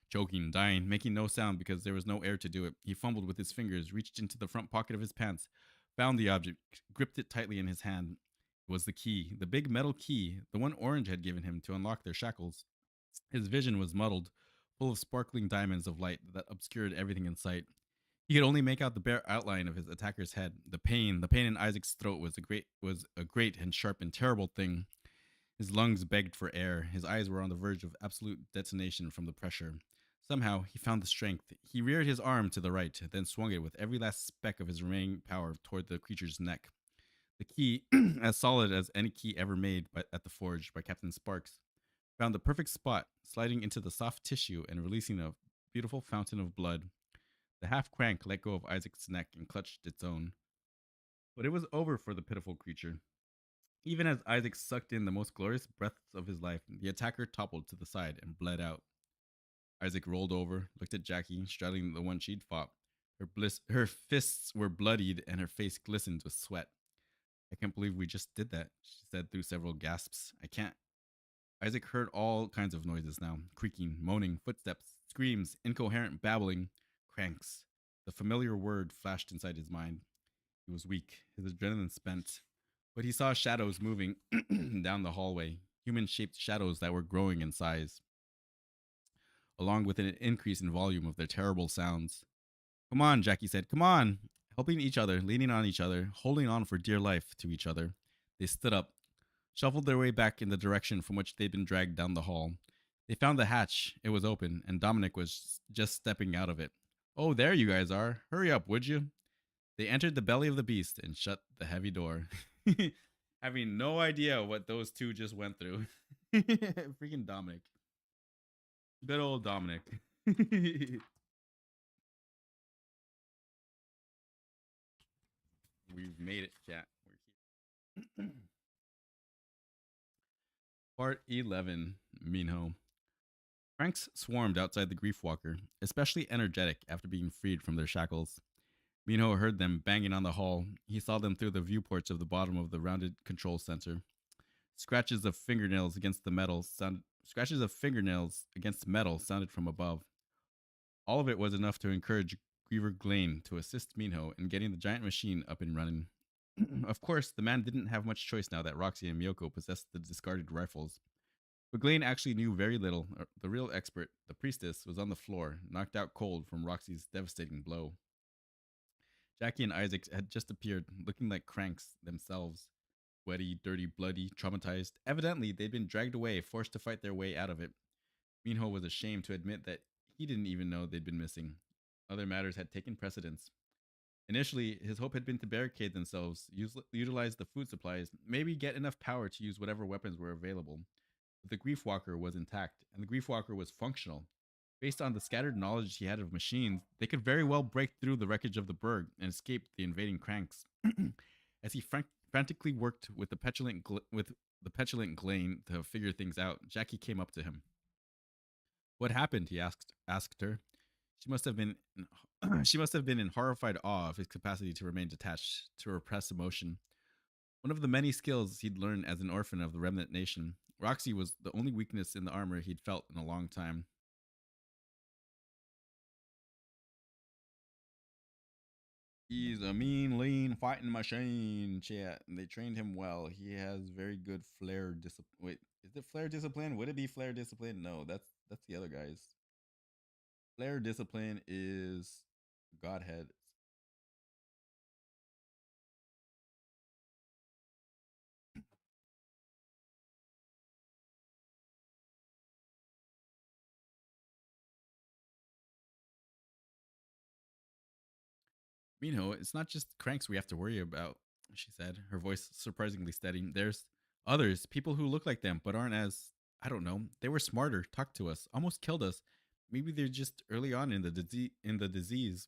Choking, dying, making no sound because there was no air to do it. He fumbled with his fingers, reached into the front pocket of his pants, found the object, gripped it tightly in his hand. It was the key, the big metal key, the one Orange had given him to unlock their shackles. His vision was muddled, full of sparkling diamonds of light that obscured everything in sight. He could only make out the bare outline of his attacker's head. The pain in Isaac's throat was a great and sharp and terrible thing. His lungs begged for air. His eyes were on the verge of absolute detonation from the pressure. Somehow, he found the strength. He reared his arm to the right, then swung it with every last speck of his remaining power toward the creature's neck. The key, as solid as any key ever made at the forge by Captain Sparks, found the perfect spot, sliding into the soft tissue and releasing a beautiful fountain of blood. The half crank let go of Isaac's neck and clutched its own. But it was over for the pitiful creature. Even as Isaac sucked in the most glorious breaths of his life, the attacker toppled to the side and bled out. Isaac rolled over, looked at Jackie, straddling the one she'd fought. Her fists were bloodied and her face glistened with sweat. I can't believe we just did that, she said through several gasps. I can't. Isaac heard all kinds of noises now, creaking, moaning, footsteps, screams, incoherent babbling, cranks. The familiar word flashed inside his mind. He was weak, his adrenaline spent, but he saw shadows moving down the hallway, human shaped shadows that were growing in size, along with an increase in volume of their terrible sounds. Come on, Jackie said, come on. Helping each other, leaning on each other, holding on for dear life to each other. They stood up, shuffled their way back in the direction from which they'd been dragged down the hall. They found the hatch. It was open, and Dominic was just stepping out of it. Oh, there you guys are. Hurry up, would you? They entered the belly of the beast and shut the heavy door. Having no idea what those two just went through. Freaking Dominic. Good old Dominic. We've made it, chat. We're here. Part 11, Minho. Franks swarmed outside the Grief Walker, especially energetic after being freed from their shackles. Minho heard them banging on the hull. He saw them through the viewports of the bottom of the rounded control center. Scratches of fingernails against metal sounded from above. All of it was enough to encourage Griever Glane to assist Minho in getting the giant machine up and running. Of course, the man didn't have much choice now that Roxy and Miyoko possessed the discarded rifles. But Glane actually knew very little. The real expert, the priestess, was on the floor, knocked out cold from Roxy's devastating blow. Jackie and Isaac had just appeared, looking like cranks themselves. Sweaty, dirty, bloody, traumatized. Evidently, they'd been dragged away, forced to fight their way out of it. Minho was ashamed to admit that he didn't even know they'd been missing. Other matters had taken precedence. Initially, his hope had been to barricade themselves, utilize the food supplies, maybe get enough power to use whatever weapons were available. But the Grief Walker was intact, and the Grief Walker was functional. Based on the scattered knowledge he had of machines, they could very well break through the wreckage of the Berg and escape the invading cranks. As he frantically worked with the petulant Glane to figure things out, Jackie came up to him. What happened? He asked her. She must have been in horrified awe of his capacity to remain detached, to repress emotion. One of the many skills he'd learned as an orphan of the remnant nation, Roxy was the only weakness in the armor he'd felt in a long time. He's a mean, lean fighting machine, chat. They trained him well. He has very good flair discipline. Wait, is it flair discipline? Would it be flair discipline? No, that's the other guys. Flair discipline is Godhead. Minho, it's not just cranks we have to worry about, she said, her voice surprisingly steady. There's others, people who look like them, but aren't as, I don't know, they were smarter, talked to us, almost killed us. Maybe they're just early on in the disease.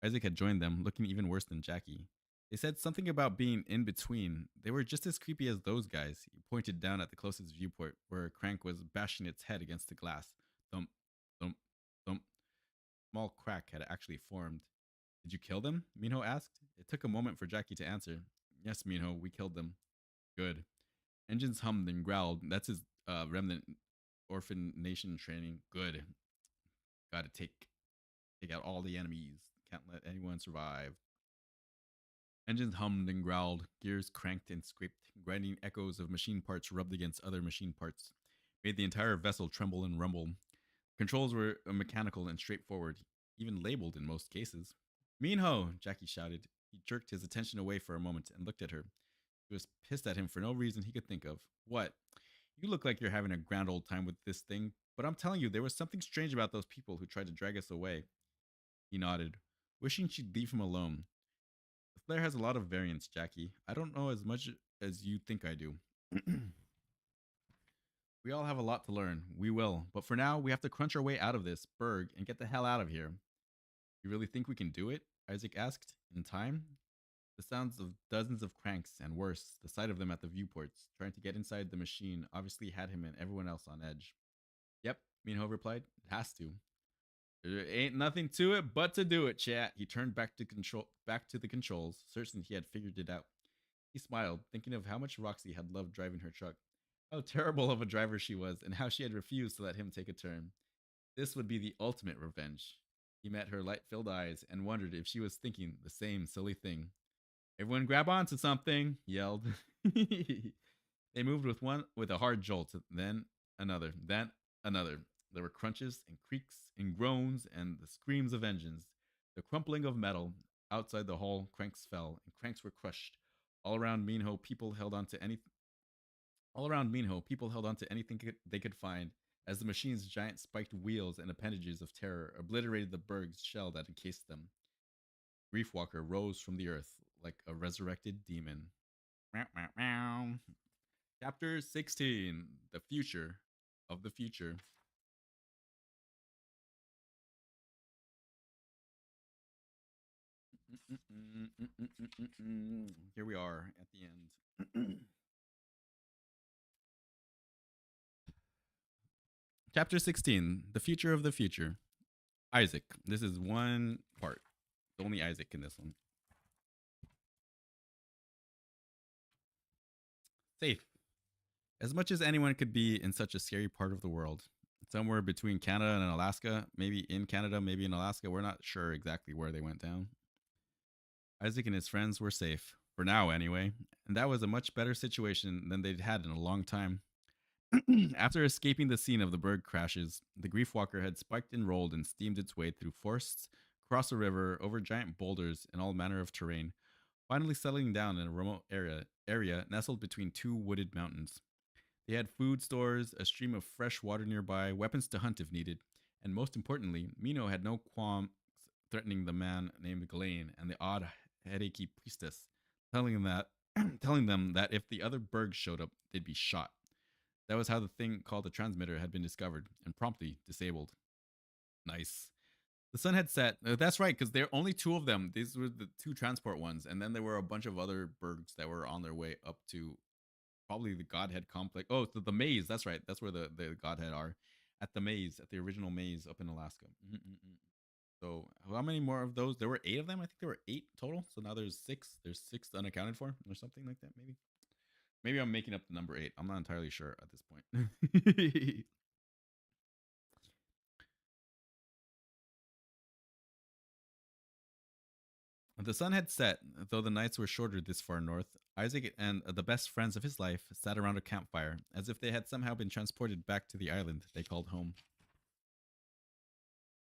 Isaac had joined them, looking even worse than Jackie. They said something about being in between. They were just as creepy as those guys. He pointed down at the closest viewport, where a crank was bashing its head against the glass. Thump, thump, thump. Small crack had actually formed. Did you kill them? Minho asked. It took a moment for Jackie to answer. Yes, Minho, we killed them. Good. Engines hummed and growled. That's his remnant orphan nation training. Good. Gotta take out all the enemies. Can't let anyone survive. Engines hummed and growled, gears cranked and scraped, grinding echoes of machine parts rubbed against other machine parts, made the entire vessel tremble and rumble. Controls were mechanical and straightforward, even labeled in most cases. Minho, Jackie shouted. He jerked his attention away for a moment and looked at her. She was pissed at him for no reason he could think of. What? You look like you're having a grand old time with this thing, but I'm telling you, there was something strange about those people who tried to drag us away. He nodded, wishing she'd leave him alone. The flare has a lot of variants, Jackie. I don't know as much as you think I do. We all have a lot to learn. We will. But for now, we have to crunch our way out of this berg and get the hell out of here. You really think we can do it? Isaac asked. In time? The sounds of dozens of cranks, and worse, the sight of them at the viewports, trying to get inside the machine, obviously had him and everyone else on edge. Yep, Minho replied. It has to. There ain't nothing to it but to do it, chat. He turned back to the controls, certain he had figured it out. He smiled, thinking of how much Roxy had loved driving her truck, how terrible of a driver she was, and how she had refused to let him take a turn. This would be the ultimate revenge. He met her light-filled eyes and wondered if she was thinking the same silly thing. Everyone grab onto something, he yelled. They moved with a hard jolt, then another. There were crunches and creaks and groans and the screams of engines, the crumpling of metal. Outside the hall, cranks fell and cranks were crushed. All around Minho, people held on to anything they could find as the machine's giant spiked wheels and appendages of terror obliterated the berg's shell that encased them. Griefwalker rose from the earth like a resurrected demon. Meow, meow, meow. Chapter 16: The Future of the Future. Here we are at the end. Chapter 16: The Future of the Future. Isaac. This is one part. Only Isaac in this one. Safe. As much as anyone could be in such a scary part of the world. Somewhere between Canada and Alaska. Maybe in Canada, maybe in Alaska. We're not sure exactly where they went down. Isaac and his friends were safe. For now, anyway. And that was a much better situation than they'd had in a long time. After escaping the scene of the berg crashes, the Griefwalker had spiked and rolled and steamed its way through forests, across a river, over giant boulders, and all manner of terrain, finally settling down in a remote area nestled between two wooded mountains. They had food stores, a stream of fresh water nearby, weapons to hunt if needed, and most importantly, Mino had no qualms threatening the man named Ghislaine and the odd headachy priestess, telling them that if the other bergs showed up, they'd be shot. That was how the thing called a transmitter had been discovered and promptly disabled. Nice. The sun had set. That's right, because there are only two of them. These were the two transport ones, and then there were a bunch of other bergs that were on their way up to probably the Godhead complex. Oh, the maze. That's right. That's where the Godhead are. At the maze, at the original maze up in Alaska. So how many more of those? There were 8 of them. I think there were 8 total. So now there's 6. There's 6 unaccounted for or something like that, maybe. Maybe I'm making up the number 8. I'm not entirely sure at this point. The sun had set, though the nights were shorter this far north. Isaac and the best friends of his life sat around a campfire, as if they had somehow been transported back to the island they called home.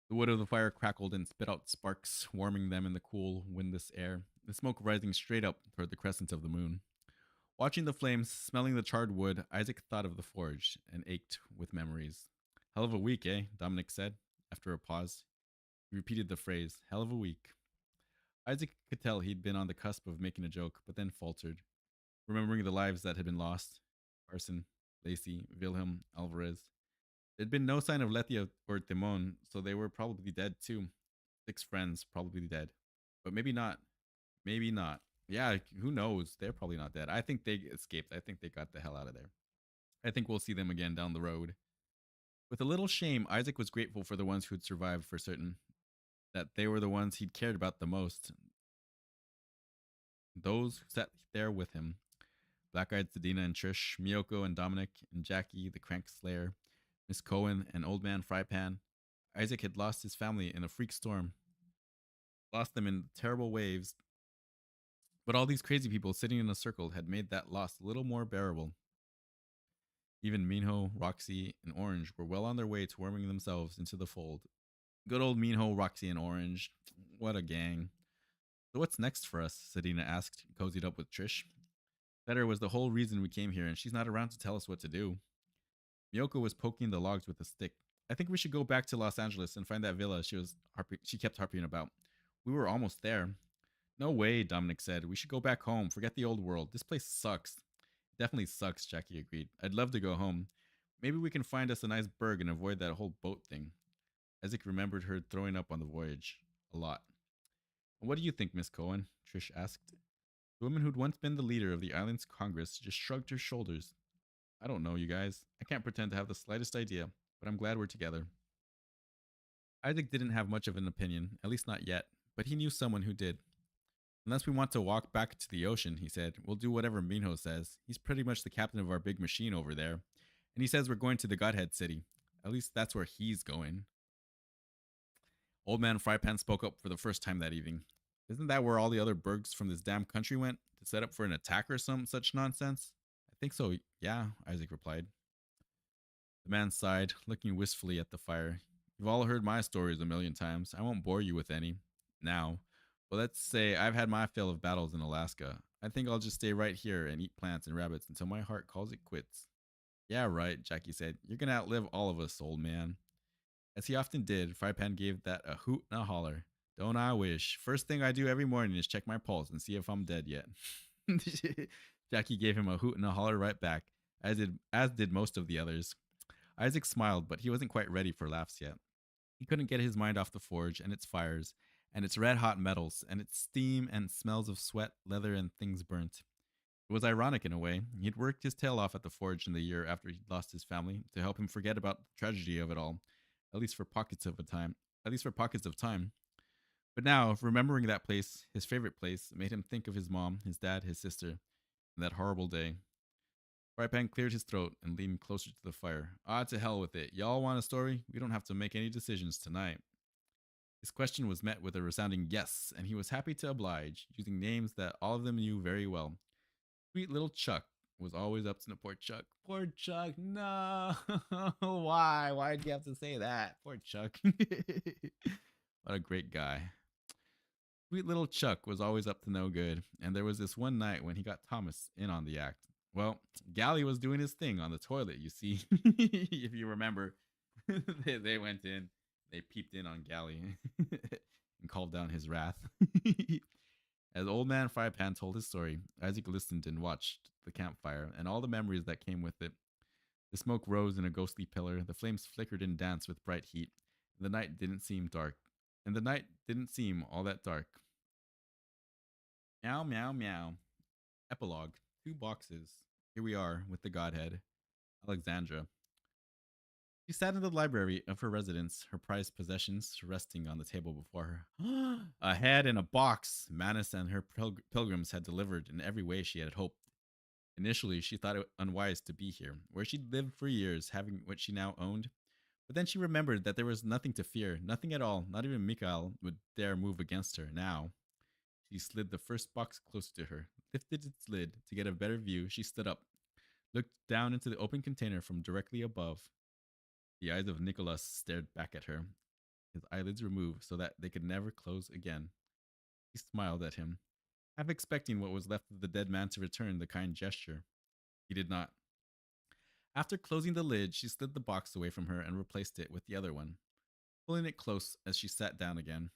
The wood of the fire crackled and spit out sparks, warming them in the cool, windless air, the smoke rising straight up toward the crescent of the moon. Watching the flames, smelling the charred wood, Isaac thought of the forge and ached with memories. Hell of a week, eh? Dominic said, after a pause. He repeated the phrase, hell of a week. Isaac could tell he'd been on the cusp of making a joke, but then faltered, remembering the lives that had been lost. Carson, Lacey, Wilhelm, Alvarez. There'd been no sign of Lethia or Timon, so they were probably dead too. 6 friends, probably dead. But maybe not. Maybe not. Yeah, who knows? They're probably not dead. I think they escaped. I think they got the hell out of there. I think we'll see them again down the road. With a little shame, Isaac was grateful for the ones who'd survived for certain. that they were the ones he'd cared about the most, those who sat there with him. Black Eyed Sedina and Trish, Miyoko and Dominic, and Jackie, the Crank Slayer, Miss Cohen, and Old Man Frypan. Isaac had lost his family in a freak storm, lost them in terrible waves, but all these crazy people sitting in a circle had made that loss a little more bearable. Even Minho, Roxy, and Orange were well on their way to worming themselves into the fold. Good old Minho, Roxy, and Orange. What a gang. So what's next for us? Sedina asked, cozied up with Trish. Better was the whole reason we came here, and she's not around to tell us what to do. Miyoko was poking the logs with a stick. I think we should go back to Los Angeles and find that villa she kept harping about. We were almost there. No way, Dominic said. We should go back home. Forget the old world. This place sucks. Definitely sucks, Jackie agreed. I'd love to go home. Maybe we can find us a nice burg and avoid that whole boat thing. Isaac remembered her throwing up on the voyage. A lot. What do you think, Miss Cohen? Trish asked. The woman who'd once been the leader of the island's Congress just shrugged her shoulders. I don't know, you guys. I can't pretend to have the slightest idea, but I'm glad we're together. Isaac didn't have much of an opinion, at least not yet, but he knew someone who did. Unless we want to walk back to the ocean, he said, we'll do whatever Minho says. He's pretty much the captain of our big machine over there. And he says we're going to the Godhead City. At least that's where he's going. Old Man Frypan spoke up for the first time that evening. Isn't that where all the other burgs from this damn country went? To set up for an attack or some such nonsense? I think so, yeah, Isaac replied. The man sighed, looking wistfully at the fire. You've all heard my stories a million times. I won't bore you with any. Now, well, let's say I've had my fill of battles in Alaska. I think I'll just stay right here and eat plants and rabbits until my heart calls it quits. Yeah, right, Jackie said. You're gonna outlive all of us, old man. As he often did, Frypan gave that a hoot and a holler. Don't I wish? First thing I do every morning is check my pulse and see if I'm dead yet. Jackie gave him a hoot and a holler right back, as did most of the others. Isaac smiled, but he wasn't quite ready for laughs yet. He couldn't get his mind off the forge and its fires, and its red hot metals, and its steam and smells of sweat, leather, and things burnt. It was ironic in a way. He'd worked his tail off at the forge in the year after he'd lost his family to help him forget about the tragedy of it all, at least for pockets of time. At least for pockets of time. But now, remembering that place, his favorite place, made him think of his mom, his dad, his sister, and that horrible day. Frypan cleared his throat and leaned closer to the fire. Ah, to hell with it. Y'all want a story? We don't have to make any decisions tonight. His question was met with a resounding yes, and he was happy to oblige, using names that all of them knew very well. Sweet little Chuck was always up to no. Poor Chuck. Poor Chuck. No. Why? Why'd you have to say that? Poor Chuck. What a great guy. Sweet little Chuck was always up to no good, and there was this one night when he got Thomas in on the act. Well, Gally was doing his thing on the toilet, you see. If you remember, they went in, they peeped in on Gally and called down his wrath. As old man Frypan told his story, Isaac listened and watched the campfire and all the memories that came with it. The smoke rose in a ghostly pillar, the flames flickered and danced with bright heat, and the night didn't seem all that dark. Meow, meow, meow. Epilogue. 2 boxes. Here we are with the Godhead, Alexandra. She sat in the library of her residence, her prized possessions resting on the table before her. A head in a box Manus and her pilgrims had delivered in every way she had hoped. Initially, she thought it unwise to be here, where she'd lived for years, having what she now owned. But then she remembered that there was nothing to fear, nothing at all, not even Mikhail would dare move against her now. She slid the first box closer to her, lifted its lid to get a better view. She stood up, looked down into the open container from directly above. The eyes of Nicholas stared back at her, his eyelids removed so that they could never close again. He smiled at him, half expecting what was left of the dead man to return the kind gesture. He did not. After closing the lid, she slid the box away from her and replaced it with the other one, pulling it close as she sat down again.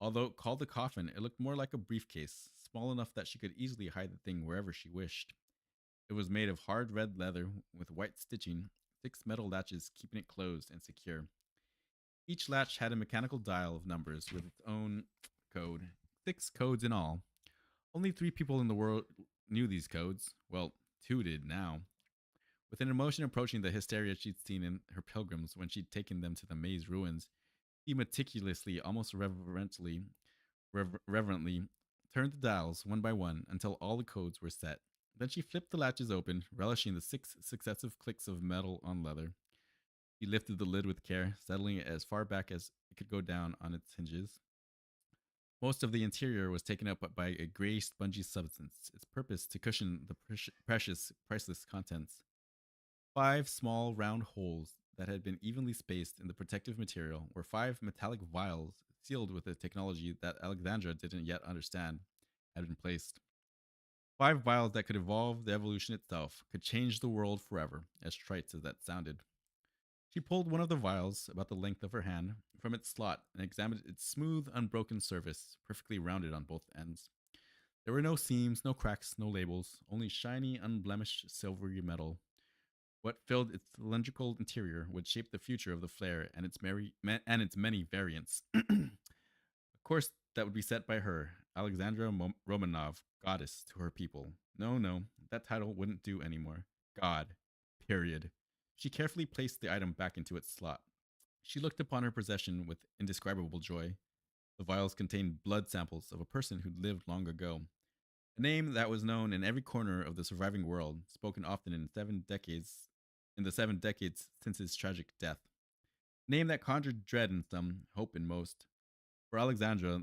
Although called a coffin, it looked more like a briefcase, small enough that she could easily hide the thing wherever she wished. It was made of hard red leather with white stitching, 6 metal latches keeping it closed and secure. Each latch had a mechanical dial of numbers with its own code, 6 codes in all. Only 3 people in the world knew these codes. Well, 2 did now. With an emotion approaching the hysteria she'd seen in her pilgrims when she'd taken them to the maze ruins, He meticulously, almost reverently, turned the dials one by one until all the codes were set. Then she flipped the latches open, relishing the 6 successive clicks of metal on leather. He lifted the lid with care, settling it as far back as it could go down on its hinges. Most of the interior was taken up by a gray, spongy substance, its purpose to cushion the precious, priceless contents. 5 small, round holes that had been evenly spaced in the protective material were 5 metallic vials sealed with a technology that Alexandra didn't yet understand had been placed. 5 vials that could evolve the evolution itself, could change the world forever, as trite as that sounded. She pulled one of the vials, about the length of her hand, from its slot and examined its smooth, unbroken surface, perfectly rounded on both ends. There were no seams, no cracks, no labels, only shiny, unblemished silvery metal. What filled its cylindrical interior would shape the future of the flare and its many variants. Of course, that would be set by her, Alexandra Romanov, goddess to her people. No, no, that title wouldn't do anymore. God. Period. She carefully placed the item back into its slot. She looked upon her possession with indescribable joy. The vials contained blood samples of a person who'd lived long ago. A name that was known in every corner of the surviving world, spoken often in the 7 decades since his tragic death. A name that conjured dread in some, hope in most. For Alexandra,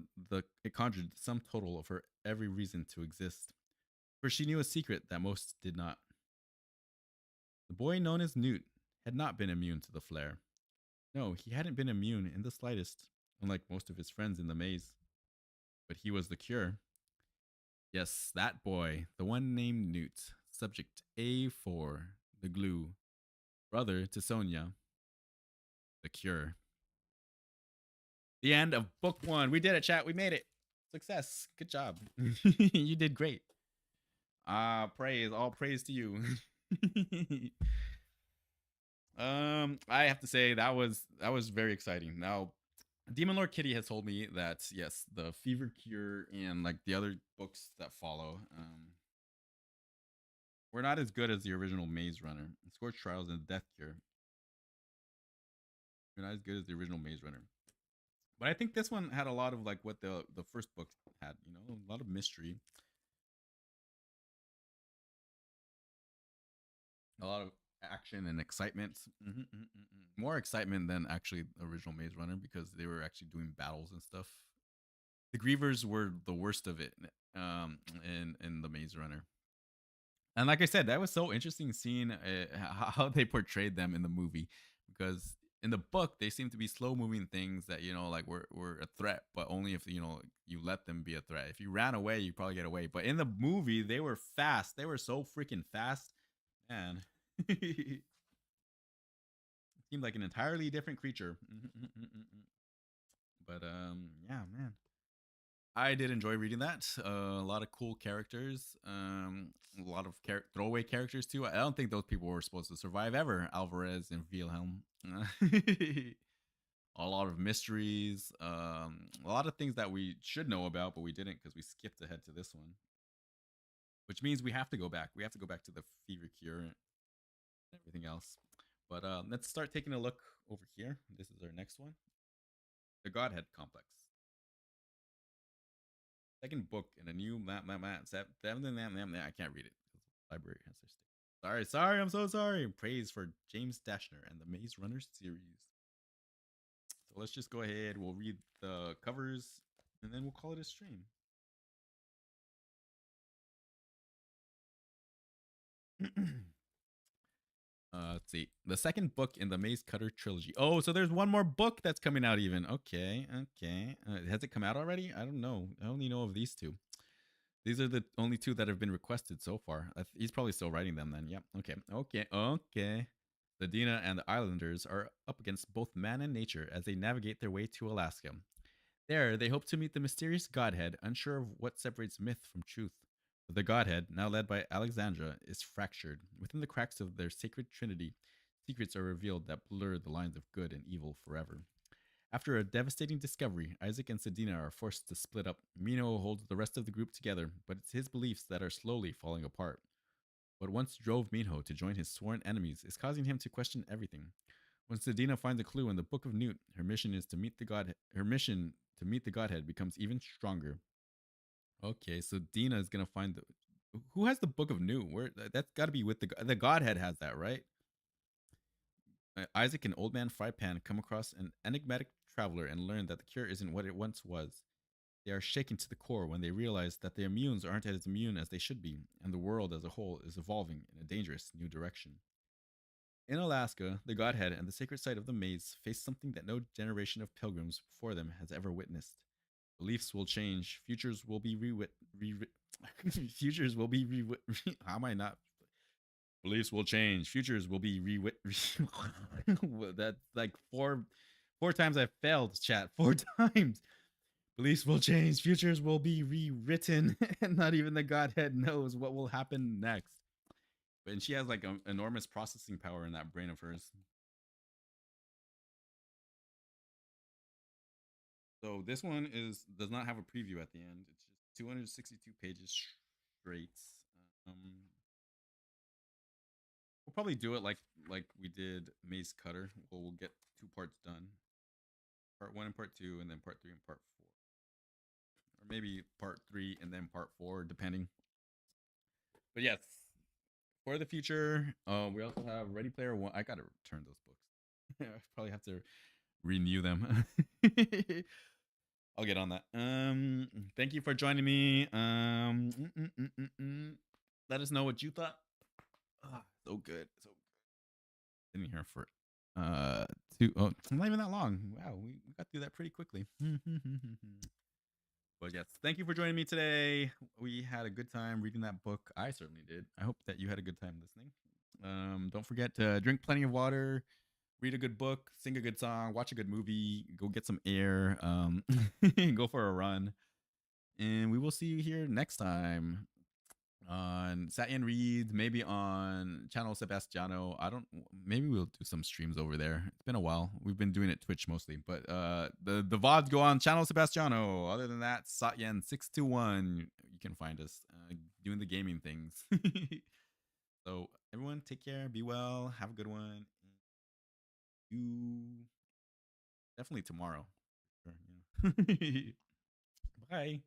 it conjured some total of her every reason to exist. For she knew a secret that most did not. The boy known as Newt had not been immune to the flare. No, he hadn't been immune in the slightest, unlike most of his friends in the maze. But he was the cure. Yes, that boy, the one named Newt, subject A4, the glue, brother to Sonia, the cure. The end of book 1. We did it, chat. We made it. Success. Good job. You did great. Praise, all praise to you. I have to say that was very exciting. Now, Demon Lord Kitty has told me that yes, the Fever Cure and like the other books that follow, were not as good as the original Maze Runner. Scorch Trials and Death Cure were not as good as the original Maze Runner. But I think this one had a lot of like what the first book had, a lot of mystery, a lot of action and excitement. More excitement than actually the original Maze Runner because they were actually doing battles and stuff. The Grievers were the worst of it, in the Maze Runner. And like I said, that was so interesting seeing how they portrayed them in the movie because in the book they seem to be slow moving things that like were a threat, but only if you let them be a threat. If you ran away, you probably get away. But in the movie, they were fast. They were so freaking fast, man. Seemed like an entirely different creature. But yeah, man. I did enjoy reading that. A lot of cool characters. A lot of throwaway characters too. I don't think those people were supposed to survive ever. Alvarez and Wilhelm. A lot of mysteries. A lot of things that we should know about, but we didn't because we skipped ahead to this one. Which means we have to go back. We have to go back to the Fever Cure and everything else. But let's start taking a look over here. This is our next one. The Godhead Complex. Second book in a new I can't read it. Library has their state. Sorry, I'm so sorry. Praise for James Dashner and the Maze Runner series. So let's just go ahead. We'll read the covers and then we'll call it a stream. Let's see. The second book in the Maze Cutter trilogy. Oh, so there's one more book that's coming out even. Okay. Has it come out already? I don't know. I only know of these two. These are the only two that have been requested so far. He's probably still writing them then. Yep. Okay. The Dina and the Islanders are up against both man and nature as they navigate their way to Alaska. There, they hope to meet the mysterious Godhead, unsure of what separates myth from truth. The Godhead, now led by Alexandra, is fractured. Within the cracks of their sacred trinity, secrets are revealed that blur the lines of good and evil forever. After a devastating discovery, Isaac and Sedina are forced to split up. Mino holds the rest of the group together, but it's his beliefs that are slowly falling apart. What once drove Minho to join his sworn enemies is causing him to question everything. Once Dina finds a clue in the Book of Newt, her mission is to meet the god. Her mission to meet the Godhead becomes even stronger. Okay, so Dina is gonna find the. Who has the Book of Newt? Where that's got to be with the Godhead has that, right? Isaac and Old Man Frypan come across an enigmatic traveler and learn that the cure isn't what it once was. They are shaken to the core when they realize that their immunes aren't as immune as they should be, and the world as a whole is evolving in a dangerous new direction. In Alaska, the Godhead and the sacred site of the maze face something that no generation of pilgrims before them has ever witnessed. Beliefs will change. Futures will be futures will be how am I not? Beliefs will change. Futures will be That's like four times I failed, chat. Four times. Beliefs will change. Futures will be rewritten, and not even the Godhead knows what will happen next. And she has like an enormous processing power in that brain of hers. So this one does not have a preview at the end. It's just 262 pages straight. Um, we'll probably do it like we did Maze Cutter. We'll get 2 parts done. Part 1 and part 2, and then part 3 and part 4. Or maybe part 3 and then part 4, depending. But yes, for the future, we also have Ready Player One. I gotta return those books. I probably have to renew them. I'll get on that. Thank you for joining me. Let us know what you thought. So good. So sitting here for not even that long. Wow, we got through that pretty quickly. But yes, thank you for joining me today. We had a good time reading that book. I certainly did. I hope that you had a good time listening. Don't forget to drink plenty of water, read a good book, sing a good song, watch a good movie, go get some air, go for a run. And we will see you here next time on Satyen Reads, maybe on Channel Sebastiano. Maybe we'll do some streams over there. It's been a while. We've been doing it Twitch mostly, but the VODs go on Channel Sebastiano. Other than that, Satyen621. You can find us doing the gaming things. So everyone, take care, be well, have a good one. You definitely tomorrow. Sure, yeah. Bye.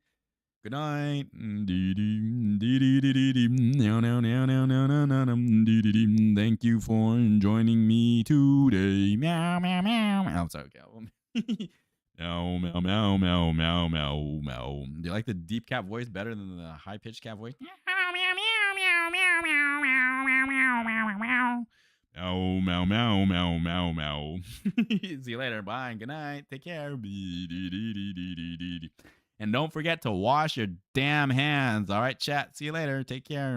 Good night. Thank you for joining me today. Meow, meow, meow. I'm sorry, Cal. Meow, meow, meow, meow, meow, meow, meow. Do you like the deep cat voice better than the high pitched cat voice? Meow, meow, meow, meow, meow, meow, meow, meow, meow, meow, meow. Meow, meow, meow, meow, meow, meow. See you later. Bye. Good night. Take care. And don't forget to wash your damn hands. All right, chat. See you later. Take care.